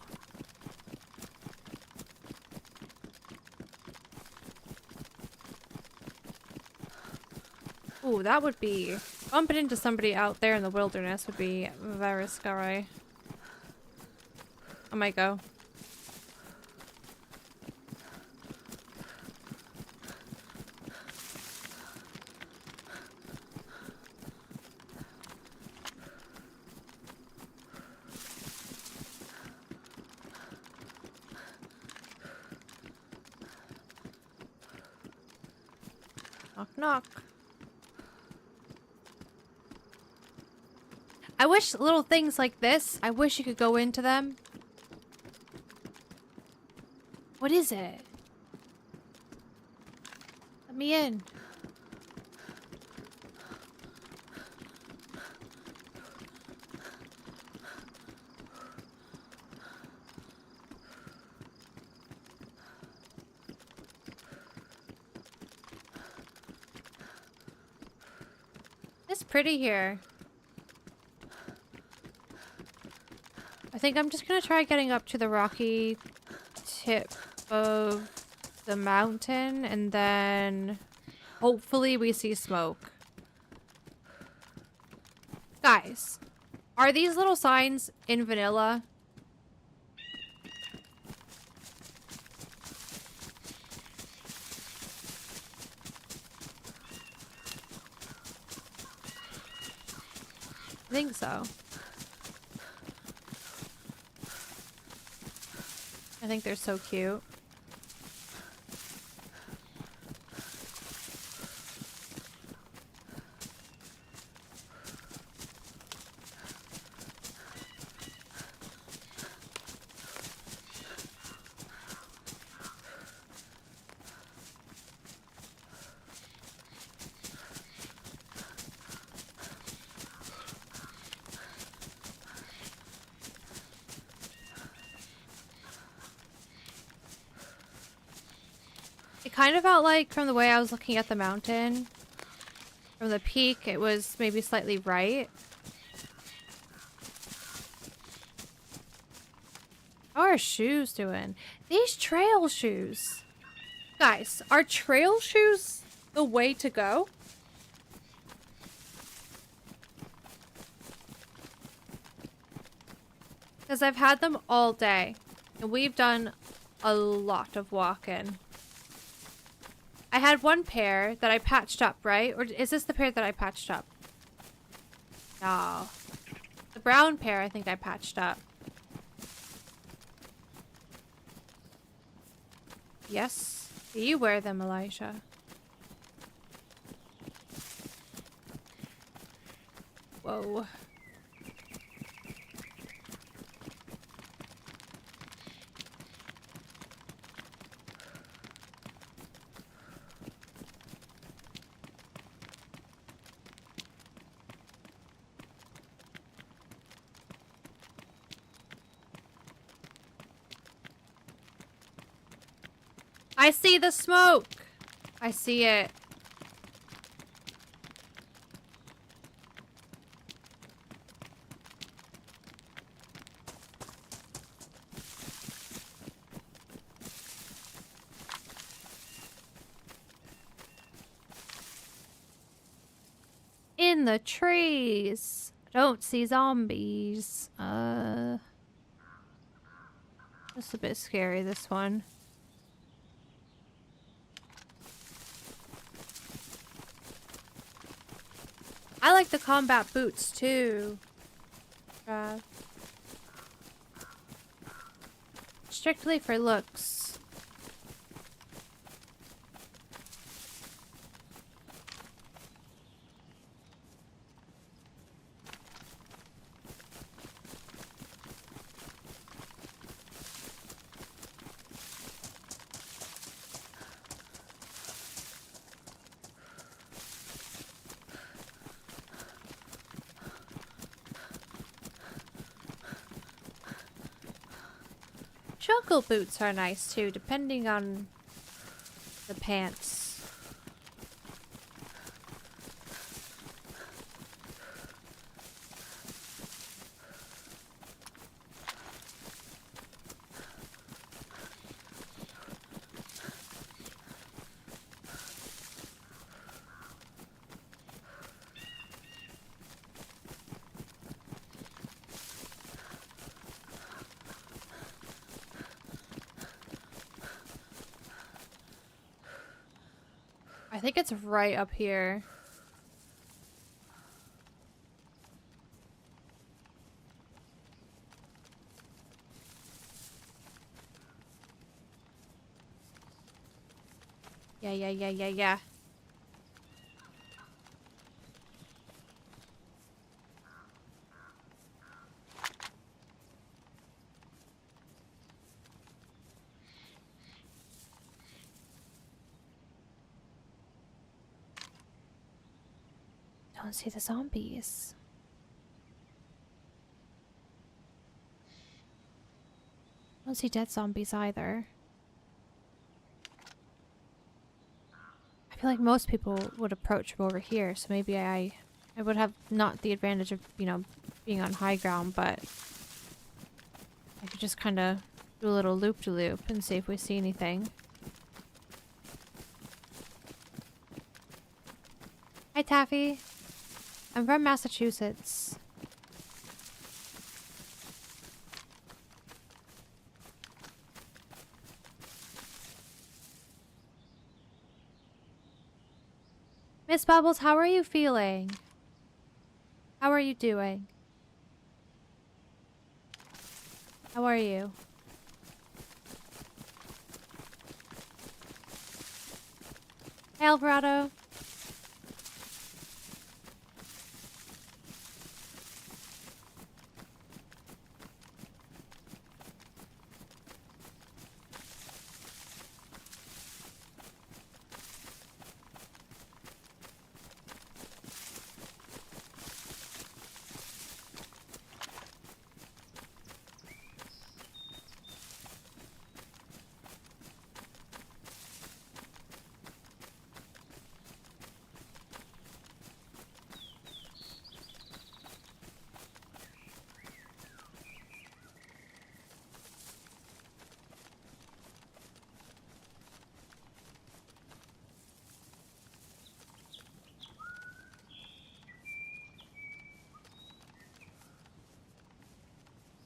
Ooh, that would be... Bumping into somebody out there in the wilderness would be very scary. I might go. Knock, knock. I wish little things like this, I wish you could go into them. What is it? Let me in. It's pretty here. I think I'm just gonna try getting up to the rocky tip of the mountain and then hopefully we see smoke. Guys, are these little signs in vanilla? I think so. I think they're so cute. It kind of felt like, from the way I was looking at the mountain, from the peak, it was maybe slightly right. How are our shoes doing? These trail shoes. Guys, are trail shoes the way to go? Because I've had them all day. And we've done a lot of walking. I had one pair that I patched up, right? Or is this the pair that I patched up? No. The brown pair I think I patched up. Yes. Do you wear them, Elijah? Whoa. I see the smoke! I see it. In the trees. Don't see zombies. That's a bit scary, this one. I like the combat boots too. Strictly for looks. Jungle boots are nice too, depending on the pants. I think it's right up here. Yeah. Don't see the zombies. Don't see dead zombies either. I feel like most people would approach from over here, so maybe I would have not the advantage of, you know, being on high ground, but I could just kind of do a little loop-de-loop and see if we see anything. Hi, Taffy. I'm from Massachusetts. Miss Bubbles, how are you feeling? How are you doing? How are you? Hey, Alvarado.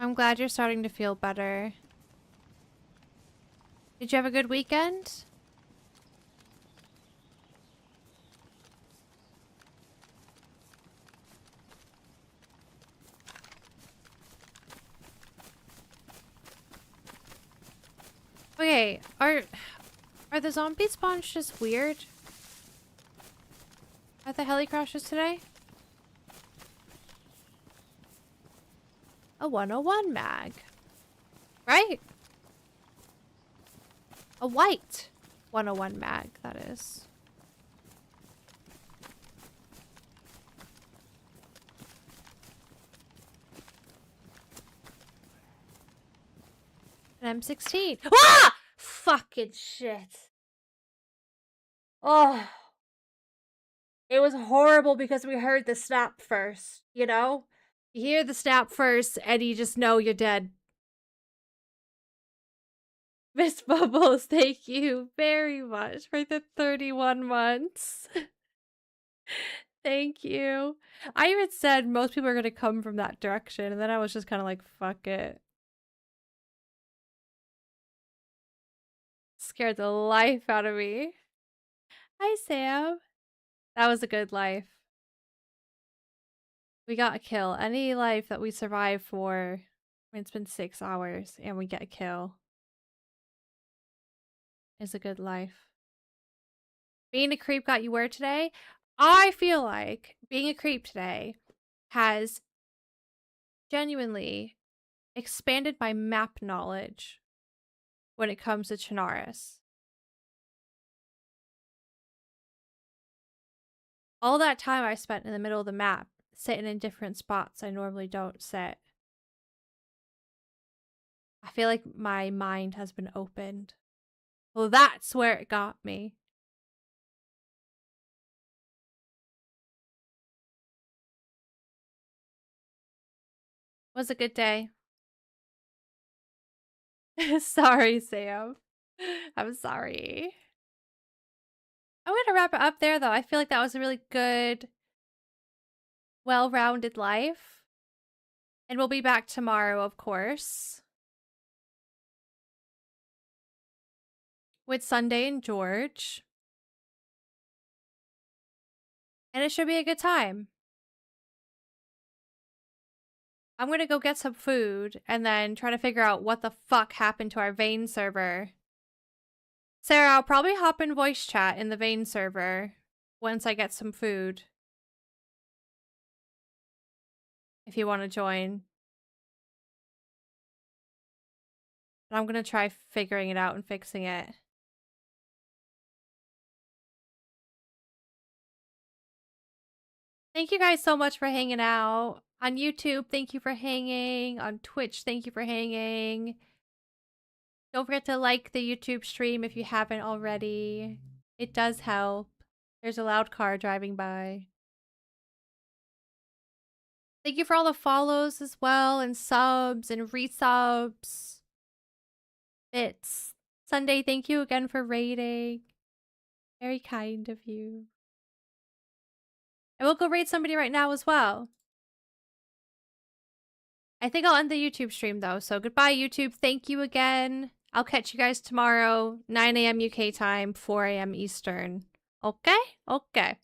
I'm glad you're starting to feel better. Did you have a good weekend? Are the zombie spawns just weird? Are the heli crashes today? A 101 mag. Right? A white 101 mag, that is. An M16. Ah! Fucking shit. Oh. It was horrible because we heard the snap first, you know? You hear the snap first and you just know you're dead. Miss Bubbles, thank you very much for the 31 months. Thank you. I even said most people are going to come from that direction, and then I was just kind of like, fuck it. Scared the life out of me. Hi, Sam. That was a good life. We got a kill. Any life that we survive for, I mean, it's been 6 hours and we get a kill, is a good life. Being a creep got you where today? I feel like being a creep today has genuinely expanded my map knowledge when it comes to Chernarus. All that time I spent in the middle of the map, sitting in different spots I normally don't sit. I feel like my mind has been opened. Well, that's where it got me. Was a good day. Sorry, Sam. I'm sorry. I'm going to wrap it up there, though. I feel like that was a really good, well-rounded life. And we'll be back tomorrow, of course, with Sunday and George. And it should be a good time. I'm going to go get some food and then try to figure out what the fuck happened to our Vane server. Sarah, I'll probably hop in voice chat in the Vane server once I get some food. If you want to join. And I'm going to try figuring it out and fixing it. Thank you guys so much for hanging out. On YouTube, thank you for hanging. On Twitch, thank you for hanging. Don't forget to like the YouTube stream if you haven't already. It does help. There's a loud car driving by. Thank you for all the follows as well, and subs and resubs. Bits. Sunday, thank you again for raiding. Very kind of you. And we'll go raid somebody right now as well. I think I'll end the YouTube stream though. So goodbye, YouTube. Thank you again. I'll catch you guys tomorrow, 9 a.m. UK time, 4 a.m. Eastern. Okay? Okay.